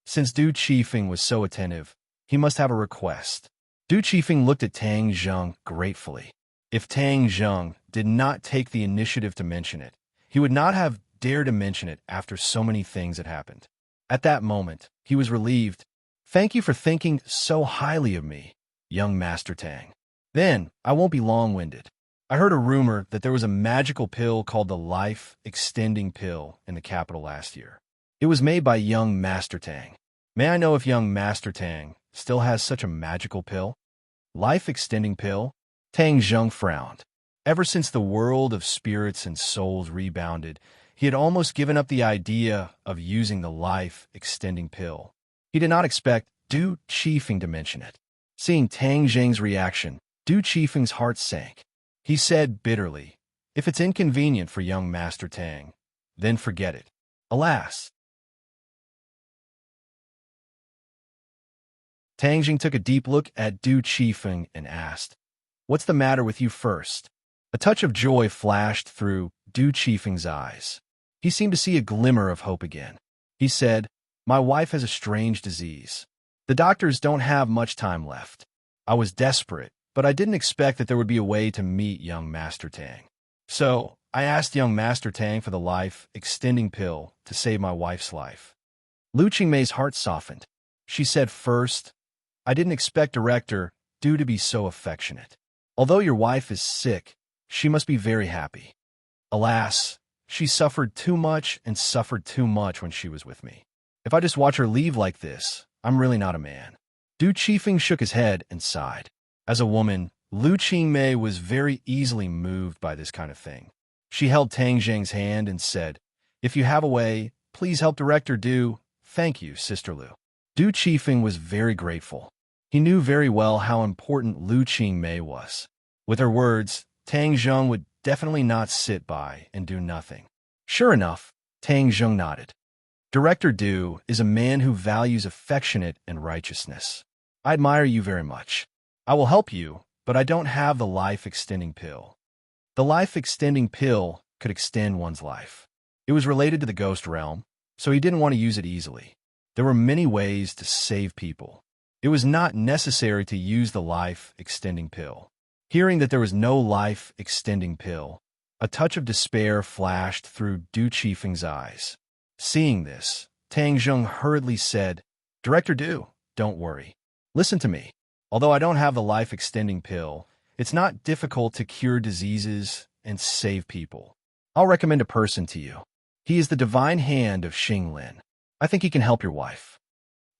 Since Du Qifeng was so attentive, he must have a request. Du Qifeng looked at Tang Zheng gratefully. If Tang Zheng did not take the initiative to mention it, he would not have dared to mention it after so many things had happened. At that moment, he was relieved. "Thank you for thinking so highly of me, young Master Tang. Then, I won't be long-winded. I heard a rumor that there was a magical pill called the Life-Extending Pill in the capital last year. It was made by young Master Tang. May I know if young Master Tang still has such a magical pill?" Life-extending pill? Tang Zheng frowned. Ever since the world of spirits and souls rebounded, he had almost given up the idea of using the life-extending pill. He did not expect Du Qifeng to mention it. Seeing Tang Zheng's reaction, Du Qifeng's heart sank. He said bitterly, "If it's inconvenient for young Master Tang, then forget it." Alas! Tang Jing took a deep look at Du Qifeng and asked, "What's the matter with you first?" A touch of joy flashed through Du Qifeng's eyes. He seemed to see a glimmer of hope again. He said, "My wife has a strange disease. The doctors don't have much time left. I was desperate, but I didn't expect that there would be a way to meet young Master Tang. So I asked young Master Tang for the life-extending pill to save my wife's life." Lu Qingmei's heart softened. She said first, "I didn't expect Director Du to be so affectionate. Although your wife is sick, she must be very happy. Alas, she suffered too much and suffered too much when she was with me. If I just watch her leave like this, I'm really not a man." Du Qifeng shook his head and sighed. As a woman, Lu Qingmei was very easily moved by this kind of thing. She held Tang Zheng's hand and said, "If you have a way, please help Director Du. Thank you, Sister Lu." Du Qifeng was very grateful. He knew very well how important Lu Qingmei was. With her words, Tang Zheng would definitely not sit by and do nothing. Sure enough, Tang Zheng nodded. "Director Du is a man who values affectionate and righteousness. I admire you very much. I will help you, but I don't have the life-extending pill." The life-extending pill could extend one's life. It was related to the ghost realm, so he didn't want to use it easily. There were many ways to save people. It was not necessary to use the life-extending pill. Hearing that there was no life-extending pill, a touch of despair flashed through Du Qifeng's eyes. Seeing this, Tang Zheng hurriedly said, "Director Du, don't worry. Listen to me. Although I don't have the life-extending pill, it's not difficult to cure diseases and save people. I'll recommend a person to you. He is the divine hand of Xing Lin. I think he can help your wife."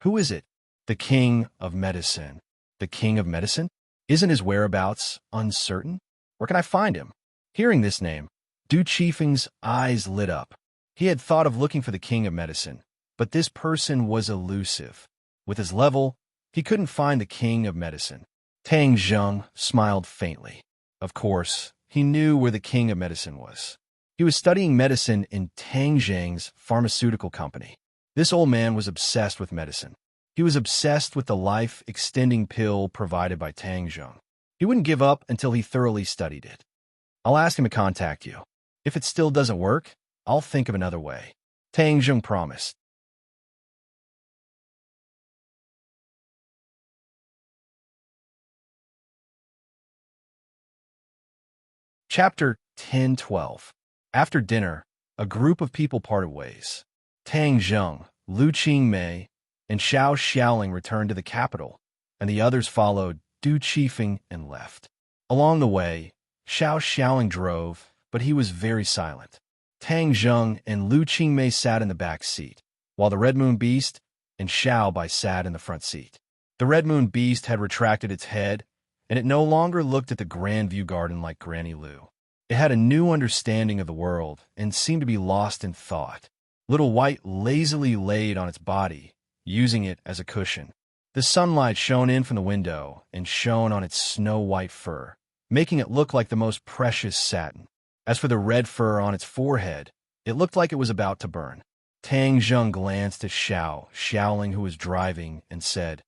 "Who is it?" "The King of Medicine." "The King of Medicine? Isn't his whereabouts uncertain? Where can I find him?" Hearing this name, Du Qifeng's eyes lit up. He had thought of looking for the King of Medicine, but this person was elusive. With his level, he couldn't find the King of Medicine. Tang Zheng smiled faintly. Of course, he knew where the King of Medicine was. He was studying medicine in Tang Zheng's pharmaceutical company. This old man was obsessed with medicine. He was obsessed with the life-extending pill provided by Tang Zheng. He wouldn't give up until he thoroughly studied it. "I'll ask him to contact you. If it still doesn't work, I'll think of another way," Tang Zheng promised. Chapter 10-12. After dinner, a group of people parted ways. Tang Zheng, Lu Qingmei, and Xiao Xiaoling returned to the capital, and the others followed Du Qifeng and left. Along the way, Xiao Xiaoling drove, but he was very silent. Tang Zheng and Lu Qingmei sat in the back seat, while the Red Moon Beast and Xiao Bai sat in the front seat. The Red Moon Beast had retracted its head, and it no longer looked at the Grand View Garden like Granny Lu. It had a new understanding of the world and seemed to be lost in thought. Little White lazily laid on its body, using it as a cushion. The sunlight shone in from the window and shone on its snow-white fur, making it look like the most precious satin. As for the red fur on its forehead, it looked like it was about to burn. Tang Zheng glanced at Xiaoling who was driving, and said,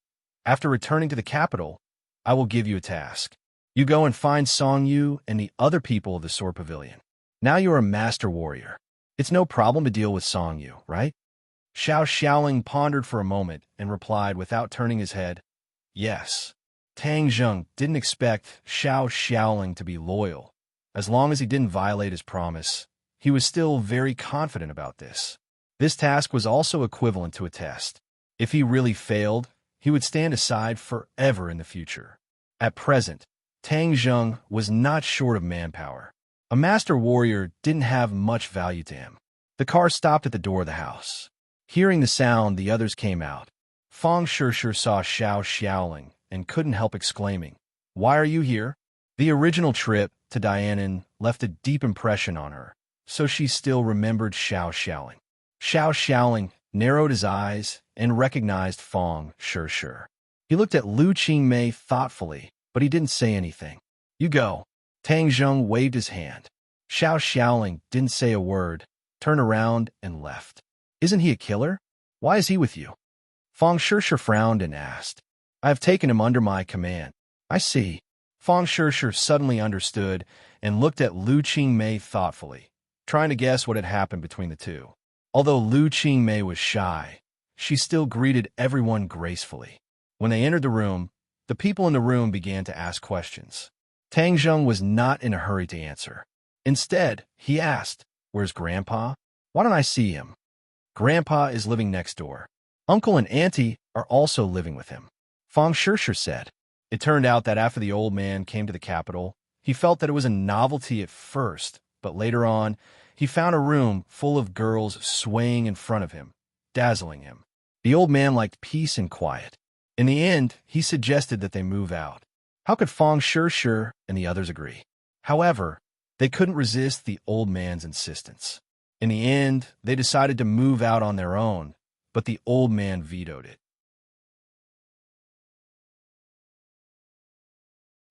"After returning to the capital, I will give you a task. You go and find Song Yu and the other people of the Sword Pavilion. Now you are a master warrior. It's no problem to deal with Song Yu, right?" Xiaoling pondered for a moment and replied without turning his head, "Yes." Tang Zheng didn't expect Xiaoling to be loyal. As long as he didn't violate his promise, he was still very confident about this. This task was also equivalent to a test. If he really failed, he would stand aside forever in the future. At present, Tang Zheng was not short of manpower. A master warrior didn't have much value to him. The car stopped at the door of the house. Hearing the sound, the others came out. Fang Shishir saw Xiaoling and couldn't help exclaiming, "Why are you here?" The original trip to Dianan left a deep impression on her, so she still remembered Xiaoling. Xiaoling narrowed his eyes and recognized Fang Shishir. He looked at Lu Qingmei thoughtfully, but he didn't say anything. "You go." Tang Zheng waved his hand. Xiaoling didn't say a word, turned around and left. "Isn't he a killer? Why is he with you?" Fang Shishir frowned and asked. "I have taken him under my command." "I see." Fang Shishir suddenly understood and looked at Lu Qingmei thoughtfully, trying to guess what had happened between the two. Although Lu Qingmei was shy, she still greeted everyone gracefully. When they entered the room, the people in the room began to ask questions. Tang Zheng was not in a hurry to answer. Instead, he asked, "Where's Grandpa? Why don't I see him?" "Grandpa is living next door. Uncle and Auntie are also living with him," Fang Shishir said. It turned out that after the old man came to the capital, he felt that it was a novelty at first, but later on, he found a room full of girls swaying in front of him, dazzling him. The old man liked peace and quiet. In the end, he suggested that they move out. How could Fang Shishir and the others agree? However, they couldn't resist the old man's insistence. In the end, they decided to move out on their own, but the old man vetoed it.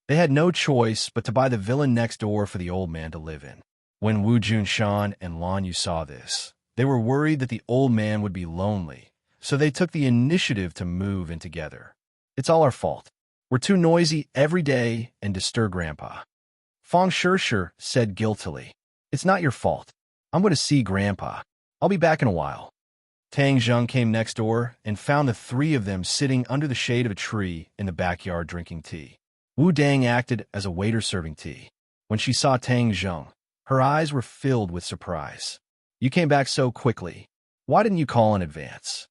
They had no choice but to buy the villa next door for the old man to live in. When Wu Junshan and Lan Yu saw this, they were worried that the old man would be lonely, so they took the initiative to move in together. "It's all our fault. We're too noisy every day and disturb Grandpa." Fang Shishir said guiltily, "It's not your fault. I'm going to see Grandpa. I'll be back in a while." Tang Zheng came next door and found the three of them sitting under the shade of a tree in the backyard drinking tea. Wu Dang acted as a waiter serving tea. When she saw Tang Zheng, her eyes were filled with surprise. "You came back so quickly. Why didn't you call in advance?"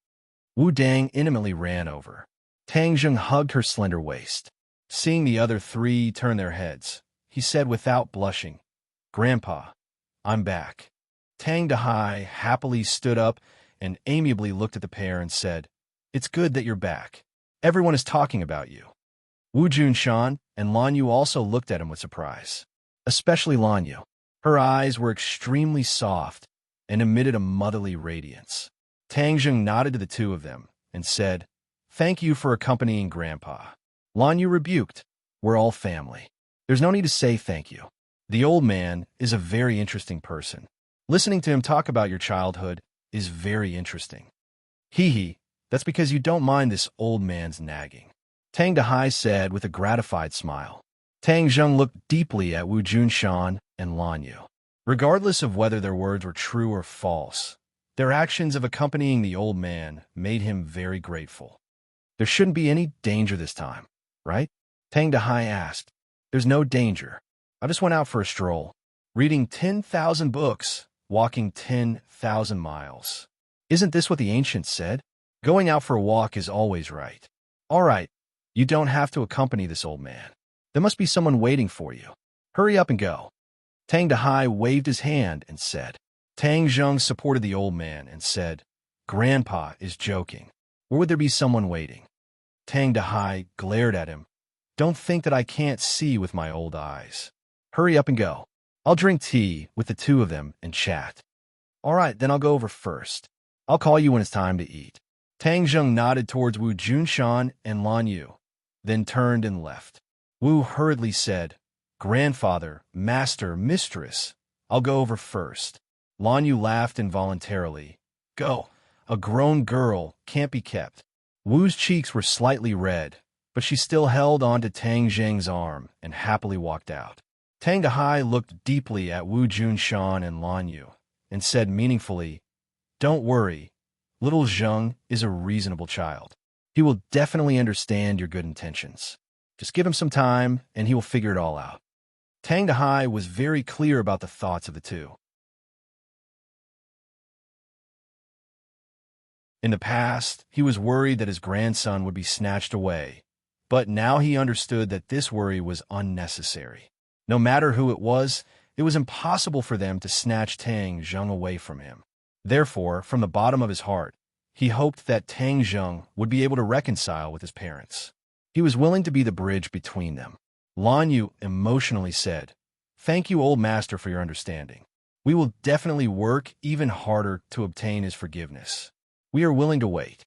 Wu Dang intimately ran over. Tang Zheng hugged her slender waist. Seeing the other three turn their heads, he said without blushing, "Grandpa, I'm back." Tang Dahai happily stood up and amiably looked at the pair and said, "It's good that you're back. Everyone is talking about you." Wu Junshan and Lan Yu also looked at him with surprise, especially Lan Yu. Her eyes were extremely soft and emitted a motherly radiance. Tang Zheng nodded to the two of them and said, "Thank you for accompanying Grandpa." Lan Yu rebuked, "We're all family. There's no need to say thank you. The old man is a very interesting person. Listening to him talk about your childhood is very interesting." "Hee, that's because you don't mind this old man's nagging," Tang Dahai said with a gratified smile. Tang Zheng looked deeply at Wu Junshan and Lan Yu. Regardless of whether their words were true or false, their actions of accompanying the old man made him very grateful. "There shouldn't be any danger this time, right?" Tang Dahai asked. "There's no danger. I just went out for a stroll, reading 10,000 books, walking 10,000 miles. Isn't this what the ancients said? Going out for a walk is always right. All right, you don't have to accompany this old man. There must be someone waiting for you. Hurry up and go." Tang Dahai waved his hand and said. Tang Zheng supported the old man and said, "Grandpa is joking. Or would there be someone waiting?" Tang Dahai glared at him. "Don't think that I can't see with my old eyes. Hurry up and go. I'll drink tea with the two of them and chat." "All right, then I'll go over first. I'll call you when it's time to eat." Tang Zheng nodded towards Wu Junshan and Lan Yu, then turned and left. Wu hurriedly said, "Grandfather, master, mistress, I'll go over first." Lan Yu laughed involuntarily. "Go. A grown girl can't be kept." Wu's cheeks were slightly red, but she still held on to Tang Zheng's arm and happily walked out. Tang Dahai looked deeply at Wu Junshan and Lan Yu and said meaningfully, "Don't worry. Little Zheng is a reasonable child. He will definitely understand your good intentions. Just give him some time, and he will figure it all out." Tang Dahai was very clear about the thoughts of the two. In the past, he was worried that his grandson would be snatched away, but now he understood that this worry was unnecessary. No matter who it was impossible for them to snatch Tang Zheng away from him. Therefore, from the bottom of his heart, he hoped that Tang Zheng would be able to reconcile with his parents. He was willing to be the bridge between them. Lan Yu emotionally said, "Thank you, old master, for your understanding. We will definitely work even harder to obtain his forgiveness. We are willing to wait."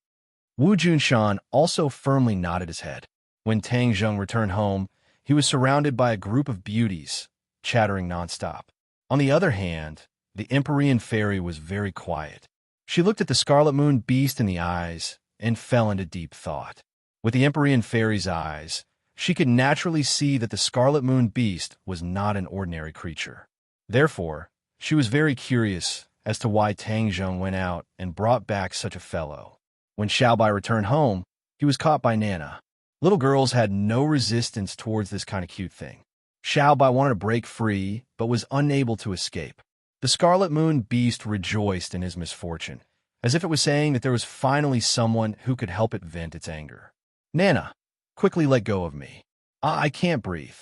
Wu Junshan also firmly nodded his head. When Tang Zheng returned home, he was surrounded by a group of beauties, chattering nonstop. On the other hand, the Empyrean fairy was very quiet. She looked at the Scarlet Moon beast in the eyes and fell into deep thought. With the Empyrean fairy's eyes, she could naturally see that the Scarlet Moon beast was not an ordinary creature. Therefore, she was very curious as to why Tang Zheng went out and brought back such a fellow. When Xiaobai returned home, he was caught by Nana. Little girls had no resistance towards this kind of cute thing. Xiaobai wanted to break free, but was unable to escape. The Scarlet Moon beast rejoiced in his misfortune, as if it was saying that there was finally someone who could help it vent its anger. "Nana, quickly let go of me. I can't breathe."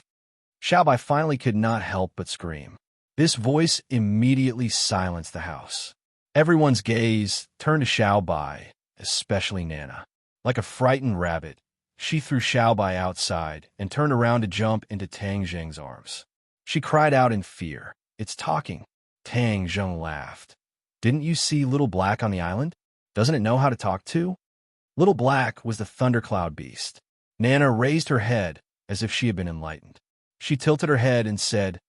Xiaobai finally could not help but scream. This voice immediately silenced the house. Everyone's gaze turned to Xiaobai, especially Nana. Like a frightened rabbit, she threw Xiaobai outside and turned around to jump into Tang Zheng's arms. She cried out in fear, "It's talking." Tang Zheng laughed. "Didn't you see Little Black on the island? Doesn't it know how to talk too?" Little Black was the thundercloud beast. Nana raised her head as if she had been enlightened. She tilted her head and said,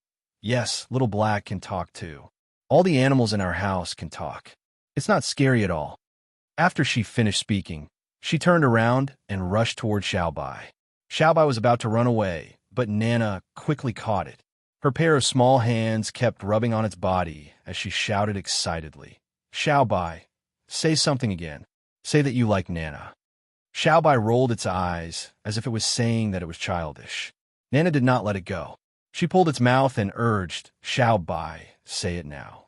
"Yes, Little Black can talk too. All the animals in our house can talk. It's not scary at all." After she finished speaking, she turned around and rushed toward Xiaobai. Xiaobai was about to run away, but Nana quickly caught it. Her pair of small hands kept rubbing on its body as she shouted excitedly, "Xiaobai, say something again. Say that you like Nana." Xiaobai rolled its eyes as if it was saying that it was childish. Nana did not let it go. She pulled its mouth and urged, "Xiaobai, say it now."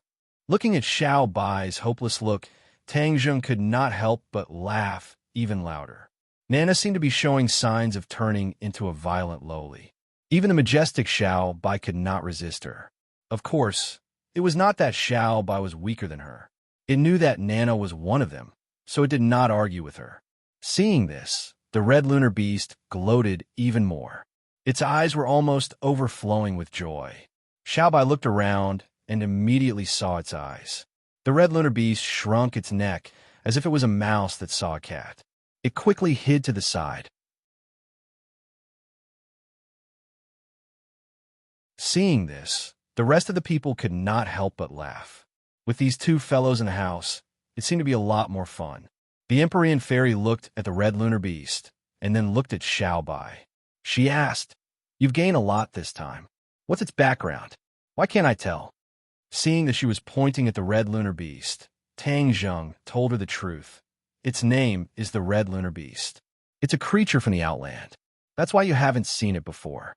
Looking at Xiaobai's hopeless look, Tang Zheng could not help but laugh even louder. Nana seemed to be showing signs of turning into a violent loli. Even the majestic Xiaobai could not resist her. Of course, it was not that Xiaobai was weaker than her. It knew that Nana was one of them, so it did not argue with her. Seeing this, the red lunar beast gloated even more. Its eyes were almost overflowing with joy. Xiaobai looked around and immediately saw its eyes. The red lunar beast shrunk its neck as if it was a mouse that saw a cat. It quickly hid to the side. Seeing this, the rest of the people could not help but laugh. With these two fellows in the house, it seemed to be a lot more fun. The Empyrean fairy looked at the red lunar beast and then looked at Xiaobai. She asked, "You've gained a lot this time. What's its background? Why can't I tell?" Seeing that she was pointing at the red lunar beast, Tang Zheng told her the truth. Its name is the red lunar beast. It's a creature from the outland. That's why you haven't seen it before.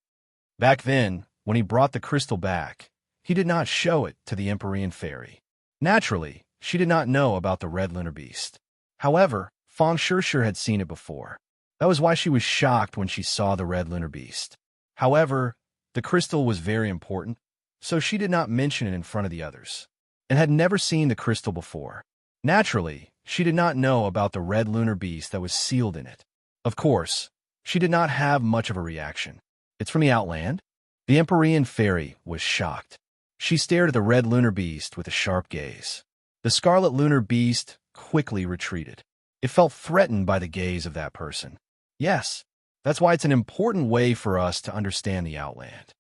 Back then, when he brought the crystal back, he did not show it to the Empyrean fairy. Naturally, she did not know about the red lunar beast. However, Fang Shishir had seen it before. That was why she was shocked when she saw the red lunar beast. However, the crystal was very important, so she did not mention it in front of the others, and had never seen the crystal before. Naturally, she did not know about the red lunar beast that was sealed in it. Of course, she did not have much of a reaction. "It's from the outland?" The Empyrean fairy was shocked. She stared at the red lunar beast with a sharp gaze. The scarlet lunar beast quickly retreated. It felt threatened by the gaze of that person. Yes, that's why it's an important way for us to understand the Outland.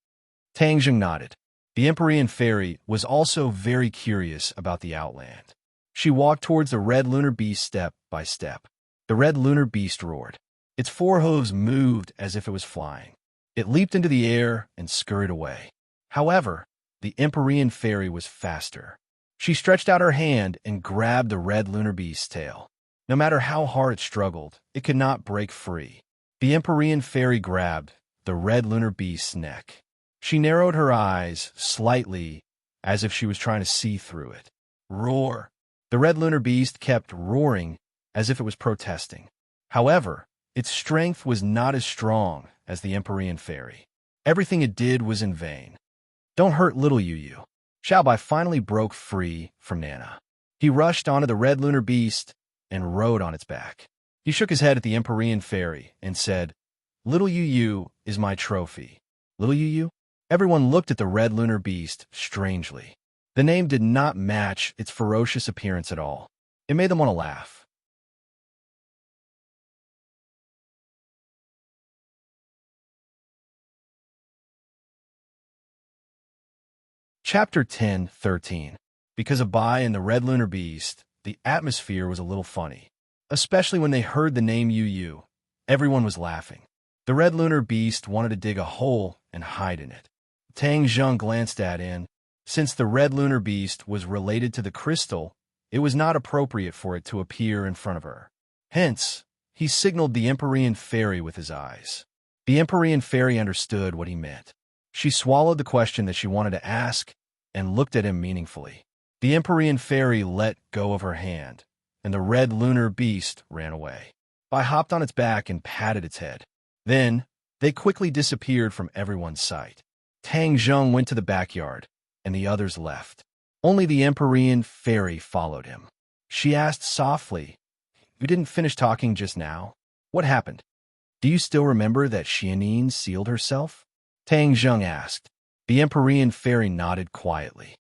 Tang Jing nodded. The Empyrean fairy was also very curious about the Outland. She walked towards the red lunar beast step by step. The red lunar beast roared. Its four hooves moved as if it was flying. It leaped into the air and scurried away. However, the Empyrean fairy was faster. She stretched out her hand and grabbed the red lunar beast's tail. No matter how hard it struggled, it could not break free. The Empyrean fairy grabbed the red lunar beast's neck. She narrowed her eyes slightly as if she was trying to see through it. Roar! The red lunar beast kept roaring as if it was protesting. However, its strength was not as strong as the Empyrean fairy. Everything it did was in vain. Don't hurt little Yu. Xiaobai finally broke free from Nana. He rushed onto the red lunar beast and rode on its back. He shook his head at the Empyrean fairy and said, "Little Yu is my trophy." Little Yu? Everyone looked at the red lunar beast strangely. The name did not match its ferocious appearance at all. It made them want to laugh. Chapter 10:13. Because of Bai and the red lunar beast, the atmosphere was a little funny. Especially when they heard the name Yu. Everyone was laughing. The red lunar beast wanted to dig a hole and hide in it. Tang Zheng glanced at it. Since the red lunar beast was related to the crystal, it was not appropriate for it to appear in front of her. Hence, he signaled the Empyrean fairy with his eyes. The Empyrean fairy understood what he meant. She swallowed the question that she wanted to ask and looked at him meaningfully. The Empyrean fairy let go of her hand, and the red lunar beast ran away. Bai hopped on its back and patted its head. Then, they quickly disappeared from everyone's sight. Tang Zheng went to the backyard, and the others left. Only the Empyrean fairy followed him. She asked softly, "You didn't finish talking just now? What happened? Do you still remember that Xianyin sealed herself?" Tang Zheng asked. The Empyrean fairy nodded quietly.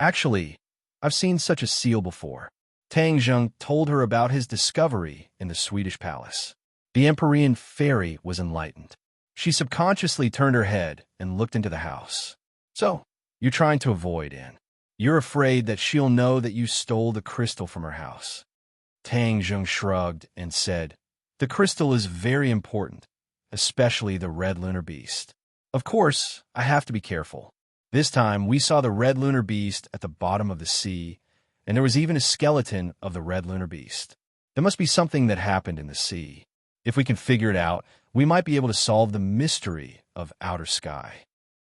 "Actually, I've seen such a seal before." Tang Zheng told her about his discovery in the Swedish palace. The Empyrean fairy was enlightened. She subconsciously turned her head and looked into the house. "So, you're trying to avoid Anne. You're afraid that she'll know that you stole the crystal from her house." Tang Zheng shrugged and said, "The crystal is very important, especially the red lunar beast. Of course, I have to be careful. This time, we saw the red lunar beast at the bottom of the sea, and there was even a skeleton of the red lunar beast. There must be something that happened in the sea. If we can figure it out, we might be able to solve the mystery of outer sky.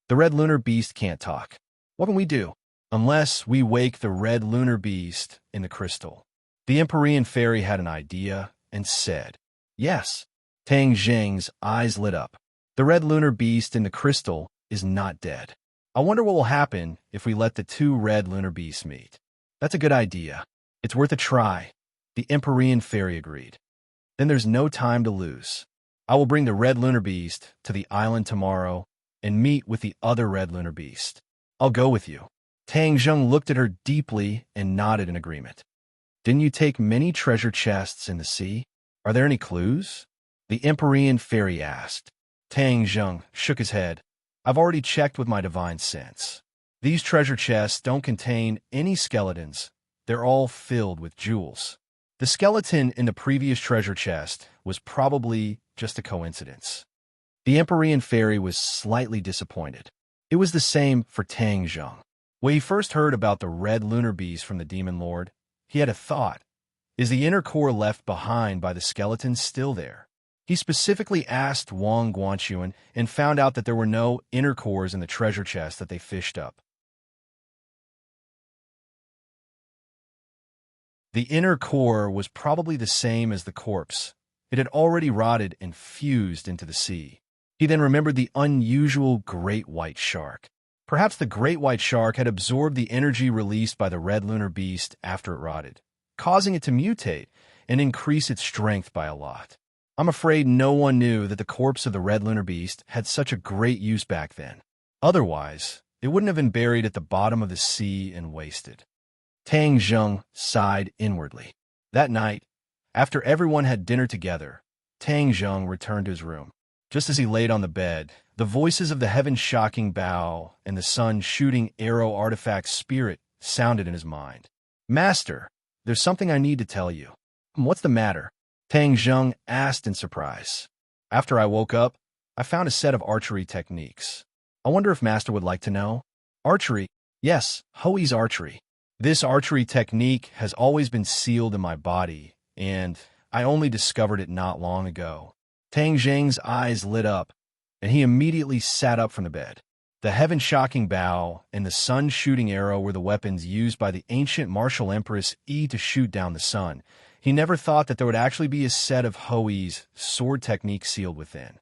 The red lunar beast can't talk. What can we do? Unless we wake the red lunar beast in the crystal." The Empyrean fairy had an idea and said, "Yes." Tang Zheng's eyes lit up. The red lunar beast in the crystal is not dead. I wonder what will happen if we let the two red lunar beasts meet. That's a good idea. It's worth a try. The Empyrean fairy agreed. Then there's no time to lose. I will bring the red lunar beast to the island tomorrow and meet with the other red lunar beast. I'll go with you." Tang Zheng looked at her deeply and nodded in agreement. "Didn't you take many treasure chests in the sea? Are there any clues?" The Empyrean fairy asked. Tang Zheng shook his head. "I've already checked with my divine sense. These treasure chests don't contain any skeletons. They're all filled with jewels. The skeleton in the previous treasure chest was probably just a coincidence." The Empyrean fairy was slightly disappointed. It was the same for Tang Zheng. When he first heard about the red lunar beast from the demon lord, he had a thought. Is the inner core left behind by the skeleton still there? He specifically asked Wang Guanxuan and found out that there were no inner cores in the treasure chest that they fished up. The inner core was probably the same as the corpse. It had already rotted and fused into the sea. He then remembered the unusual great white shark. Perhaps the great white shark had absorbed the energy released by the red lunar beast after it rotted, causing it to mutate and increase its strength by a lot. I'm afraid no one knew that the corpse of the red lunar beast had such a great use back then. Otherwise, it wouldn't have been buried at the bottom of the sea and wasted. Tang Zheng sighed inwardly. That night, After everyone had dinner together, Tang Zheng returned to his room. Just as he laid on the bed, the voices of the heaven-shocking bow and the sun-shooting arrow artifact spirit sounded in his mind. "Master, there's something I need to tell you." "What's the matter?" Tang Zheng asked in surprise. "After I woke up, I found a set of archery techniques. I wonder if Master would like to know?" "Archery?" "Yes, Hoi's archery. This archery technique has always been sealed in my body, and I only discovered it not long ago." Tang Zheng's eyes lit up, and he immediately sat up from the bed. The heaven-shocking bow and the sun-shooting arrow were the weapons used by the ancient martial empress Yi to shoot down the sun. He never thought that there would actually be a set of Hoi's sword technique sealed within.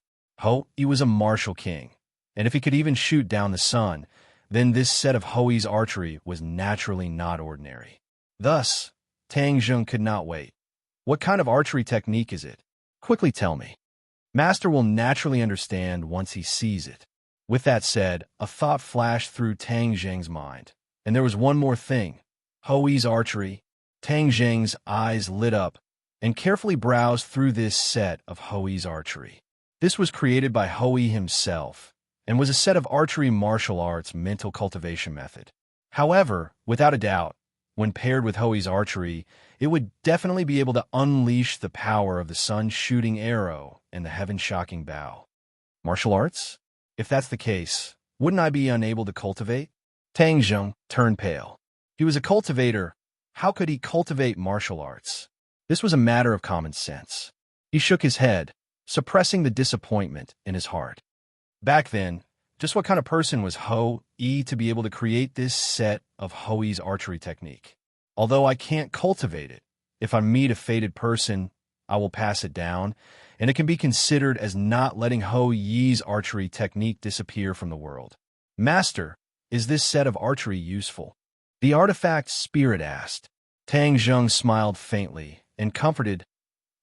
He was a martial king, and if he could even shoot down the sun, then this set of Hoi's archery was naturally not ordinary. Thus, Tang Zheng could not wait. "What kind of archery technique is it? Quickly tell me. Master will naturally understand once he sees it." With that said, a thought flashed through Tang Zheng's mind. And there was one more thing. Hoi's archery. Tang Zheng's eyes lit up and carefully browsed through this set of Hoi's archery. This was created by Hoi himself and was a set of archery martial arts mental cultivation method. However, without a doubt, when paired with Hoi's archery, it would definitely be able to unleash the power of the sun-shooting arrow and the heaven-shocking bow. Martial arts? If that's the case, wouldn't I be unable to cultivate? Tang Zheng turned pale. He was a cultivator. How could he cultivate martial arts? This was a matter of common sense. He shook his head, suppressing the disappointment in his heart. Back then, just what kind of person was Yi to be able to create this set of Hoi's archery technique? Although I can't cultivate it, if I meet a fated person, I will pass it down, and it can be considered as not letting Yi's archery technique disappear from the world. "Master, is this set of archery useful?" the artifact spirit asked. Tang Zheng smiled faintly and comforted,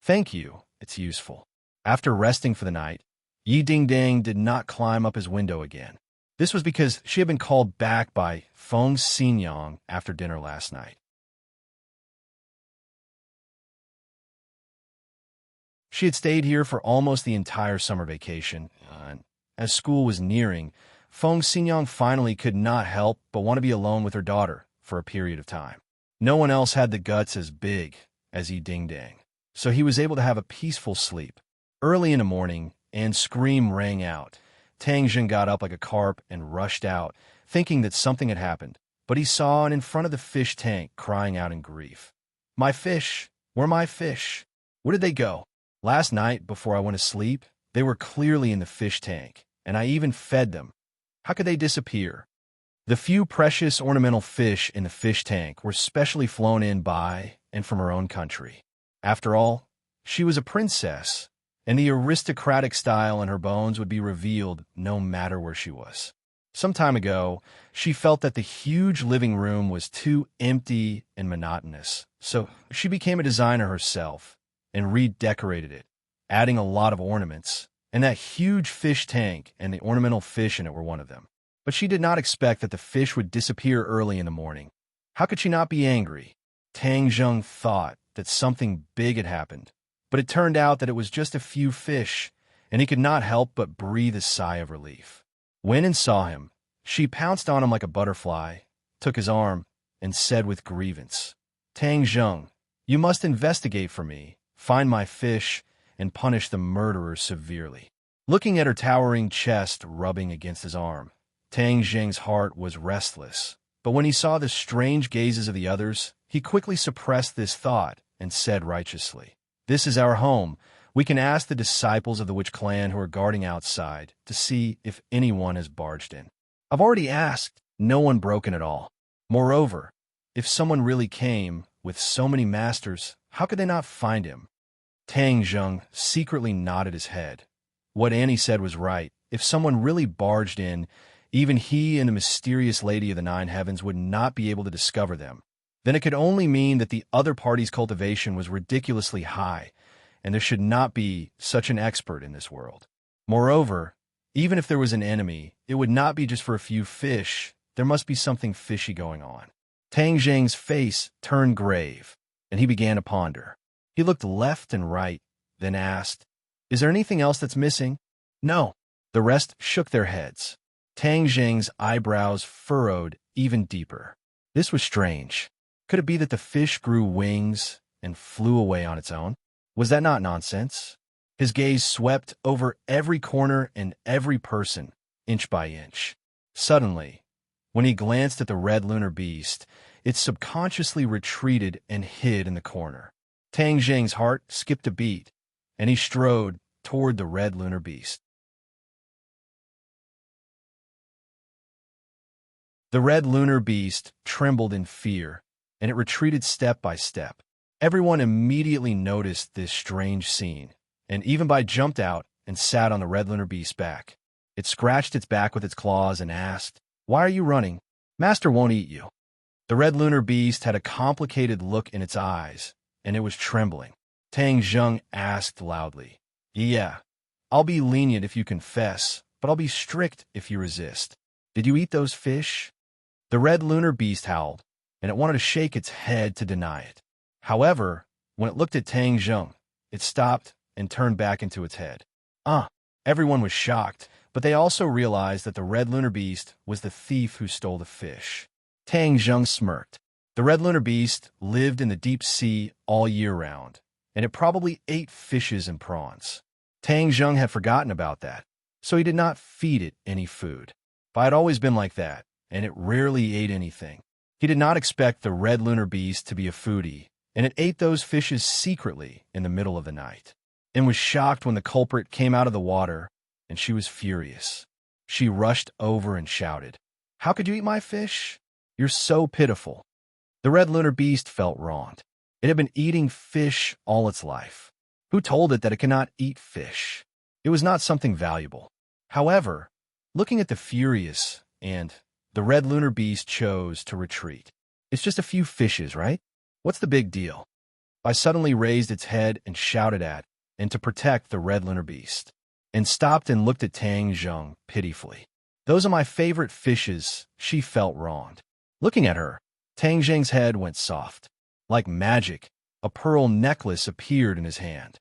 "Thank you, it's useful." After resting for the night, Yi Dingdang did not climb up his window again. This was because she had been called back by Feng Xinyang after dinner last night. She had stayed here for almost the entire summer vacation, and as school was nearing, Feng Xinyang finally could not help but want to be alone with her daughter for a period of time. No one else had the guts as big as Yi Dingdang, so he was able to have a peaceful sleep. Early in the morning, Anne's scream rang out. Tang Zheng got up like a carp and rushed out, thinking that something had happened, but he saw Anne in front of the fish tank crying out in grief. "My fish! Where are my fish? Where did they go? Last night, before I went to sleep, they were clearly in the fish tank, and I even fed them. How could they disappear?" The few precious ornamental fish in the fish tank were specially flown in by and from her own country. After all, she was a princess, and the aristocratic style in her bones would be revealed no matter where she was. Some time ago, she felt that the huge living room was too empty and monotonous, so she became a designer herself and redecorated it, adding a lot of ornaments, and that huge fish tank and the ornamental fish in it were one of them. But she did not expect that the fish would disappear early in the morning. How could she not be angry? Tang Zheng thought that something big had happened, but it turned out that it was just a few fish, and he could not help but breathe a sigh of relief. When Anne saw him, she pounced on him like a butterfly, took his arm, and said with grievance, "Tang Zheng, you must investigate for me, find my fish, and punish the murderer severely." Looking at her towering chest rubbing against his arm, Tang Zheng's heart was restless, but when he saw the strange gazes of the others, he quickly suppressed this thought and said righteously, "This is our home. We can ask the disciples of the witch clan who are guarding outside to see if anyone has barged in. I've already asked, no one broken at all. Moreover, if someone really came with so many masters, how could they not find him?" Tang Zheng secretly nodded his head. What Annie said was right. If someone really barged in, even he and the mysterious Lady of the Nine Heavens would not be able to discover them. Then it could only mean that the other party's cultivation was ridiculously high, and there should not be such an expert in this world. Moreover, even if there was an enemy, it would not be just for a few fish. There must be something fishy going on. Tang Zheng's face turned grave, and he began to ponder. He looked left and right, then asked, "Is there anything else that's missing?" "No." The rest shook their heads. Tang Zheng's eyebrows furrowed even deeper. This was strange. Could it be that the fish grew wings and flew away on its own? Was that not nonsense? His gaze swept over every corner and every person, inch by inch. Suddenly, when he glanced at the red lunar beast, it subconsciously retreated and hid in the corner. Tang Zheng's heart skipped a beat, and he strode toward the red lunar beast. The red lunar beast trembled in fear, and it retreated step by step. Everyone immediately noticed this strange scene, and even Bai jumped out and sat on the red lunar beast's back. It scratched its back with its claws and asked, "Why are you running? Master won't eat you." The red lunar beast had a complicated look in its eyes, and it was trembling. Tang Zheng asked loudly, "Yeah, I'll be lenient if you confess, but I'll be strict if you resist. Did you eat those fish?" The red lunar beast howled, and it wanted to shake its head to deny it. However, when it looked at Tang Zheng, it stopped and turned back into its head. Everyone was shocked, but they also realized that the red lunar beast was the thief who stole the fish. Tang Zheng smirked. The red lunar beast lived in the deep sea all year round, and it probably ate fishes and prawns. Tang Zheng had forgotten about that, so he did not feed it any food. Bai had always been like that, and it rarely ate anything. He did not expect the red lunar beast to be a foodie, and it ate those fishes secretly in the middle of the night, and was shocked when the culprit came out of the water, and she was furious. She rushed over and shouted, "How could you eat my fish? You're so pitiful." The red lunar beast felt wronged. It had been eating fish all its life. Who told it that it cannot eat fish? It was not something valuable. However, looking at the furious and the red lunar beast chose to retreat. "It's just a few fishes, right? What's the big deal?" I suddenly raised its head and shouted at, and to protect the red lunar beast, and stopped and looked at Tang Zheng pitifully. "Those are my favorite fishes," she felt wronged. Looking at her, Tang Zheng's head went soft. Like magic, a pearl necklace appeared in his hand.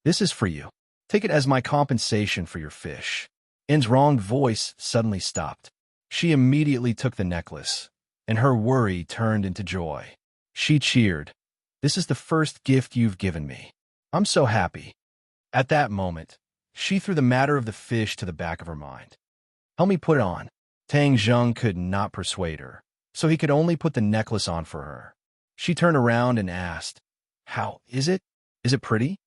"This is for you. Take it as my compensation for your fish." En's wronged voice suddenly stopped. She immediately took the necklace, and her worry turned into joy. She cheered. "This is the first gift you've given me. I'm so happy." At that moment, she threw the matter of the fish to the back of her mind. "Help me put it on." Tang Zheng could not persuade her, so he could only put the necklace on for her. She turned around and asked, "How is it? Is it pretty?"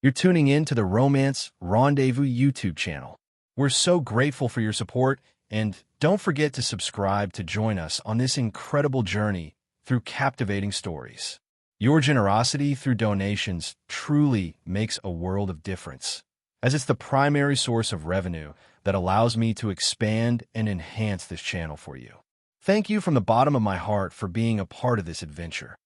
You're tuning in to the Romance Rendezvous YouTube channel. We're so grateful for your support, and don't forget to subscribe to join us on this incredible journey through captivating stories. Your generosity through donations truly makes a world of difference, as it's the primary source of revenue that allows me to expand and enhance this channel for you. Thank you from the bottom of my heart for being a part of this adventure.